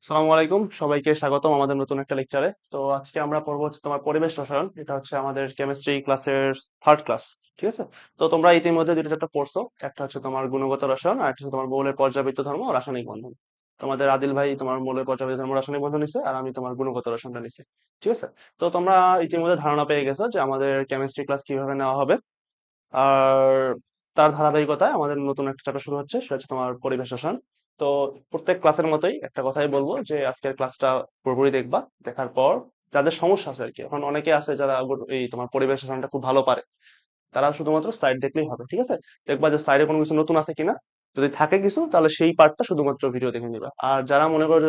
আসসালামু আলাইকুম, সবাইকে স্বাগতম আমাদের নতুন একটা লেকচারে। তো আজকে আমরা পড়বো হচ্ছে তোমার পরিবেশ রসায়ন। এটা হচ্ছে আমাদের কেমিস্ট্রি ক্লাসের থার্ড ক্লাস। ঠিক আছে। তো তোমরা ইতিমধ্যে দুটো চ্যাপ্টার পড়ছো, একটা হচ্ছে তোমার গুণগত রসায়ন আর একটা হচ্ছে তোমার মৌলের পর্যাবৃত্ত ধর্ম ও রাসায়নিক বন্ধন। তোমাদের আদিল ভাই তোমার মৌলের পর্যাবৃত্ত ধর্ম রাসায়নিক বন্ধন নিছে আর আমি তোমার গুণগত রসায়নটা নিছি। ঠিক আছে। তো তোমরা ইতিমধ্যে ধারণা পেয়ে গেছো যে আমাদের কেমিস্ট্রি ক্লাস কিভাবে নেওয়া হবে। আর তার ধারাবাহিকতায় আমাদের নতুন একটা চ্যাপ্টার শুরু হচ্ছে, সেটা হচ্ছে তোমার পরিবেশ রসায়ন। তো প্রত্যেক ক্লাসের মতোই একটা কথাই বলবো যে আজকের ক্লাসটা পুরোপুরি দেখবা। দেখার পর যাদের সমস্যা আছে আর কি, এখন অনেকে আছে যারা এই তোমার পরিবেশ রসায়নটা খুব ভালো পারে, তারা শুধুমাত্র স্লাইড দেখলেই হবে। ঠিক আছে। দেখবা যে স্লাইডে কোনো কিছু নতুন আছে কিনা। যদি থাকে কিছু তাহলে সেই পার্টটা শুধুমাত্র ভিডিও দেখে নিবা। আর যারা মনে করো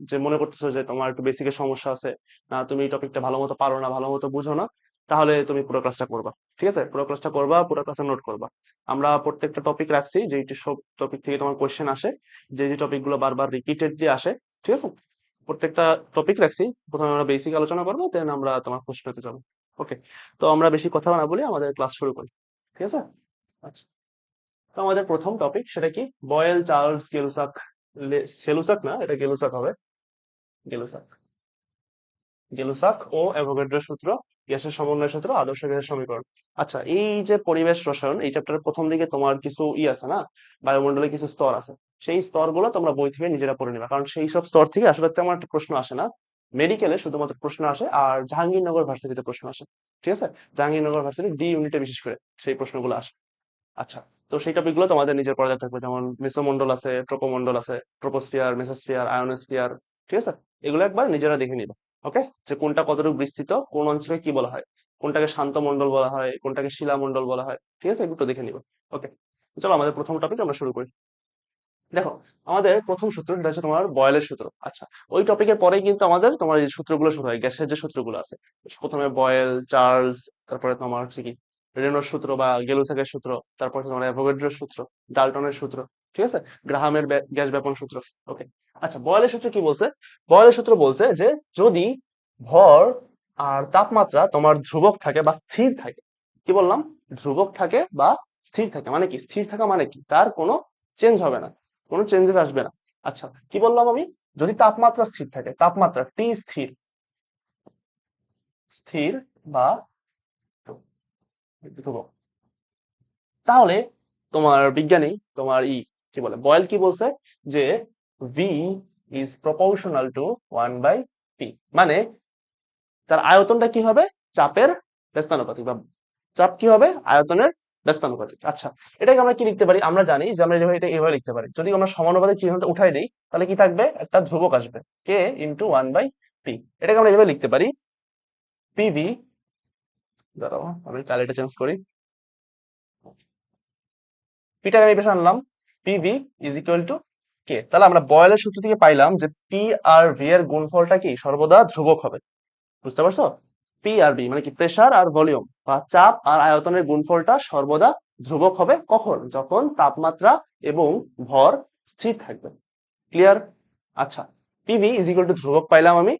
যে মনে করতেছো যে তোমার একটু বেসিকের সমস্যা আছে, না তুমি এই টপিকটা ভালো মতো পারো না, ভালো মতো বুঝো না, তাহলে তুমি পুরো ক্লাসটা করবা। ঠিক আছে, পুরো ক্লাসটা করবা, পুরো ক্লাসে নোট করবা। আমরা প্রত্যেকটা টপিক রাখছি যে সব টপিক থেকে তোমার কোয়েশ্চেন আসে, যে যে টপিক গুলো বারবার রিপিটেডলি আসে। ঠিক আছে। প্রত্যেকটা টপিক রাখছি। প্রথমে আমরা বেসিক আলোচনা করবো, দেন আমরা তোমার প্রশ্নতে যাবো। ওকে। তো আমরা বেশি কথা না বলে আমাদের ক্লাস শুরু করি। ঠিক আছে। আচ্ছা। তো আমাদের প্রথম টপিক সেটা কি? Boyle Charles গেলুসাক। সেলুসাক না, এটা গেলুসাক হবে। গেলুসাক। গেলুসাক ও অ্যাভোগাড্রোর সূত্র, গ্যাসের সমন্বয় সূত্র, আদর্শ গ্যাসের সমীকরণ। আচ্ছা, এই যে পরিবেশ রসায়ন এই চ্যাপ্টারের প্রথম দিকে তোমার কিছু আছে না, বায়ুমণ্ডলে কিছু স্তর আছে। সেই স্তরগুলো তোমরা বই থেকে নিজেরা পড়ে নিবা, কারণ সেই সব স্তর থেকে আসলে তেমন একটা প্রশ্ন আসে না। মেডিকেলে শুধুমাত্র প্রশ্ন আসে আর জাহাঙ্গীরনগর ভার্সিটিতে প্রশ্ন আসে। ঠিক আছে। জাহাঙ্গীরনগর ভার্সিটি ডি ইউনিটে বিশেষ করে সেই প্রশ্নগুলো আসে। আচ্ছা। তো সেই টপিক গুলো তোমাদের নিজের পড়া থাকবে, যেমন মেসোমন্ডল আছে, ট্রোপোমন্ডল আছে, ট্রোপোস্ফিয়ার, মেসোস্ফিয়ার, আয়োনোস্ফিয়ার। ঠিক আছে। এগুলো একবার নিজেরা দেখে নিবে। ওকে। যে কোনটা কতটুকু বিস্তৃত, কোন অঞ্চলে কি বলা হয়, কোনটাকে শান্ত মন্ডল বলা হয়, কোনটাকে শিলামন্ডল বলা হয়। ঠিক আছে, এগুলো দেখে নিবে। ওকে। চলো আমাদের প্রথম টপিক আমরা শুরু করি। দেখো, আমাদের প্রথম সূত্র এটা হচ্ছে তোমার বয়েলের সূত্র। আচ্ছা। ওই টপিকের পরেই কিন্তু আমাদের তোমার এই সূত্রগুলো শুরু হয়, গ্যাসের যে সূত্রগুলো আছে। প্রথমে বয়েল, চার্লস, তারপরে তোমার হচ্ছে কি রেনোর সূত্র বা গেলুসাকের সূত্র, তারপর হচ্ছে তোমার অ্যাভোগাড্রোর সূত্র, ডাল্টনের সূত্র। ঠিক আছে। গ্রাহামের গ্যাস ব্যাপন সূত্র। ওকে। আচ্ছা, বয়েলের সূত্র কি বলছে? বয়েলের সূত্র বলছে যে যদি ভর আর তাপমাত্রা তোমার ধ্রুবক থাকে বা স্থির থাকে। কি বললাম? ধ্রুবক থাকে বা স্থির থাকে মানে কি? স্থির থাকা মানে কি? তার কোনো চেঞ্জ হবে না, কোনো চেঞ্জেস আসবে না। আচ্ছা, কি বললাম আমি? যদি তাপমাত্রা স্থির থাকে, তাপমাত্রা টি স্থির, স্থির বা ধ্রুবক, তাহলে তোমার বিজ্ঞানী তোমার কি বলে, বয়েল কি বলছে? যে V is proportional two 1/p, মানে তার আয়তনটা কি হবে? চাপের ব্যস্তানুপাতিক, বা চাপ কি হবে? আয়তনের ব্যস্তানুপাতিক। আচ্ছা, এটাকে আমরা কি লিখতে পারি? আমরা জানি যে আমরা এটা এইভাবে লিখতে পারি, যদি আমরা সমানুপাতিক চিহ্নটা উঠাই দিই তাহলে কি থাকবে? একটা ধ্রুবক আসবে, কে ইন্টু 1/p। এটাকে আমরা এভাবে লিখতে পারি, পিভি, দাঁড়াও আমি কালিটা চেঞ্জ করি, পিটাকে আমি এই পাশে আনলাম, PV is equal to K. তাহলে আমরা বয়েলের সূত্র থেকে পাইলাম যে পি আর ভি এর গুণফলটা কি সর্বদা ধ্রুবক হবে। বুঝতে পারছো? পি আর বি মানে কি, প্রেসার আর ভলিউম বা চাপ আর আয়তনের গুণফলটা সর্বদা ধ্রুবক হবে। কখন? যখন তাপমাত্রা এবং ভর স্থির থাকবে। ক্লিয়ার? আচ্ছা, পিভি ইজ ইকুয়াল টু ধ্রুবক পাইলাম আমি।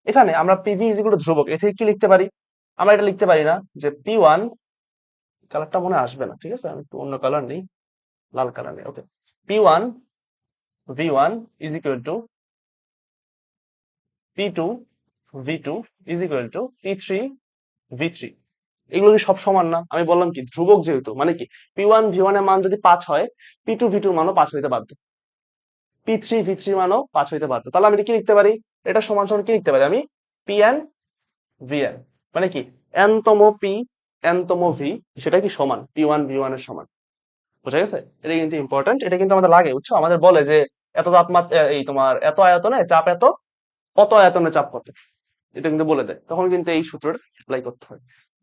এখানে আমরা পিভি ইজ ইকুয়াল টু ধ্রুবক, এ থেকে কি লিখতে পারি? আমরা এটা লিখতে পারি না যে P1, কালারটা মনে আসবে না, ঠিক আছে আমি একটু অন্য কালার নেই, লাল কালার নেই। ওকে। P1 V1 is equal to P2 V2 is equal two P3 V3। এগুলো কি সব সমান না? আমি বললাম কি ধ্রুবক যেহেতু, মানে কি P1 V1 এর মান যদি 5 হয়, P2 V2 এর মানও 5 হইতে বাধ্য, P3 V3 মানও 5 হইতে বাধ্য। তাহলে আমি এটা কি লিখতে পারি? এটা সমান সমান কি লিখতে পারি আমি? PN VN, মানে কি n তম P n তম V, সেটা কি সমান P1 V1 এর সমান। বোঝা গেছে? এটা কিন্তু ইম্পর্টেন্ট, এটা কিন্তু আমাদের লাগে, বুঝছো? আমাদের বলে যে এত তাপমাত্রা, এই তোমার এত আয়তনে চাপ এত, অত আয়তনে চাপ কত, এটা কিন্তু বলে দেয়, তখন কিন্তু এই সূত্রটা অ্যাপ্লাই করতে হয়।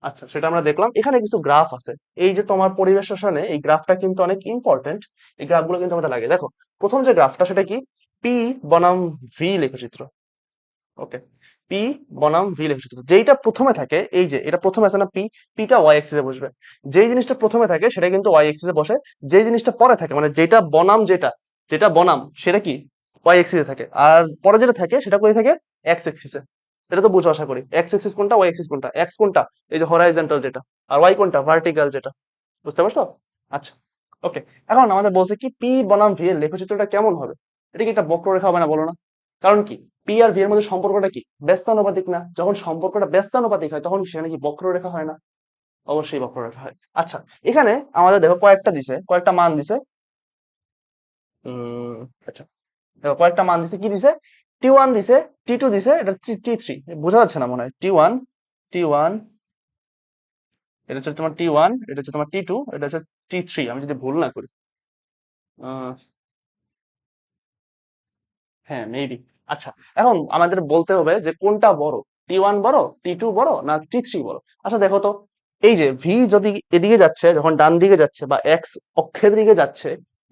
আচ্ছা, সেটা আমরা দেখলাম। এখানে কিছু গ্রাফ আছে, এই যে তোমার পরিবেশ রসায়নে এই গ্রাফটা কিন্তু অনেক ইম্পর্টেন্ট। এই গ্রাফগুলো কিন্তু আমাদের লাগে। দেখো, প্রথম যে গ্রাফটা সেটা কি? পি বনাম ভি লেখচিত্র। ওকে। পি বনাম ভি লেখচিত্র যেইটা প্রথমে থাকে, এই যে এটা প্রথমে আছে না পি, পিটা ওয়াই এক্সিসে বসবে। যেই জিনিসটা প্রথমে থাকে সেটা কিন্তু ওয়াই এক্সিসে বসে, যেই জিনিসটা পরে থাকে মানে যেটা বনাম, যেটা যেটা বনাম সেটা কি ওয়াই এক্সিসে থাকে, আর পরে যেটা থাকে সেটা কোথায় থাকে? এক্স এক্সিসে। এটা তো বুঝো আশা করি, এক্স এক্সিস কোনটা, ওয়াই এক্সিস কোনটা। এক্স কোনটা? এই যে হরাইজন্টাল যেটা, আর ওয়াই কোনটা? ভার্টিক্যাল যেটা। বুঝতে পারছো? আচ্ছা। ওকে। এখন আমাদের বলছে কি পি বনাম ভি এর লেখচিত্রটা কেমন হবে? এটা কি একটা বক্ররেখা হবে না, বলো না? কারণ কি, পি আর ভি এর মধ্যে সম্পর্কটা কি ব্যস্তানুপাতিক না? যখন সম্পর্কটা ব্যস্তানুপাতিক হয় তখন সেখানে কি বক্ররেখা হয় না? অবশ্যই বক্ররেখা হয়। আচ্ছা, এখানে আমাদের দেখো কয়েকটা দিছে, কয়েকটা মান দিছে। উম আচ্ছা, দেখো কয়েকটা মান দিছে, কি দিছে? টি1 দিছে, টি2 দিছে, এটা টি3, বোঝা যাচ্ছে না মনে হয়। টি1, টি1, এটা হচ্ছে তোমার টি1, এটা হচ্ছে তোমার টি2, এটা হচ্ছে টি3, আমি যদি ভুল না করি। আহ হ্যাঁ, মেবি। আচ্ছা, এখন আমাদের বলতে হবে যে কোনটা বড়, টি1 বড়, টি2 বড়, না টি3 বড়? আচ্ছা দেখো তো, এই যে ভি যদি এদিকে যাচ্ছে, যখন ডান দিকে যাচ্ছে বা এক্স অক্ষের দিকে যাচ্ছে,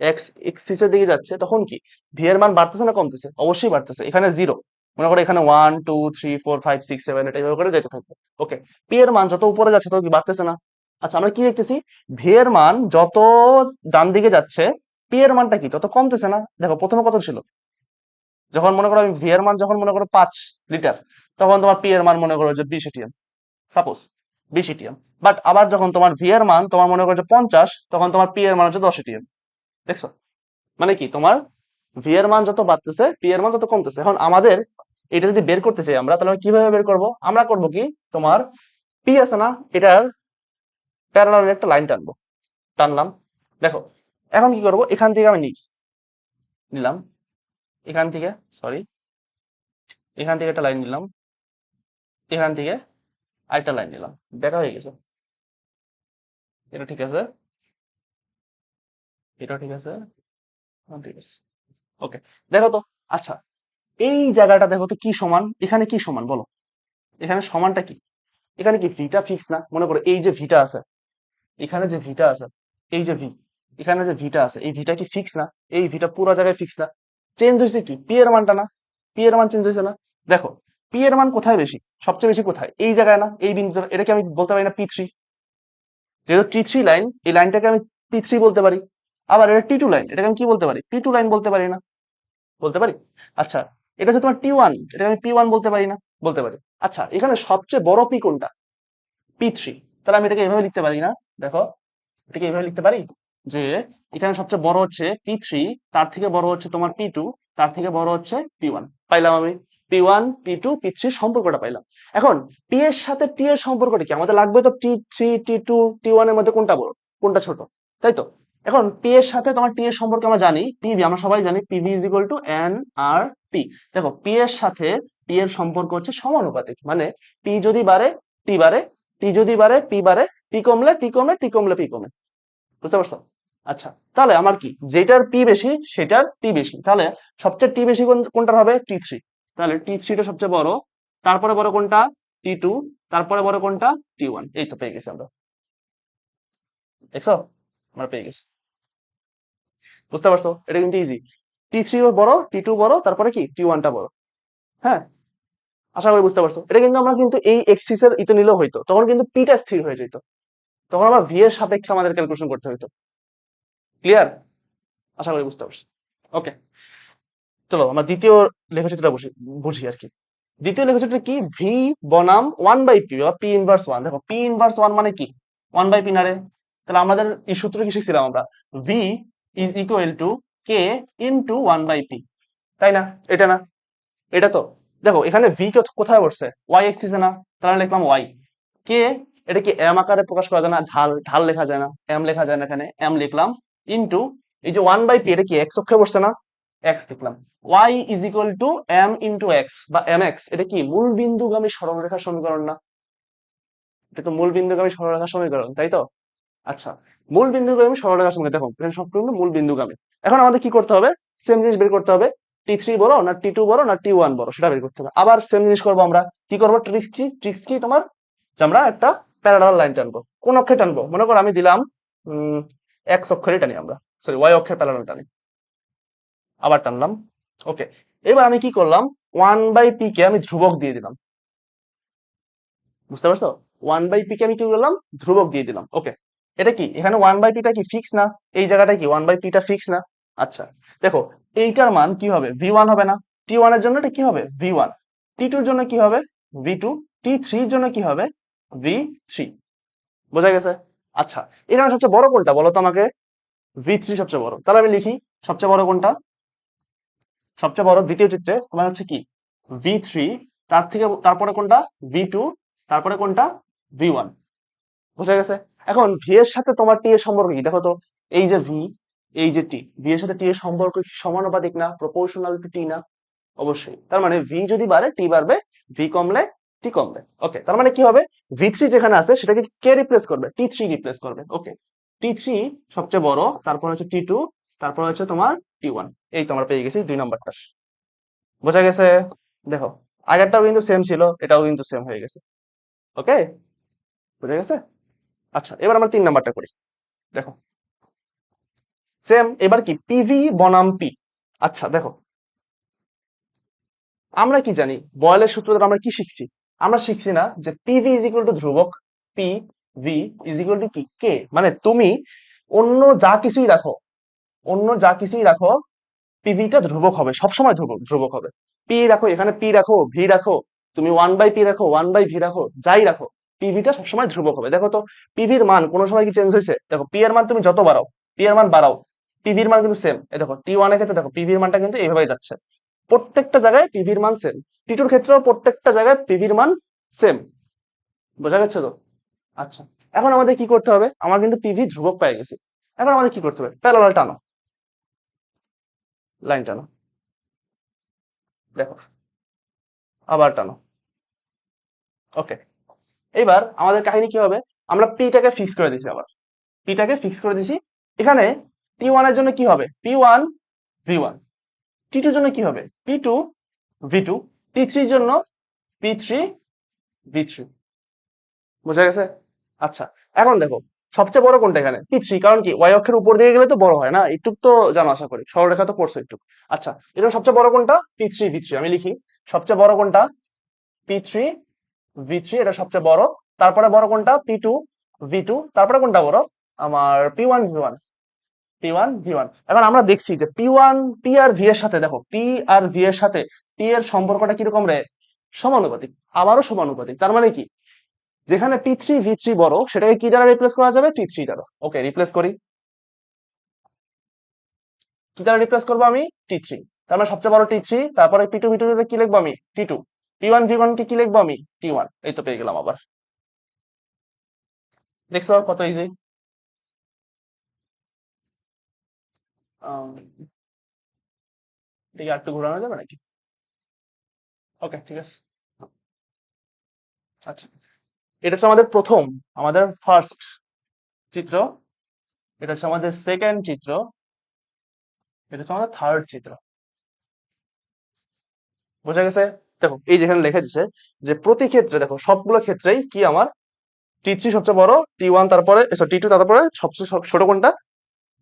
এক্স এক্সিস এর দিকে যাচ্ছে, তখন কি ভি এর মান বাড়তেছে না কমতেছে? অবশ্যই বাড়তেছে। এখানে জিরো, মনে করো এখানে 1 2 3 4 5 6 7 এটা এভাবে করে যেতে থাকবে। ওকে, পি এর মান যত উপরে যাচ্ছে তত কি বাড়তেছে না? আচ্ছা, আমরা কি দেখতেছি, ভি এর মান যত ডান দিকে যাচ্ছে, পি এর মানটা কি তত কমতেছে না? দেখো প্রথমে কত ছিল, যখন মনে করো আমি ভি এর মান যখন মনে করো 5 লিটার, তখন তোমার পি এর মান মনে করো যে 20 এটিএম, সাপোজ 20 এটিএম। বাট আবার যখন তোমার ভি এর মান তোমার মনে করো যে 50, তখন তোমার পি এর মান হচ্ছে 10 এটিএম। দেখছো? মানে কি, তোমার ভি এর মান যত বাড়তেছে পি এর মান তত কমতেছে। এখন আমাদের এটা যদি বের করতে চাই আমরা, তাহলে আমরা কিভাবে বের করব? আমরা করব কি, তোমার পি আছে না, এটার প্যারালাল একটা লাইন টানবো, টানলাম। দেখো, এখন কি করব, এখান থেকে আমি নিলাম, এখান থেকে, সরি, এখান থেকে একটা লাইন নিলাম, এখান থেকে আরেকটা লাইন নিলাম, দেখা হয়ে গেছে। এটা ঠিক আছে, এটা ঠিক আছে, ঠিক আছে। ওকে, দেখো তো। আচ্ছা, এই জায়গাটা দেখো তো কি সমান, এখানে কি সমান বলো, এখানে সমানটা কি? এখানে কি ভিটা ফিক্স না? মনে করো এই যে ভিটা আছে, এখানে যে ভিটা আছে, এই যে ভি, এখানে যে ভিটা আছে, এই ভিটা কি ফিক্স না? এই ভিটা পুরো জায়গায় ফিক্স না? চেঞ্জ হয়েছে কি পি এর মানটা না? পি এর মান চেঞ্জ হয়েছে না? দেখো, পি এর মান কোথায় বেশি, সবচেয়ে বেশি কোথায়? এই জায়গায় না? এই বিন্দু, এটাকে আমি বলতে পারি না পি3? যেহেতু টি3 লাইন, এই লাইনটাকে আমি পি3 বলতে পারি। আবার এটা টি2 লাইন, এটাকে আমি কি বলতে পারি? পি2 লাইন বলতে পারি না? বলতে পারি। আচ্ছা, এটা হচ্ছে তোমার টি1, এটাকে আমি পি1 বলতে পারি না? বলতে পারি। আচ্ছা, এখানে সবচেয়ে বড় পি কোনটা? পি3। তাহলে আমি এটাকে এভাবে লিখতে পারি না? দেখো, এটাকে এভাবে লিখতে পারি যে এখানে সবচেয়ে বড় হচ্ছে পি3, তার থেকে বড় হচ্ছে তোমার পি2, তার থেকে বড় হচ্ছে পি1। পাইলাম আমি পি1 পি2 পি3 সম্পর্কটা পাইলাম। এখন পি এর সাথে টি এর সম্পর্কটা কি? আমাদের লাগবে তো টি3 টি2 টি1 এর মধ্যে কোনটা বড়, কোনটা ছোট, তাই তো? এখন পি এর সাথে তোমার টি এর সম্পর্কে আমরা জানি, পিভি, আমরা সবাই জানি PV is equal to N R T. দেখো, পি এর সাথে টি এর সম্পর্ক হচ্ছে সমানুপাতিক, মানে পি যদি বাড়ে টি বাড়ে, টি যদি বাড়ে পি বাড়ে, টি কমলে টি কমে, টি কমলে পি কমে। বুঝতে পারছো? আচ্ছা, তাহলে আমার কি, যেটার পি বেশি সেটার টি বেশি, তাহলে সবচেয়ে টি বেশি কোনটার হবে? টি3। তাহলে টি3টা সবচেয়ে বড়, তারপরে বড় কোনটা? টি2, তারপরে বড় কোনটা? টি1। এই তো পেয়ে গেছি আমরা। দেখছো, আমরা পেয়ে গেছি। বুঝতে পারছো? এটা কিন্তু ইজি। টি3 বড়, টি2 বড়, তারপরে কি টি1টা বড়। হ্যাঁ, আশা করি বুঝতে পারছো। এটা কিন্তু আমরা কিন্তু এই এক্সিস এর ইতে নিলেও হইতো, তখন কিন্তু পিটা স্থির হয়ে যেত, তখন আবার ভি এর সাপেক্ষে আমাদের ক্যালকুলেশন করতে হইতো। ক্লিয়ার? আশা করি বুঝতে পারছো। ওকে, চলো আমরা দ্বিতীয় লেখচিত্রটা বুঝি আর কি। দ্বিতীয় লেখচিত্র কি, ভি বনাম 1/p বা পি ইনভার্স 1। দেখো, পি ইনভার্স 1 মানে কি? 1/p না রে? তাহলে আমাদের এই সূত্র কি শিখছিলাম আমরা? V is equal to K into 1/p, তাই না? এটা না? এটা তো, দেখো এখানে ভি কোথায় বসছে? ওয়াই এক্সিসে না? তাহলে লিখলাম ওয়াই। কে, এটা কি এম আকারে প্রকাশ করা যায় না? ঢাল, ঢাল লেখা যায় না? এম লেখা যায় না? এখানে এম লিখলাম, ইনটু এই যে 1/p, এটা কি এক্স অক্ষে বসছে না? এক্স লিখলাম। Y is equal to M into X বা এম এক্স, এটা কি মূল বিন্দুগামী সরলরেখা সমীকরণ না? এটা তো মূল বিন্দুগামী সরলরেখা সমীকরণ, তাই তো? আচ্ছা, মূল বিন্দুগামী সরলরেখা সমীকরণ, দেখো এখানে সব কিন্তু মূল বিন্দুগামী। এখন আমাদের কি করতে হবে? সেম জিনিস বের করতে হবে, টি3 বড় না টি2 বড় না টি1 বড়, সেটা বের করতে হবে। আবার সেম জিনিস করবো আমরা, কি করবো? ট্রিক্স কি তোমার, যে আমরা একটা প্যারালাল লাইন টানবো। কোন অক্ষে টানবো? মনে করো আমি দিলাম এক্স অক্ষরে টানি আমরা, সরি ওয়াই অক্ষের প্যারালাল টানি, আবার টানলাম। ওকে, এবার আমি কি করলাম, 1/p কে আমি ধ্রুবক দিয়ে দিলাম। বুঝতে পারছো? 1/p কে আমি কি করলাম? ধ্রুবক দিয়ে দিলাম। ওকে, এটা কি, এখানে 1/p টা কি ফিক্স না? এই জায়গাটা কি 1/p টা ফিক্স না? আচ্ছা, দেখো এইটার মান কি হবে? ভি1 হবে না? টি1 এর জন্য এটা কি হবে? ভি1। টি2 এর জন্য কি হবে? ভি2। টি3 এর জন্য কি হবে? ভি3। বোঝা গেছে? আচ্ছা, এখানে সবচেয়ে বড় কোনটা বলো তো আমাকে? ভি3 সবচেয়ে বড়, তাহলে আমি লিখি সবচেয়ে বড় কোনটা? সবচেয়ে বড় দ্বিতীয় চিত্রে তোমার হচ্ছে কি V3, তারপরে কোনটা V2, তারপরে কোনটা V1। বুঝা গেছে? এখন ভি এর সাথে তোমার টি এর সম্পর্ক কি দেখো তো। এই যে ভি, এই যে টি, ভি এর সাথে টি এর সম্পর্ক কি সমানুপাতিক না, প্রপোর্শনাল টু টি না? অবশ্যই। তার মানে ভি যদি বাড়ে টি বাড়বে, ভি কমলে টি কমবে। ওকে, তার মানে কি হবে, V3 যেখানে আছে সেটাকে কে রিপ্লেস করবে, T3 রিপ্লেস করবে। ওকে, T3 সবচেয়ে বড়, তারপর হচ্ছে T2, তারপর হচ্ছে তোমার T1। এই তো আমরা পেয়ে গেছি 2 নাম্বারটা। বোঝা গেছে? দেখো, আগেরটাও কিন্তু সেম ছিল, এটাও কিন্তু সেম হয়ে গেছে। ওকে, বোঝা গেছে? আচ্ছা, এবার আমরা 3 নাম্বারটা করি। দেখো, সেম, এবার কি পিভি বনাম পি। আচ্ছা দেখো, আমরা কি জানি বয়েলের সূত্র দ্বারা আমরা কি শিখছি? আমরা শিখছি না যে পিভি ইজ ইকুয়াল টু ধ্রুবক, P V is equal to কি কে। মানে তুমি অন্য যা কিছুই রাখো, অন্য যা কিছুই রাখো, পিভিটা ধ্রুবক হবে, সবসময় ধ্রুবক ধ্রুবক হবে। পি রাখো, এখানে পি রাখো, ভি রাখো, তুমি 1/p রাখো, 1/v রাখো, যাই রাখো, পিভিটা সবসময় ধ্রুবক হবে। দেখো তো, পিভির মান কোনো সময় কি চেঞ্জ হয়েছে? দেখো, পি এর মান তুমি যত বাড়াও, পি এর মান বাড়াও, পিভির মান কিন্তু সেম। এই দেখো T1 এর ক্ষেত্রে দেখো পিভির মানটা কিন্তু এইভাবে যাচ্ছে, প্রত্যেকটা জায়গায় পিভির মান সেম। T2 এর ক্ষেত্রেও প্রত্যেকটা জায়গায় পিভির মান সেম। বোঝা গেছে তো? আচ্ছা, এখন আমাদের কি করতে হবে? আমার কিন্তু পিভি ধ্রুবক পেয়ে গেছি। এখন আমাদের কি করতে হবে? প্যারালাল টানো, লাইন টানো, দেখো, আবার টানো। ওকে, এইবার আমাদের কাহিনী কি হবে? আমরা পিটাকে ফিক্স করে দিছি, আবার পিটাকে ফিক্স করে দিছি। এখানে T1 এর জন্য কি হবে? P1 V1। T2 এর জন্য কি হবে? P2 V2। T3 এর জন্য P3 V3। বোঝা গেছে? আচ্ছা, এখন দেখো, সবচেয়ে বড় কোনটা এখানে? P3, কারণ কি ওয়াই অক্ষের উপর দিয়ে গেলে তো বড় হয় না, একটু তো জানো আশা করি, সরলরেখা তো পড়ছো একটু। আচ্ছা, এটা সবচেয়ে বড় কোনটা? P3 V3। আমি লিখি, সবচেয়ে বড় কোনটা? P3 V3, এটা সবচেয়ে বড়। তারপরে বড় কোনটা? P2 V2। তারপরে কোনটা বড়? আমার P1 V1। P1 V1। এখন আমরা দেখছি যে P1 P আর V এর সাথে, দেখো P আর V এর সাথে T এর সম্পর্কটা কিরকম রে? সমানুপাতিক, আবারও সমানুপাতিক। তার মানে কি, যেখানে P3 V3 বড়, সেটাকে কি দ্বারা রিপ্লেস করা যাবে? T3 দ্বারা। ওকে, রিপ্লেস করি। কি দ্বারা রিপ্লেস করবো আমি? T3। তার মানে সবচেয়ে বড় T3, তারপরে P2 V2 তে কি লিখবো আমি? T2। P1 V1 কে কি লিখবো আমি? T1। এই তো পেয়ে গেলাম আবার। দেখছো কত ইজি? এটাকে একটু ঘোরানো যাবে নাকি? ওকে, ঠিক আছে। আচ্ছা, এটা হচ্ছে আমাদের প্রথম, আমাদের ফার্স্ট চিত্র। এটা হচ্ছে আমাদের সেকেন্ড চিত্র। এটা হচ্ছে আমাদের থার্ড চিত্র। বোঝা গেছে? দেখো, এই যেখানে লেখা দিছে যে প্রতি ক্ষেত্রে, দেখো সবগুলো ক্ষেত্রেই কি আমার T3 সবচেয়ে বড়, T1 তারপরে T2, তারপরে সবচেয়ে ছোট কোনটা?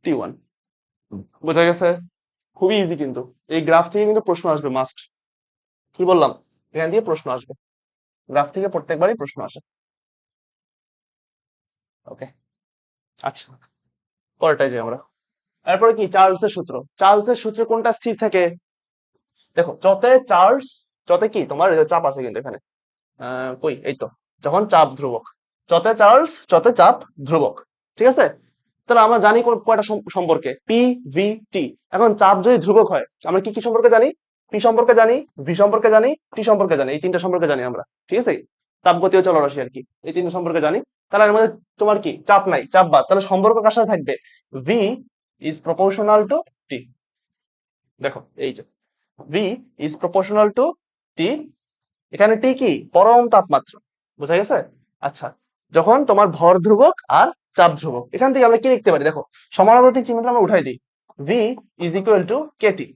T1। বোঝা গেছে? খুবই ইজি কিন্তু। এই গ্রাফ থেকে কিন্তু প্রশ্ন আসবে মাস্ট। কি বললাম? এখান থেকে প্রশ্ন আসবে, গ্রাফ থেকে প্রত্যেকবারই প্রশ্ন আসে। ওকে, আচ্ছা, পরেরটাই যাই আমরা। এরপরে কি চার্লসের সূত্র। চার্লসের সূত্রে কোনটা স্থির থাকে? দেখো, যতে চার্লস, যতে কি তোমার চাপ আছে কিন্তু এখানে, কই, এই তো, যখন চাপ ধ্রুবক, যতে চার্লস যতে চাপ ধ্রুবক, ঠিক আছে? তাহলে আমরা জানি কয়টা সম্পর্কে, পি ভি টি। এখন চাপ যদি ধ্রুবক হয়, আমরা কি কি সম্পর্কে জানি? পি সম্পর্কে জানি, ভি সম্পর্কে জানি, টি সম্পর্কে জানি, এই তিনটা সম্পর্কে জানি আমরা, ঠিক আছে? তাপগতীয় চলরাশি আর কি, এই তিনটা সম্পর্কে জানি। তাহলে এর মধ্যে তোমার কি চাপ নাই, চাপ বাদ, তাহলে সম্পর্ক কার সাথে থাকবে? ভি ইজ প্রপোর্শনাল টু টি। দেখো, এই যে ভি ইজ প্রপোর্শনাল টু টি, এখানে টি কি? পরম তাপমাত্রা। বোঝা গেছে? আচ্ছা, যখন তোমার ভর ধ্রুবক আর চাপ ধ্রুবক, এখান থেকে আমরা কি লিখতে পারি? দেখো, সমানুপাতিক চিহ্নটা আমরা উঠাই দিই, V is equal to KT,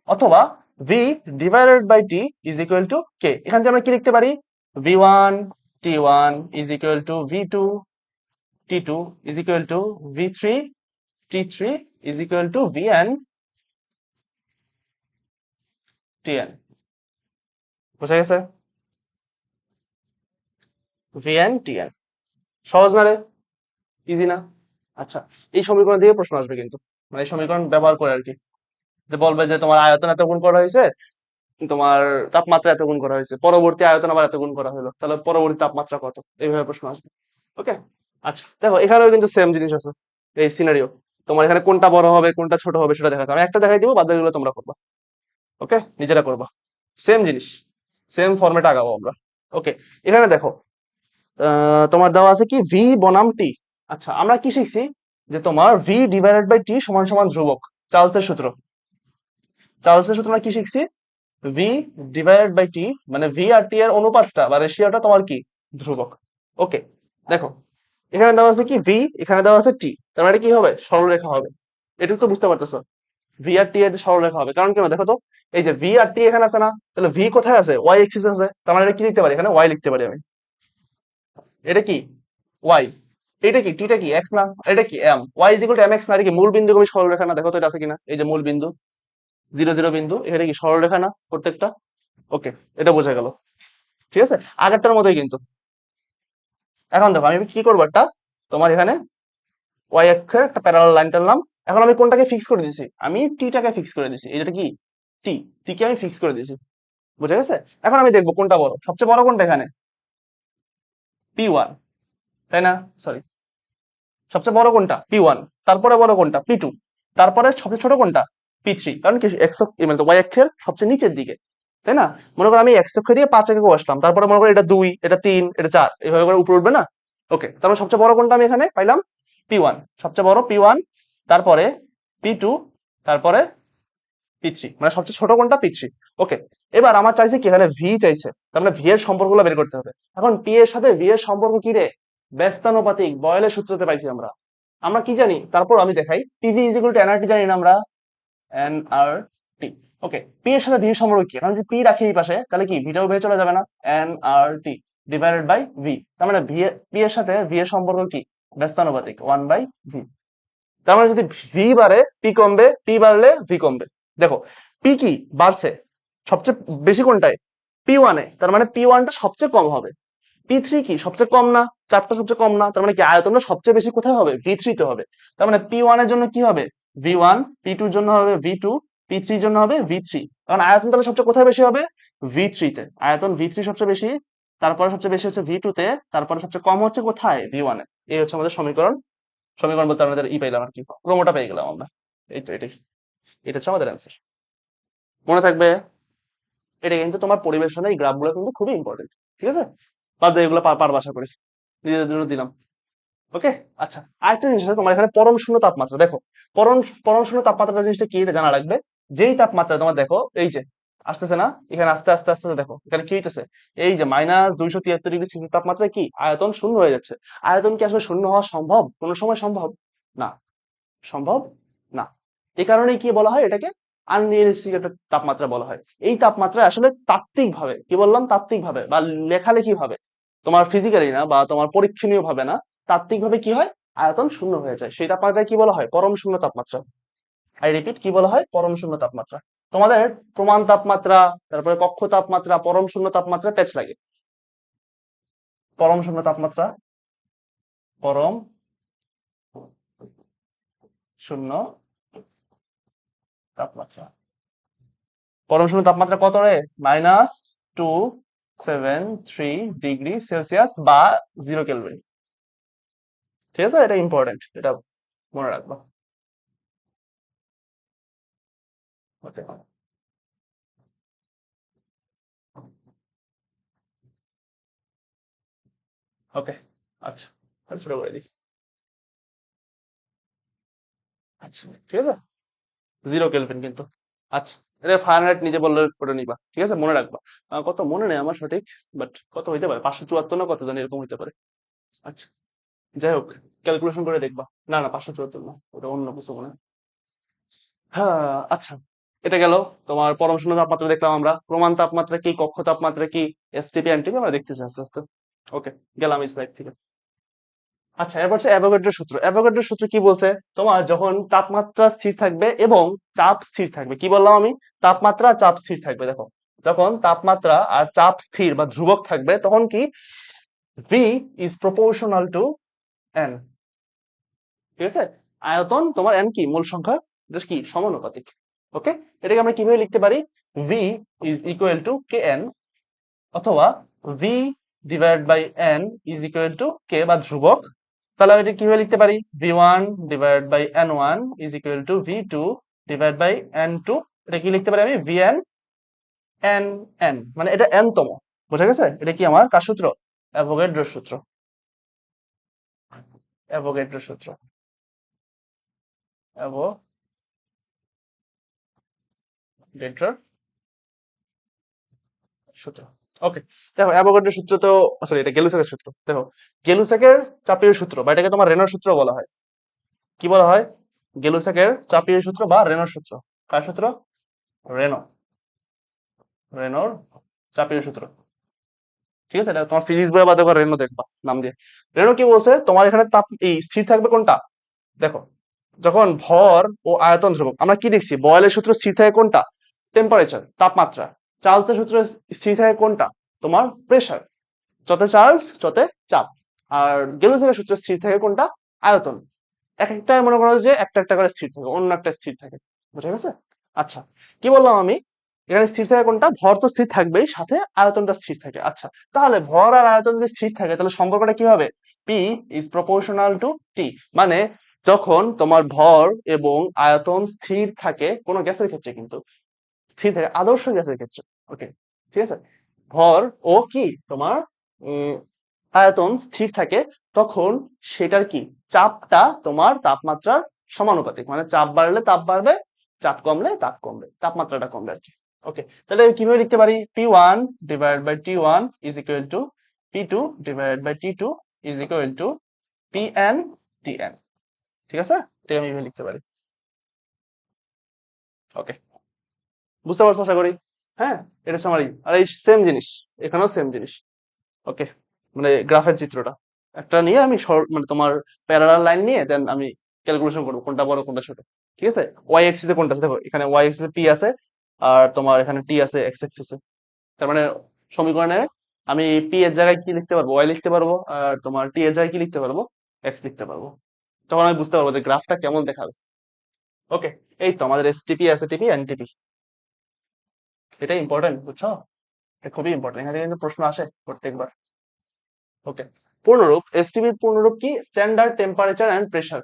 অথবা V divided by T is equal to K. এখান থেকে আমরা কি লিখতে পারি? V1 T1 is equal to V2 T2 is equal to V3 T3 is equal to Vn Tn। বোঝা গেছে? Vn Tn, সহজ না রে? ইজি না? আচ্ছা, এই সমীকরণ দিয়ে প্রশ্ন আসবে কিন্তু, মানে এই সমীকরণ ব্যবহার করে আর কি, যে বলবে যে তোমার আয়তন এত গুণ করা হয়েছে, তোমার তাপমাত্রা এত গুণ করা হয়েছে, পরবর্তী আয়তন আবার এত গুণ করা হলো, তাহলে পরবর্তী তাপমাত্রা কত, এইভাবে প্রশ্ন আসবে। ওকে, আচ্ছা দেখো, এখানেও কিন্তু সেম জিনিস আছে, এই সিনারিও। তোমার এখানে কোনটা বড় হবে কোনটা ছোট হবে সেটা দেখা যাচ্ছে, আমি একটা দেখাই দিব, বাদ বাকিগুলো তোমরা করবা। ওকে, নিজেরা করবা, সেম জিনিস, সেম ফরম্যাটে আগাবো আমরা। ওকে, এখানে দেখো তোমার দেওয়া আছে কি ভি বনাম টি। আচ্ছা, আমরা কি শিখছি যে তোমার ভি ডিভাইডেড বাই টি সমান সমান ধ্রুবক, চার্লসের সূত্র। চার্লসের সূত্র আমরা কি শিখছি, ভি ডিভাইডেড বাই টি মানে ভি আর টি এর অনুপাতটা বা রেশিওটা তোমার কি ধ্রুবক। ওকে, দেখো এখানে দেওয়া আছে কি ভি, এখানে দেওয়া আছে টি, তার মানে কি হবে, সরলরেখা হবে। এটুকু তো বুঝতে পারতেছো, ভি আর টি এর যে সরলরেখা হবে, কারণ কেন দেখো তো, এই যে ভি আর টি এখানে আছে না, তাহলে ভি কোথায় আছে, ওয়াই এক্সিস আছে, তার মানে এটা কি লিখতে পারি, এখানে ওয়াই লিখতে পারি আমি। এটা কি ওয়াই, এটা কি টিটা কি এক্স না, এটা কি M, Y is equal to M X না, এটা কি মূল বিন্দু কবি সরলরেখা না, দেখো তো এটা আছে কিনা, এই যে মূল বিন্দু, জিরো জিরো বিন্দু, এখানে কি সরলরেখা না প্রত্যেকটা। ওকে, এটা বোঝা গেল, ঠিক আছে, আগেরটার মতোই কিন্তু। এখন দেখো আমি কি করবো, একটা তোমার এখানে ওয়াই অক্ষের একটা প্যারালাল লাইন টানলাম। এখন আমি কোনটাকে ফিক্স করে দিছি, আমি টিটাকে ফিক্স করে দিছি, এটা কি টি, টিকে আমি ফিক্স করে দিছি, বুঝা গেছে। এখন আমি দেখবো কোনটা বড়, সবচেয়ে বড় কোনটা এখানে, পি ওয়ান, তাই না, সরি, সবচেয়ে বড় কোনটা পি ওয়ান, তারপরে বড় কোনটা পি টু, তারপরে সবচেয়ে ছোট কোনটা পি থ্রি, কারণ কি এক্স মানে ওয়াই অক্ষের সবচেয়ে নিচের দিকে, তাই না। মনে করো আমি এক্স অক্ষ দিয়ে 5 একে বসলাম, তারপরে মনে করো এটা 2, এটা 3, এটা 4, এইভাবে করে উপরে উঠবে না। ওকে, তারপরে সবচেয়ে বড় কোনটা আমি এখানে পাইলাম, পি ওয়ান, সবচেয়ে বড় পি ওয়ান, তারপরে পি টু, তারপরে পি থ্রি, মানে সবচেয়ে ছোট কোনটা পি থ্রি। ওকে, এবার আমার চাইছে কি, এখানে ভি চাইছে, তার মানে ভি এর সম্পর্কগুলো বের করতে হবে। এখন পি এর সাথে ভি এর সম্পর্ক কি রে, ব্যস্তানুপাতিক, বয়েলের সূত্রতে পাইছি আমরা। আমরা কি জানি, তারপর আমি দেখাই, PV is equal two nRT জানি না আমরা, এনআরটি। ওকে, পি এর সাথে ভি এর সম্পর্ক কি, কারণ যদি পি রাখি এই পাশে, তাহলে কি ভিটাও ভেবে চলে যাবে না, এনআরটি ডিভাইডেড বাই ভি, তার মানে ভি পি এর সাথে ভি এর সম্পর্ক কি, ব্যস্তানুপাতিক, 1/v। তার মানে যদি ভি বাড়ে পি কমবে, পি বাড়লে ভি কমবে। দেখো পি কি বাড়ছে সবচেয়ে বেশি কোনটায়, পি ওয়ানে, তার মানে পি ওয়ানটা সবচেয়ে কম হবে। পি থ্রি কি সবচেয়ে কম না, চারটা সবচেয়ে কম না, তার মানে কি আয়তনটা সবচেয়ে বেশি কোথায় হবে, ভি থ্রি তে হবে। তার মানে পি ওয়ান এর জন্য কি হবে, ভি ওয়ান, পি টুর জন্য হবে ভি টু, পি থ্রির জন্য হবে ভি থ্রি। কারণ আয়তন তাহলে সবচেয়ে কোথায় বেশি হবে, ভি থ্রি তে, আয়তন ভি থ্রি সবচেয়ে বেশি, তারপরে সবচেয়ে বেশি হচ্ছে ভি টু তে, তারপরে সবচেয়ে কম হচ্ছে কোথায়, ভি ওয়ান এ। এই হচ্ছে আমাদের সমীকরণ। সমীকরণ বলতে আমাদের ই পাইলাম আর কি, ক্রমটা পেয়ে গেলাম আমরা। এই তো এটাই, এটা হচ্ছে আমাদের অ্যান্সার, মনে থাকবে। এটা কিন্তু তোমার পরিবেশনে এই গ্রাফগুলো কিন্তু খুবই ইম্পর্টেন্ট, ঠিক আছে। বাদ দিয়ে এগুলো পারবা আশা করি, নিজেদের জন্য দিলাম। ওকে, আচ্ছা, আরেকটা জিনিস আছে তোমার এখানে, পরম শূন্য তাপমাত্রা। দেখো পরম পরম শূন্য তাপমাত্রা জিনিসটা কি, এটা জানা লাগবে। যেই তাপমাত্রা তোমার দেখো এই যে আসতেছে না, এখানে আস্তে আস্তে আস্তে আস্তে দেখো এখানে কি হইতেছে, এই যে -273°C তাপমাত্রায় কি আয়তন শূন্য হয়ে যাচ্ছে। আয়তন কি আসলে শূন্য হওয়া সম্ভব, কোনো সময় সম্ভব না, সম্ভব না। এই কারণেই কি বলা হয় এটাকে, আনরিয়েলিস্টিক একটা তাপমাত্রা বলা হয়। এই তাপমাত্রায় আসলে তাত্ত্বিক ভাবে, কি বললাম, তাত্ত্বিক ভাবে বা লেখালেখি ভাবে, তোমার ফিজিক্যালি না বা তোমার পরীক্ষণীয় ভাবে না, তাত্ত্বিক ভাবে কি হয়, আয়তন শূন্য হয়ে যায়। সেই তাপমাত্রায় কি বলা হয়, পরম শূন্য তাপমাত্রা। আই রিপিট, কি বলা হয়, পরম শূন্য তাপমাত্রা। তোমাদের প্রমাণ তাপমাত্রা, তারপরে কক্ষ তাপমাত্রা, পরম শূন্য তাপমাত্রা প্যাচ লাগে। পরম শূন্য তাপমাত্রা, পরম শূন্য তাপমাত্রা, পরম শূন্য তাপমাত্রা কত রে, -273°C বা 0 কেলভিন। ঠিক আছে, এটা ইম্পর্টেন্ট, এটা মনে রাখবা। ওকে, ওকে, আচ্ছা, তাহলে ছোট করে দিই। আচ্ছা, ঠিক আছে, 0 কেলভিন কিন্তু। আচ্ছা, এটা ফারেনহাইট নিজে বললে করে নিবা, ঠিক আছে, মনে রাখবা। কত মনে নেই আমার সঠিক, বাট কত হইতে পারে, 574 না কত জানি এরকম হইতে পারে। আচ্ছা, যাই হোক, ক্যালকুলেশন করে দেখবা। না না, 574 না, ওটা অন্য কিছু মনে হয়। হ্যাঁ, আচ্ছা, এটা গেল তোমার পরম শূন্য তাপমাত্রা দেখলাম আমরা, প্রমাণ তাপমাত্রা কি, কক্ষ তাপমাত্রা কি, এসটিপি এনটিপি আমরা দেখতেছি আস্তে আস্তে। ওকে, গেলাম এই স্লাইড থেকে। আচ্ছা, এরপর হচ্ছে অ্যাভোগাড্রোর সূত্র। অ্যাভোগাড্রোর সূত্র কি বলছে, তোমার যখন তাপমাত্রা স্থির থাকবে এবং চাপ স্থির থাকবে, কি বললাম আমি, তাপমাত্রা আর চাপ স্থির থাকবে। দেখো যখন তাপমাত্রা আর চাপ স্থির বা ধ্রুবক থাকবে, তখন কি V is proportional two N, ঠিক আছে। আয়তন তোমার এন কি মূল সংখ্যা, এটা কি সমানুপাতিক। ওকে, এটাকে আমরা কিভাবে লিখতে পারি, V is equal to K N, অথবা V divide by N is equal to K বা ধ্রুবক। তাহলে আমি এটা কিভাবে লিখতে পারি, V one divide by N one is equal to V two divide by N two এটা কি লিখতে পারি আমি? ভিএন এন এন, মানে এটা এন তম, বোঝা গেছে? এটা কি আমার কার সূত্র? অ্যাভোগাড্রোর সূত্র। অ্যাভোগাড্রোর সূত্র, অ্যাভোগাড্রোর সূত্র। ওকে, দেখো অ্যাভোগাড্রোর সূত্র তো, সরি এটা গেলুসাকের সূত্র। দেখো গেলুসাকের চাপীয় সূত্র, বা এটাকে তোমার রেনর সূত্র বলা হয়। কি বলা হয়? গেলুসাকের চাপীয় সূত্র বা রেনর সূত্র। কার সূত্র? রেনো, রেনোর চাপীয় সূত্র। ঠিক আছে, এটা তোমার ফিজিক্স বই বা দেখো রেনো দেখবা নাম দিয়ে। রেনো কি বলছে? তোমার এখানে তাপ এই স্থির থাকবে কোনটা? দেখো, যখন ভর ও আয়তন ধ্রুবক, আমরা কি দেখছি? বয়েলের সূত্র স্থির থাকে কোনটা? টেম্পারেচার, তাপমাত্রা। চার্লসের সূত্র স্থির থাকে কোনটা? তোমার প্রেসার। যত চার্লস যত চাপ। আর গেলুসের সূত্র স্থির থাকে কোনটা? আয়তন। এক একটা মনে করো যে একটা একটা করে স্থির থাকে, অন্য একটা স্থির থাকে। বুঝা গেছে? আচ্ছা, কি বললাম আমি? এখানে স্থির থাকে কোনটা? ভর তো স্থির থাকবেই, সাথে আয়তনটা স্থির থাকে। আচ্ছা, তাহলে ভর আর আয়তন যদি স্থির থাকে তাহলে সম্পর্কটা কি হবে? পি ইজ প্রপোর্শনাল টু টি। মানে যখন তোমার ভর এবং আয়তন স্থির থাকে কোনো গ্যাসের ক্ষেত্রে, কিন্তু স্থির থাকে আদর্শ গ্যাসের ক্ষেত্রে। ওকে, ঠিক আছে। ভর ও কি তোমার উম আয়তন স্থির থাকে, তখন সেটার কি চাপটা তোমার তাপমাত্রার সমানুপাতিক, মানে চাপ বাড়লে তাপ বাড়বে, চাপ কমলে তাপ কমবে, তাপমাত্রাটা কমবে আর কি। ওকে, তাহলে কিভাবে লিখতে পারি? P1 divide by T1 is equal to P2 divide by T2 is equal to Pn Tn। ঠিক আছে, এটা আমি এভাবে লিখতে পারি। ওকে, বুঝতে পারছো আশা করি। হ্যাঁ, এটা সামারি। আর এই সেম জিনিস এখানেও সেম জিনিস। ওকে, মানে গ্রাফের চিত্রটা একটা নিয়ে আমি মানে তোমার প্যারালাল লাইন নিয়ে দেন আমি ক্যালকুলেশন করবো কোনটা বড় কোনটা ছোট। ঠিক আছে, ওয়াই এক্সিসে কোনটা আছে দেখো, এখানে ওয়াই এক্সিসে পি আছে, আর তোমার এখানে টি আছে এক্স এক্সিসে। তার মানে সমীকরণে আমি পি এর জায়গায় কি লিখতে পারবো? ওয়াই লিখতে পারবো, আর তোমার টি এর জায়গায় কি লিখতে পারবো? এক্স লিখতে পারবো। তখন আমি বুঝতে পারবো যে গ্রাফটা কেমন দেখাবে। ওকে, এই তো আমাদের এসটিপি এসটিপি এনটিপি, এটা ইম্পর্টেন্ট, বুঝছো? এটা খুবই ইম্পর্টেন্ট, এখান থেকে কিন্তু প্রশ্ন আসে প্রত্যেকবার। ওকে, পূর্ণরূপ এসটিপির পূর্ণরূপ কি? Standard temperature and pressure.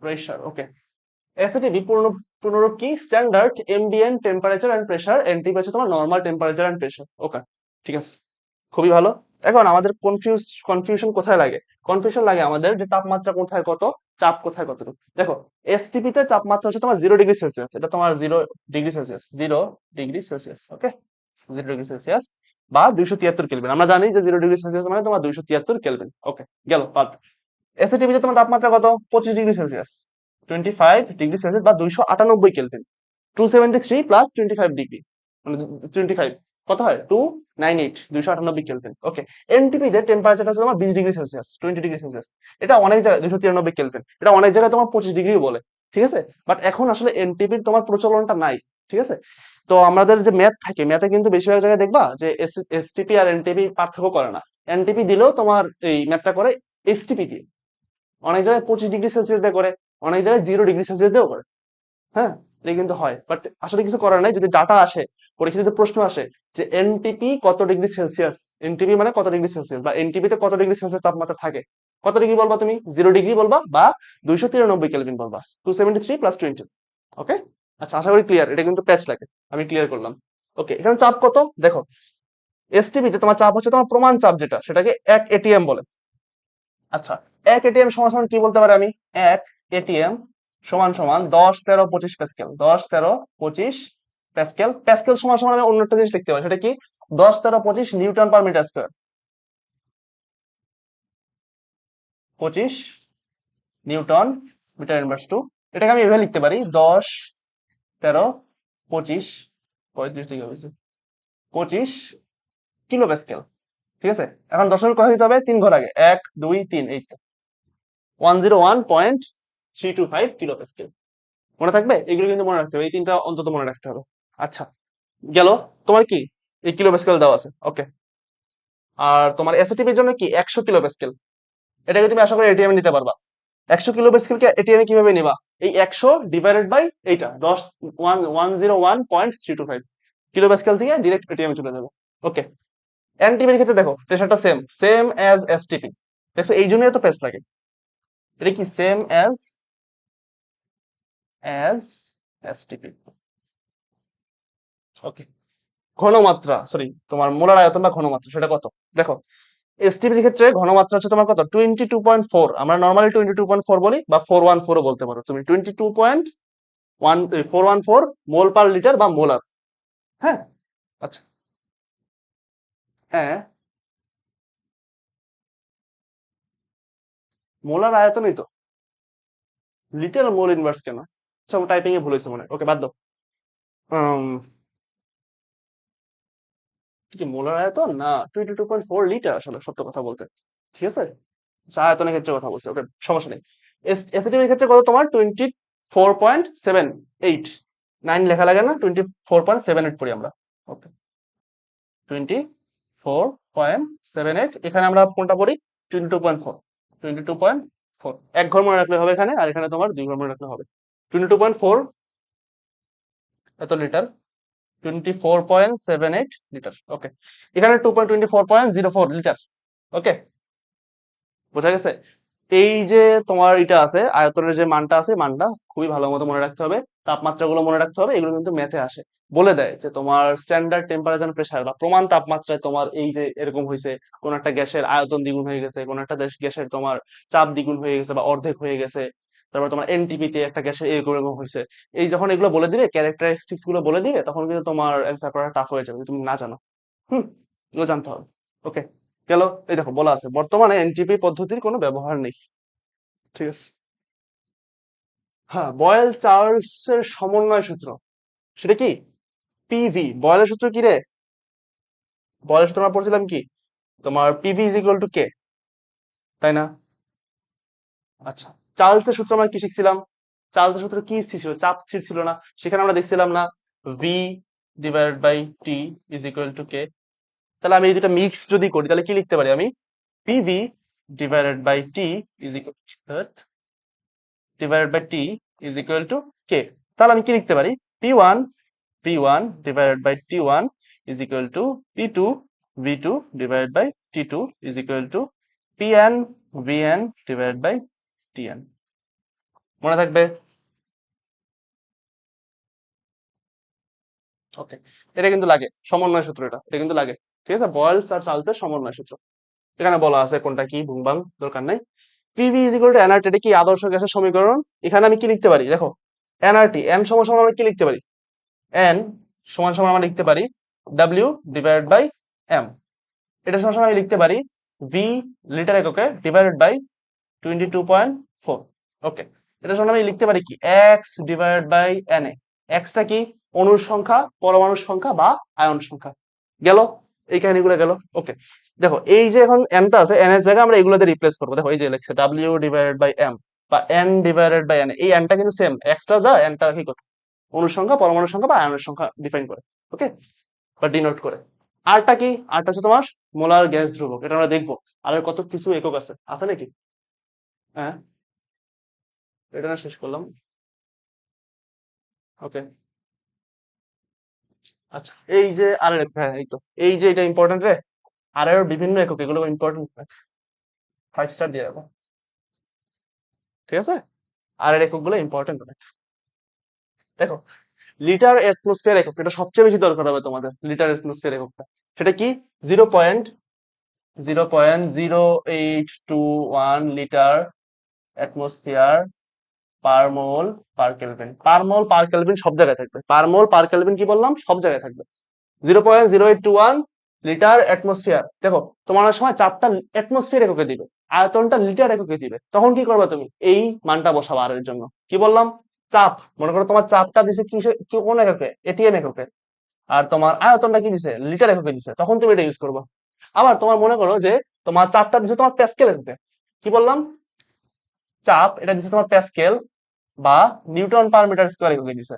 Pressure, okay. STP পূর্ণরূপ কি? স্ট্যান্ডার্ড এমবিএন টেম্পারেচার এন্ড প্রেসার। এনটিপি হচ্ছে তোমার normal temperature and pressure. Okay, ঠিক আছে, খুবই ভালো। এখন আমাদের কনফিউশন কোথায় লাগে? কনফিউশন লাগে আমাদের যে তাপমাত্রা কোথায় কত, চাপ কোথায় কতটুকু। দেখো এসটিপি তে তাপমাত্রা হচ্ছে তোমার 0 ডিগ্রি সেলসিয়াস, এটা তোমার 0 ডিগ্রি সেলসিয়াস, 0 ডিগ্রি সেলসিয়াস। ওকে, 0 ডিগ্রি সেলসিয়াস বা 273 কেলভিন। আমরা জানি যে 0 ডিগ্রি সেলসিয়াস মানে তোমার 273 কেলভিন। ওকে, গেল বাদ। এসএটিপি তে তোমার তাপমাত্রা কত? 25 ডিগ্রি সেলসিয়াস, 25 ডিগ্রি সেলসিয়াস বা 298 কেলভিন। 273 প্লাস 25 ডিগ্রি, মানে 25 কত হয়? 298, 298 কেলভিন। ওকে, এনটিপি তে টেম্পারেচার হচ্ছে তোমার 20 ডিগ্রি সেলসিয়াস, 20 ডিগ্রি সেলসিয়াস। এটা অনেক জায়গায় 293 কেলভিন, এটা অনেক জায়গায় তোমার 25 ডিগ্রি বলে। ঠিক আছে, বাট এখন আসলে এনটিপির তোমার প্রচলনটা নাই। ঠিক আছে, তো আমাদের যে ম্যাথ থাকে, ম্যাথে কিন্তু বেশিরভাগ জায়গায় দেখবা যে এসটিপি আর এনটিপি পার্থক্য করে না। এনটিপি দিলেও তোমার এই ম্যাথটা করে এসটিপি দিয়ে। অনেক জায়গায় 25 ডিগ্রি সেলসিয়াস দিয়ে করে, অনেক জায়গায় 0 ডিগ্রি সেলসিয়াস দিয়েও করে। হ্যাঁ, এটা কিন্তু হয়, বাট আসলে কিছু করার নাই। যদি ডাটা আসে, পরীক্ষিত প্রশ্ন আসে যে এনটিপি কত ডিগ্রি সেলসিয়াস, এনটিপি মানে কত ডিগ্রি সেলসিয়াস, বা এনটিপি তে কত ডিগ্রি সেলসিয়াস তাপমাত্রা থাকে, কত ডিগ্রি বলবা তুমি? 0 ডিগ্রি বলবা বা 293 কেলভিন বলবা। 273 প্লাস 20। ওকে, আচ্ছা, আশা করি ক্লিয়ার। এটা কিন্তু প্যাচ লাগে, আমি ক্লিয়ার করলাম। ওকে, এখানে চাপ কত দেখো। এসটিপি তে তোমার চাপ হচ্ছে তোমার প্রমাণ চাপ, যেটা সেটাকে 1 এটিএম বলে। আচ্ছা, 1 এটিএম সমান সমান কি বলতে পারি আমি? 1 এটিএম সমান সমান 10 13 25 প্যাসকেল, 10 13 25 প্যাসকেল। প্যাসকেল সমান সমান আমি অন্য একটা জিনিস লিখতে পারি, সেটা কি? 10 13 25 newton per metre square. 25 newton metre inverse two. এটাকে আমি এভাবে লিখতে পারি, 10 13 25, 35 ডিগ্রি হয়েছে, 25 কিলো প্যাসকেল। ঠিক আছে, এখন দশমিক কথা দিতে হবে 3 ঘর আগে, 1 2 3, এই তো 101.325 কিলো প্যাসকেল। মনে থাকবে? এগুলো কিন্তু মনে রাখতে হবে, এই তিনটা অন্তত মনে রাখতে হবে। আচ্ছা, গেল। তোমার কি এই কিলো প্যাসকেল দেওয়া আছে? ওকে, আর তোমার এসএটিপির জন্য কি 100 কিলো প্যাসকেল। এটাকে তুমি আশা করি এটিএম নিতে পারবা। 100 কিলো প্যাসকেলকে এটিএম কিভাবে নিবা? এই 100 ডিভাইডেড বাই এইটা 101.325 কিলো প্যাসকেল থেকে ডিরেক্ট এটিএম চলে যাবে। ওকে, এনটিপির ক্ষেত্রে দেখো প্রেসারটা সেম সেম অ্যাজ এসটিপি। দেখছো, এই জন্যই তো প্রেস লাগে। এটা কি সেম অ্যাজ এসটিপি। ওকে, ঘনমাত্রা সরি তোমার মোলার আয়তন বা ঘনমাত্রা সেটা কত? দেখো এসটিপির ক্ষেত্রে ঘনমাত্রা হচ্ছে তোমার কত, 22.4। আমরা নর্মালি 22.4 বলি বা 414 ও বলতে পারো তুমি। 414 মোল পার লিটার বা মোলার। হ্যাঁ, আচ্ছা, হ্যাঁ, মোলার আয়তনই তো, লিটার মোল ইনভার্স কেন? আচ্ছা, টাইপিং এ ভুল হয়েছে মনে হয়, ওকে বাদ দাও। উম, কি মোলার আয়তন না 22.4 লিটার আসলে সত্য কথা বলতে, ঠিক আছে? আচ্ছা, আয়তনের ক্ষেত্রে কথা বলছে, ওকে সমস্যা নেই। এসিটির ক্ষেত্রে কত তোমার 24.78, 9 লেখা লাগে না, 24.78 পড়ি আমরা। ওকে, 24.78, এখানে আমরা কোনটা পড়ি? 22.4, 22.4 এক ঘর মনে রাখলে হবে এখানে, আর এখানে তোমার 2 ঘর মনে রাখলে হবে। 22.4 এত লিটার, 24.78 লিটার। ওকে, এখানে 24.04 লিটার। ওকে, বোঝা গেছে? এই যে তোমার এটা আছে আয়তনের যে মানটা আছে, মানটা খুবই ভালো মতো মনে রাখতে হবে। তাপমাত্রাগুলো মনে রাখতে হবে, এগুলো কিন্তু ম্যাথে আসে। বলে দেয় যে তোমার স্ট্যান্ডার্ড টেম্পারেচার প্রেসার বা প্রমাণ তাপমাত্রায় তোমার এই যে এরকম হয়েছে, কোন একটা গ্যাসের আয়তন দ্বিগুণ হয়ে গেছে, কোন একটা গ্যাসের তোমার চাপ দ্বিগুণ হয়ে গেছে বা অর্ধেক হয়ে গেছে, তারপর তোমার এনটিপি তে একটা গ্যাসের এরকম এরকম হয়েছে। এই যখন এগুলো বলে দিবে, ক্যারেক্টারিস্টিক্স গুলো বলে দিবে, তখন কিন্তু তোমার অ্যান্সার করা টাফ হয়ে যাবে যদি তুমি না জানো। হুম, এগুলো জানতে হবে। ওকে, গেল। এই দেখো বলা আছে বর্তমানে এনটিপি পদ্ধতির কোনো ব্যবহার নেই। ঠিক আছে, হ্যাঁ, বয়েল চার্লস এর সমন্বয় সূত্র সেটা কি? পিভি, বয়েলের সূত্র কি রে? বয়েলের সূত্র আমরা পড়ছিলাম কি, তোমার পিভি ইজ ইকুয়াল টু কে, তাই না? আচ্ছা, চার্লস এর সূত্র আমরা কি শিখছিলাম? চার্লস এর সূত্র কি স্থির ছিল? চাপ স্থির ছিল না? সেখানে আমরা দেখছিলাম না, V divided by T is equal to K. তাহলে আমি এই দুটা মিক্স যদি করি তাহলে কি লিখতে পারি আমি? PV divided by T is equal divided by T is equal to K. তাহলে আমি কি লিখতে পারি? P one divided by T one is equal to P two divided by T two is equal to PN VN divided by TN. মনে থাকবে? ওকে, এটা কিন্তু লাগে সমন্বয় সূত্র, এটা এটা কিন্তু লাগে। ঠিক আছে, বয়েলস আর চার্লসের সমন্বয় সূত্র এখানে বলা আছে, কোনটা কি ভুংবাং দরকার নাই। PV is equal two nRT, এটা কি আদর্শ গ্যাসের সমীকরণ। এখানে আমি কি লিখতে পারি দেখো, এনআরটি এন সমান সমান আমি কি লিখতে পারি? এন সমান সমান আমরা লিখতে পারি ডাব্লিউ ডিভাইডেড বাই এম। এটা সমান সমান আমি লিখতে পারি ভি লিটার এককে ডিভাইডেড বাই 22.4। ওকে, এটা সমান আমি লিখতে পারি কি, X divided by N A. এক্সটা কি? অণুর সংখ্যা, পরমাণুর সংখ্যা বা আয়ন সংখ্যা। গেল, এই কাহিনীগুলো গেল। ওকে, দেখো এই যে এখন এনটা আছে, এন এর জায়গায় আমরা এগুলোতে রিপ্লেস করবো। দেখো এই যে লিখছে ডাব্লিউ ডিভাইডেড বাই এম বা এন ডিভাইডেড বাই এন, এই এনটা কিন্তু সেম, এক্সট্রা যা এনটা কি কথা, অণুর সংখ্যা, পরমাণুর সংখ্যা বা আয়নের সংখ্যা ডিফাইন করে। ওকে, বা ডিনোট করে। আরটা কি? আরটা হচ্ছে তোমার মোলার গ্যাস ধ্রুবক, এটা আমরা দেখবো। আর এর কত কিছু একক আছে, আছে নাকি? হ্যাঁ, এটা না শেষ করলাম। ওকে, আচ্ছা, এই যে আর এর, হ্যাঁ এই তো, এই যে এটা ইম্পর্টেন্ট রে, আর এর বিভিন্ন একক, এগুলো ইম্পর্টেন্ট, 5 স্টার দিয়ে রাখো। ঠিক আছে, আর এর একক গুলো ইম্পর্টেন্ট অনেক। দেখো, লিটার অ্যাটমসফিয়ার একক, এটা সবচেয়ে বেশি দরকার হবে তোমাদের, লিটার অ্যাটমসফিয়ার এককটা। সেটা কি? 0.0821 লিটার অ্যাটমসফিয়ার পার মোল পার কেলভিন। পার মোল পার কেলভিন সব জায়গায় থাকবে, পার মোল পার কেলভিন কি বললাম, সব জায়গায় থাকবে। 0.0821 লিটার অ্যাটমসফিয়ার। দেখো, তোমার অনেক সময় চাপটা অ্যাটমসফিয়ার এককে দিবে, আয়তনটা লিটার এককে দিবে, তখন কি করবে তুমি? এই মানটা বসাবো আর এর জন্য। কি বললাম? চাপ, মনে করো তোমার চাপটা দিছে কি, কি কোন এককে? এটিএম এককে। আর তোমার আয়তনটা কি দিছে? লিটার এককে দিছে, তখন তুমি এটা ইউজ করবা। আবার তোমার মনে করো যে তোমার চাপটা দিছে তোমার প্যাসকেল এককে। কি বললাম? চাপ এটা দিছে তোমার প্যাসকেল বা নিউটন পার মিটার স্কোয়ার এককে দিছে,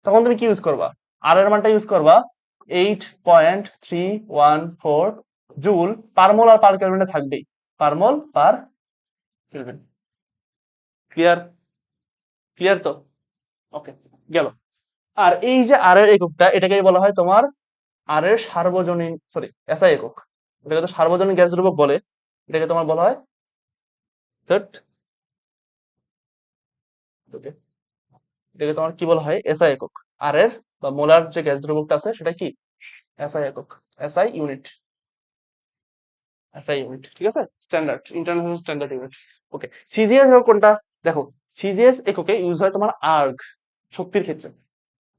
তখন তুমি কি ইউজ করবা? আর এর মানটা ইউজ করবা 8.314 জুল পার মোল, আর পার কেলভিনে থাকবেই, পার মোল পার কেলভিন। ক্লিয়ার? ক্লিয়ার তো? ওকে, গেল। আর এই যে আর এর এককটা, এটাকেই বলা হয় তোমার আর এর সার্বজনীন, সরি এসআই একক। এটাকে তো সার্বজনীন গ্যাস ধ্রুবক বলে, এটাকে তোমার বলা হয় থট, ওকে, এটাকে তোমার কি বলা হয়? এসআই একক, আর এর বা মোলার যে গ্যাস দ্রব্যটা আছে সেটা কি এসআই একক, এসআই ইউনিট, এসআই ইউনিট, ঠিক আছে, স্ট্যান্ডার্ড ইন্টারন্যাশনাল স্ট্যান্ডার্ড ইউনিট। ওকে, সিজিএস একক কোনটা? দেখো, সিজিএস এককে ইউজ হয় তোমার আর্গ, শক্তির ক্ষেত্রে।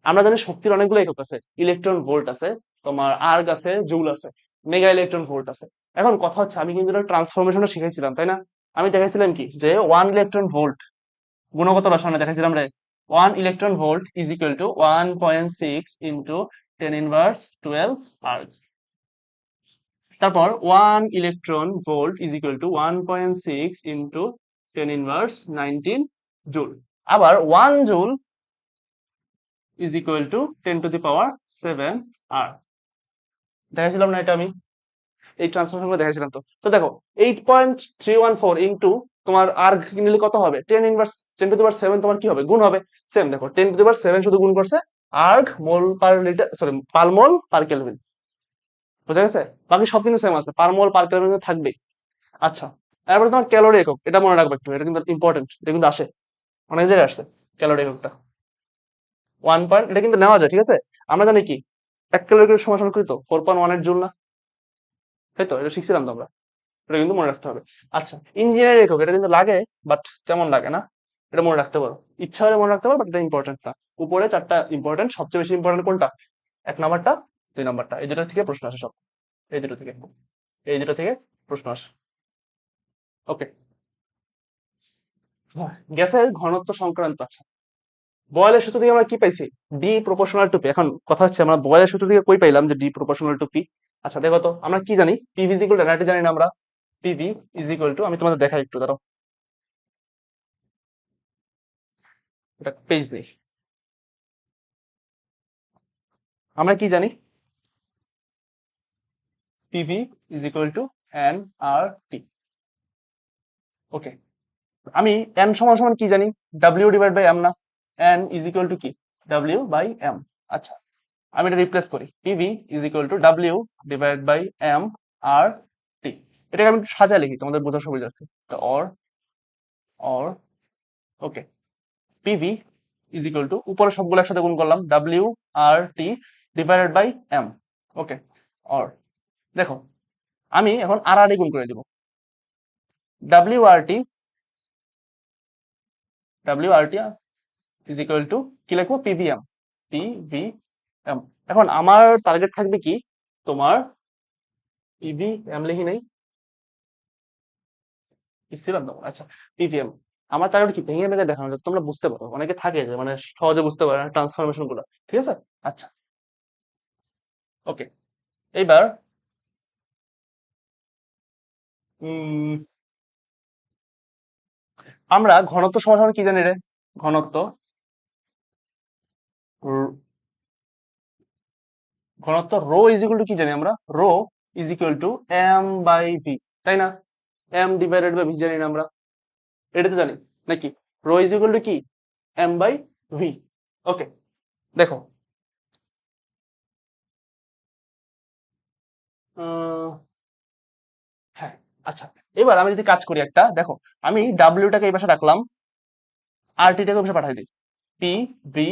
আমরা জানি শক্তির অনেকগুলো একক আছে, ইলেকট্রন ভোল্ট আছে, তোমার আর্গ আছে, জুল আছে, মেগা ইলেকট্রন ভোল্ট আছে। এখন কথা হচ্ছে আমি কিন্তু ট্রান্সফরমেশনও শিখাইছিলাম, তাই না? আমি দেখাইছিলাম কি যে 1 ইলেকট্রন ভোল্ট গুণগত রসায়নে দেখাইছিলাম রে, 1 electron volt is equal two 1.6 into 10^12 erg. তারপর 1 electron volt is equal two 1.6 into 10^19 joule. আবার 1 জুল ইজ ইকুয়াল টু 10^7 আর। দেখাইছিলাম না এটা আমি? এই ট্রান্সফরমেশন গুলো দেখাইছিলাম তো। তো দেখো 8.314 ইন্টু তোমার আর নিলে কত হবে? 10^7 তোমার কি হবে? গুণ হবে। সেম দেখো 10^7 শুধু গুণ করছে, আর্গ মোল পার লিটার, সরি পার মোল পার কেলভিন। বুঝা গেছে? বাকি সব কিন্তু সেম আছে, পার মোল পার কেলভিন থাকবে। আচ্ছা, এরপরে তোমার ক্যালোরি একক, এটা মনে রাখবে একটু, এটা কিন্তু ইম্পর্টেন্ট, এটা কিন্তু আসে অনেক জায়গায় আসছে ক্যালোরি এককটা। 1 পয়েন্ট, এটা কিন্তু নেওয়া যায়, ঠিক আছে? আমরা জানি কি 1 ক্যালোরি সমান সমান কত? 4.1 এর জুল না? তাই তো, এটা শিখছিলাম তো আমরা, এটা কিন্তু মনে রাখতে হবে। আচ্ছা, ইঞ্জিনিয়ারিং একক, এটা কিন্তু লাগে বাট তেমন লাগে না, এটা মনে রাখতে পারো, ইচ্ছা হলে মনে রাখতে পারো, বাট এটা ইম্পর্টেন্ট না। উপরে 4টা ইম্পর্টেন্ট, সবচেয়ে বেশি ইম্পর্টেন্ট কোনটা? 1 নাম্বারটা, 2 নাম্বারটা, এই দুটো থেকে প্রশ্ন আসে সব, এই দুটো থেকে, এই দুটো থেকে প্রশ্ন আসে। ওকে, গ্যাসের ঘনত্ব সংক্রান্ত। আচ্ছা, বয়েলের সূত্র থেকে আমরা কি পাইছি? D proportional to P. এখন কথা হচ্ছে আমরা বয়েলের সূত্র থেকে কই পাইলাম যে ডি প্রপোর্শনাল টু পি? আচ্ছা দেখো তো, আমরা কি জানি? PV is equal two nRT জানি না আমরা? পিভি ইজ ইকুয়াল টু, আমি তোমাদের দেখাই একটু দাঁড়াও, এটা পেজ নেই। আমরা কি জানি? PV is equal to N R T. Okay, আমি এন সমান সমান কি জানি? ডাব্লিউ ডিভাইড বাই এম না? এন ইজ ইকুয়াল টু কি? W by M. আচ্ছা, আমি এটা রিপ্লেস করি, PV is equal to W divide by M R T. এটাকে আমি একটু সাজায় লিখি, তোমাদের বোঝার সুবিধা আছে। Or, or, okay, PV is equal to, উপরে সবগুলো একসাথে গুণ করলাম, W R T divided by M. Okay, or, দেখো আমি এখন আর আর গুণ করে দিব, W R T, W R T is equal to কি লিখবো? পিভিএম, পিভিএম। এখন আমার টার্গেট থাকবে কি? তোমার পিভিএম লিখি নেই, লিখছিলাম তো, আচ্ছা, পিভিএম। আমার টার্গেট কি? ভেঙে ভেঙে দেখানো যাতে তোমরা বুঝতে পারো, অনেকে থাকে যে মানে সহজে বুঝতে পারে না ট্রান্সফরমেশন গুলো, ঠিক আছে? আচ্ছা, ওকে, এইবার উম আমরা ঘনত্ব সমান কি জানি রে? ঘনত্ব, র- ঘনত্ব রো ইজ ইকুয়াল টু কি জানি আমরা? Rho is equal to M by V, তাই না? এম ডিভাইডেড বাই ভি জানি না আমরা? এটা তো জানি নাকি? রো ইজ ইকুয়াল টু কি? M by V. ওকে, দেখো আহ, হ্যাঁ, আচ্ছা, এবার আমি যদি কাজ করি একটা, দেখো আমি ডাব্লিউটাকে এই পাশে রাখলাম, আর টিটাকে ওই পাশে পাঠাই দিই, P V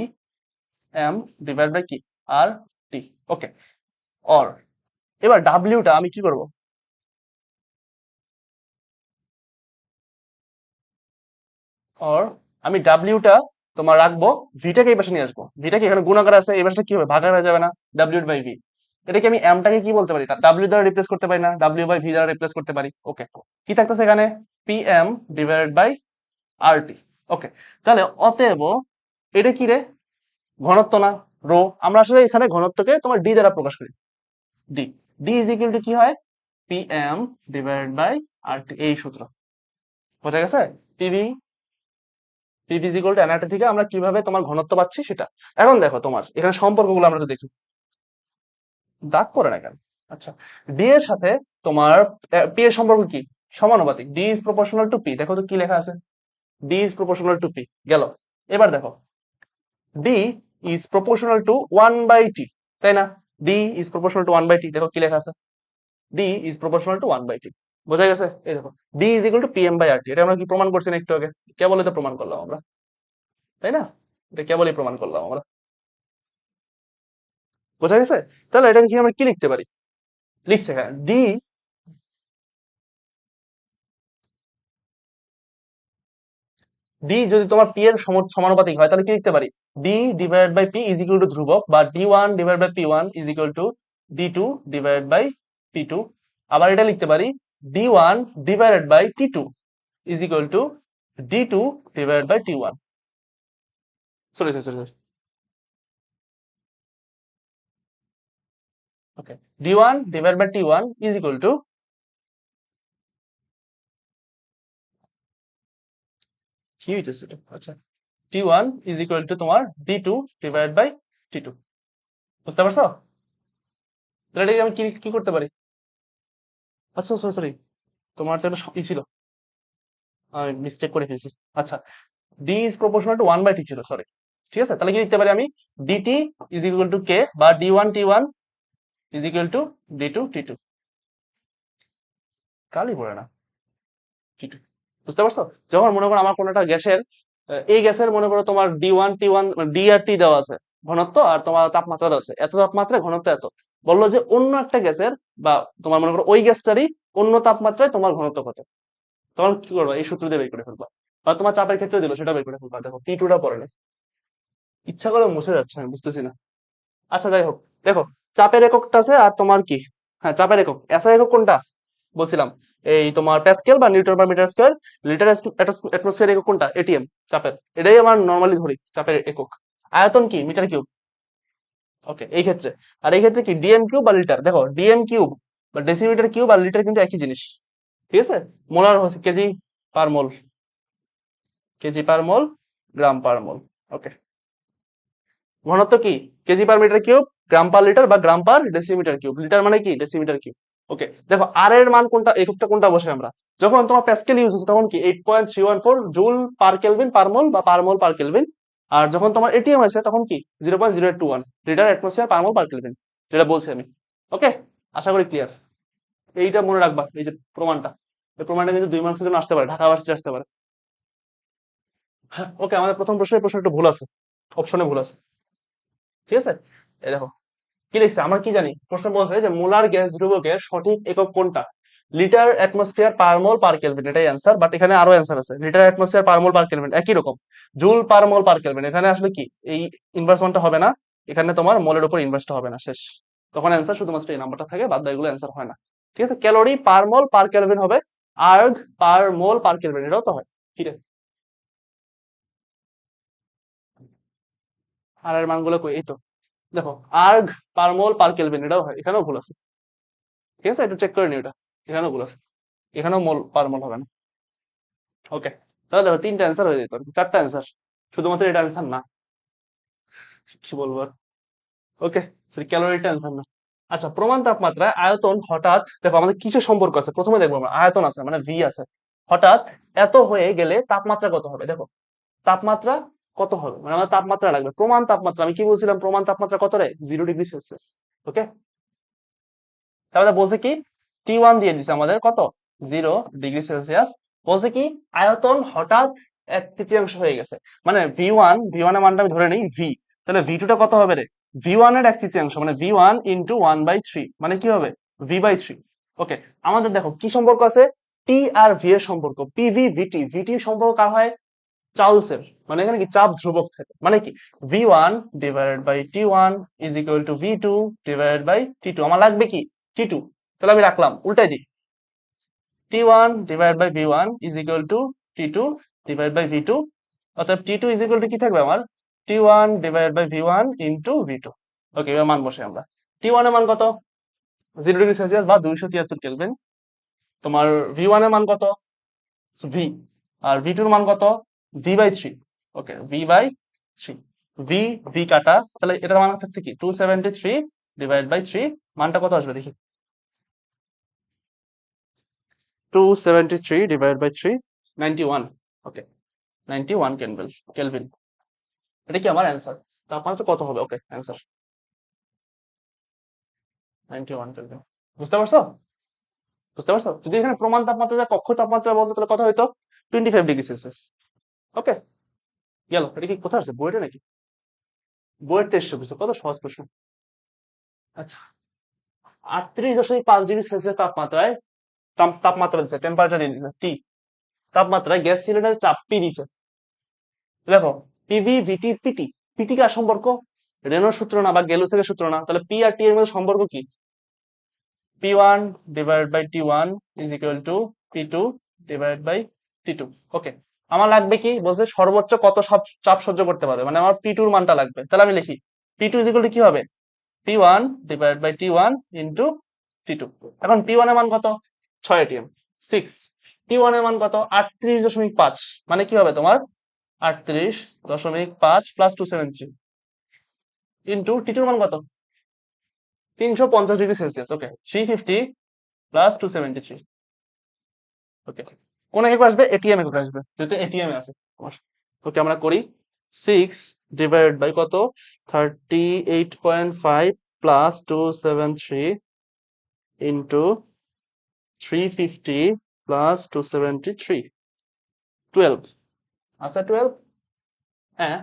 M divide by কি? R T. ওকে, অর, এবার ডাব্লিউটা আমি কি করব? অর, আমি ডাব্লিউটা তোমার রাখবো, ভিটাকে এই পাশে নিয়ে আসবো, ভিটাকে এখানে গুণাকার আছে, এই পাশে কি হবে? ভাগাকার হয়ে যাবে না? W by V. এটাকে আমি এমটাকে কি বলতে পারি? ডাব্লিউ দ্বারা রিপ্লেস করতে পারি না? ডাব্লিউ বাই ভি দ্বারা রিপ্লেস করতে পারি। ওকে, কি থাকতেছে এখানে? P M divided by R T. Okay, তাহলে অতএব এটা কি রে? ঘনত্ব না, রো। আমরা আসলে এখানে ঘনত্বকে তোমার ডি দ্বারা প্রকাশ করি, D. D is equal to কি হয়? P M divided by R টি, এই সূত্র। বোঝা গেছে? PV, PV is equal two nRT থেকে আমরা কিভাবে তোমার ঘনত্ব পাচ্ছি সেটা। এখন দেখো তোমার এখানে সম্পর্কগুলো আমরা তো দেখি, দাগ পড়ে না কেন? আচ্ছা, ডি এর সাথে তোমার পি এর সম্পর্ক কি? সমানুপাতিক, D is proportional two P. দেখো তো কি লেখা আছে? D is proportional two P, গেল। এবার দেখো, D is proportional to 1/t, তাই না? D is proportional to 1/t, দেখো কি লেখা আছে? D is proportional to 1/t। বোঝা গেছে? এই দেখো, D is equal to PM by R T, এটা আমরা কি প্রমাণ করছি না একটু আগে? কেবল এটা প্রমাণ করলাম আমরা, তাই না? এটা কেবলই প্রমাণ করলাম আমরা। বোঝা গেছে? তাহলে এটা কি আমরা কি লিখতে পারি? লিখছে হ্যাঁ, ডি যদি তোমার পি এর সমানুপাতিক হয় তাহলে কি লিখতে পারি? D divide by P is equal to ধ্রুবক, বা D one divide by P one is equal to D two divide by P two. আবার এটা লিখতে পারি D one divided by T two is equal to D two divide by T one. Sorry sorry sorry, okay, D one divide by T one is equal to, কি হইতেছে এটা? আচ্ছা, T one is equal to তোমার D two divide by T two. বুঝতে পারছো? তাহলে এটাকে আমি কি কি করতে পারি? আচ্ছা সরি সরি, তোমার তো একটা ই ছিল, আমি মিস্টেক করে ফেলছি। আচ্ছা, D is proportional to one by T ছিল, সরি। ঠিক আছে, তাহলে কি লিখতে পারি আমি? DT is equal to K, বা D one T one is equal to D two T two. কালই পড়ে না, টি টু। বুঝতে পারছো? যখন মনে করো আমার কোনো একটা গ্যাসের, এই গ্যাসের মনে করো তোমার D one T one, D R T দেওয়া আছে ঘনত্ব, আর তোমার তাপমাত্রা দেওয়া আছে এত, তাপমাত্রা ঘনত্ব এত। বললো যে অন্য একটা গ্যাসের, বা তোমার মনে করো ওই গ্যাসটারই অন্য তাপমাত্রায় তোমার ঘনত্ব কত, তখন কি করবা? এই সূত্র দিয়ে বের করে ফেলবা। বা তোমার চাপের ক্ষেত্রে দিল, সেটা বের করে ফেলবা। দেখো টি টুটা পড়ে না, ইচ্ছা করে মুছে যাচ্ছে, আমি বুঝতেছি না। আচ্ছা যাই হোক, দেখো চাপের এককটা আছে আর তোমার কি, হ্যাঁ চাপের একক, এসআই একক কোনটা বলছিলাম? এই তোমার প্যাসকেল বা newton per metre square. Litre atmosphere একক কোনটা? এটিএম, চাপের। এটাই আমার নর্মালি ধরি চাপের একক। আয়তন কি? Metre cube. ওকে, এই ক্ষেত্রে। আর এই ক্ষেত্রে কি ডিএম কিউব বা লিটার? দেখো ডিএম কিউব বা ডেসিমিটার কিউব আর লিটার কিন্তু একই জিনিস। ঠিক আছে, মোলার হচ্ছে কেজি পার মোল, কেজি পার মোল, গ্রাম পার মোল। ওকে, ঘনত্ব কি? কেজি পার মিটার কিউব, গ্রাম পার লিটার বা গ্রাম পার ডেসিমিটার কিউব। লিটার মানে কি? Decimetre cube. ওকে, দেখো আর এর মান কোনটা, এককটা কোনটা বসে আমরা? যখন তোমার প্যাসকেল ইউজ হচ্ছে তখন কি 8.314 জুল পার কেলভিন পার মোল বা পার মোল পার কেলভিন। আর যখন তোমার এটিএম আছে তখন কি 0.0821 লিটার অ্যাটমসফিয়ার পার মোল পার কেলভিন, যেটা বলছি আমি। ওকে, আশা করি ক্লিয়ার। এইটা মনে রাখবা, এই যে প্রমাণটা, এই প্রমাণটা কিন্তু 2 মার্কসের জন্য আসতে পারে, ঢাকা ভার্সিটি আসতে পারে। হ্যাঁ, ওকে, আমাদের প্রথম প্রশ্ন একটু ভুল আছে, অপশনে ভুল আছে। ঠিক আছে, এই দেখো কি লিখছে, আমরা কি জানি? প্রশ্ন বলছে যে মোলার গ্যাস ধ্রুবকের সঠিক একক কোনটা? লিটার অ্যাটমসফিয়ার পার মোল পার কেলভিন, এটাই অ্যান্সার। বাট এখানে আরো অ্যান্সার আছে, লিটার অ্যাটমসফিয়ার পার মোল পার কেলভিন একই রকম, জুল পার মোল পার কেলভিন। এখানে আসলে কি এই ইনভার্সনটা হবে না, এখানে তোমার মোলের উপর ইনভার্সটা হবে না, শেষ। তখন অ্যান্সার শুধুমাত্র এই নাম্বারটা থাকে, বাদ এগুলো অ্যান্সার হয় না। ঠিক আছে, ক্যালোরি পার মোল পার কেলভিন হবে, আর্গ পার মোল পার কেলভিন, এটাও তো হয়। ঠিক আছে, আর এর মানগুলো কই? এই তো দেখো, আর্গ পার মোল পার কেলভিন, এটাও হয়, এখানেও ভুল আছে। ঠিক আছে, একটু চেক করে নিও এটা, এখানেও ভুল আছে, এখানেও মোল পার মোল হবে না। ওকে, তাহলে দেখো তিনটা অ্যান্সার হয়ে যেত, চারটা অ্যান্সার, শুধুমাত্র এটা অ্যান্সার না। কি বলবো আর। ওকে, সরি, ক্যালোরিটা অ্যান্সার না। আচ্ছা, প্রমাণ তাপমাত্রায় আয়তন হঠাৎ, দেখো আমাদের কিসের সম্পর্ক আছে প্রথমে দেখবো আমরা। আয়তন আছে মানে ভি আছে, হঠাৎ এত হয়ে গেলে তাপমাত্রা কত হবে? দেখো তাপমাত্রা কত হবে মানে আমাদের তাপমাত্রা লাগবে, প্রমাণ তাপমাত্রা। আমি কি বলছিলাম? প্রমাণ তাপমাত্রা কত রে? 0°C। ওকে, তাহলে বলছে কি টি ওয়ান দিয়ে দিছে আমাদের কত? 0°C। বলছে কি আয়তন হঠাৎ 1/3 হয়ে গেছে, মানে ভি ওয়ান এর মানটা আমি ধরে নেই ভি, তাহলে ভি টুটা কত হবে রে? ভি ওয়ান এর 1/3, মানে ভি ওয়ান ইন্টু 1/3, মানে কি হবে? ভি/3। ওকে, আমাদের দেখো কি সম্পর্ক আছে? টি আর ভি এর সম্পর্ক, পিভি ভিটি, ভিটি সম্পর্ক কার হয়? চার্লসের। মানে এখানে কি চাপ ধ্রুবক থাকে, মানে কি V one divided by T one is equal to V two divided by T two. আমার লাগবে কি? T two. তাহলে আমি রাখলাম, উল্টাই দিই, T one divide by V one is equal to T two divide by V two. অর্থাৎ T two is equal to কি থাকবে আমার? T one divide by V one into V two. Okay, এবার মান বসে আমরা, টি ওয়ান এর মান কত? 0°C বা 273 কেলভিন। তোমার ভি ওয়ান এর মান কত? ভি। আর ভি টুর মান কত? ভি/3। ওকে, ভি/3। ভি, ভি কাটা, তাহলে এটার মান থাকছে কি 273 ডিভাইড বাই 3। মানটা কত আসবে দেখি? 273 ডিভাইড বাই 3, 91। Okay, 91 kelvin. এটা কি আমার অ্যান্সার? তাপমাত্রা কত হবে? ওকে, অ্যান্সার 91 কেলভিন। বুঝতে পারছো? বুঝতে পারছো? যদি এখানে প্রমাণ তাপমাত্রা যা কক্ষ তাপমাত্রা বলতো তাহলে কত হইতো? 25°C। ওকে, গেল। এটা কি কোথায় আছে, বইটা নাকি? বইয়ের টেস্ট, কত সহজ প্রশ্ন। আচ্ছা, 38.5 ডিগ্রি সেলসিয়াস তাপমাত্রায় তাপমাত্রা দিচ্ছে, টেম্পারেচার দিয়ে দিচ্ছে টি তাপমাত্রায় গ্যাস সিলিন্ডারের চাপ পি দিছে। দেখো, পিভি ভিটি পিটি, পিটি কার সম্পর্ক? রেনোর সূত্র না বা গেলুসের সূত্র না, তাহলে পি আর টি এর মধ্যে সম্পর্ক কি? P1 divided by T1 is equal to P2 divided by T2. ওকে, আমার লাগবে কি বলছে সর্বোচ্চ কত চাপ সহ্য করতে পারবে, মানে আমার P2 এর মানটা লাগবে। তাহলে আমি লিখি P2 is equal to কি হবে? P1 divided by T1 into T2। এখন P1 এর মান কত? 6 atm 6। T1 এর মান কত? 38.5, মানে কি হবে তোমার 38.5 প্লাস 273 ইন্টু T2 এর মান কত? 350 ডিগ্রি সেলসিয়াস। ওকে, 350 প্লাস 273। ওকে, কোন একক আসবে? এটিএম একক আসবে, যেহেতু এটিএম এ আছে আমার। ওকে, আমরা করি 6 ডিভাইড বাই কত? 38.5 প্লাস 273 ইন্টু 350 প্লাস 273, 12 আচ্ছা 12। হ্যাঁ,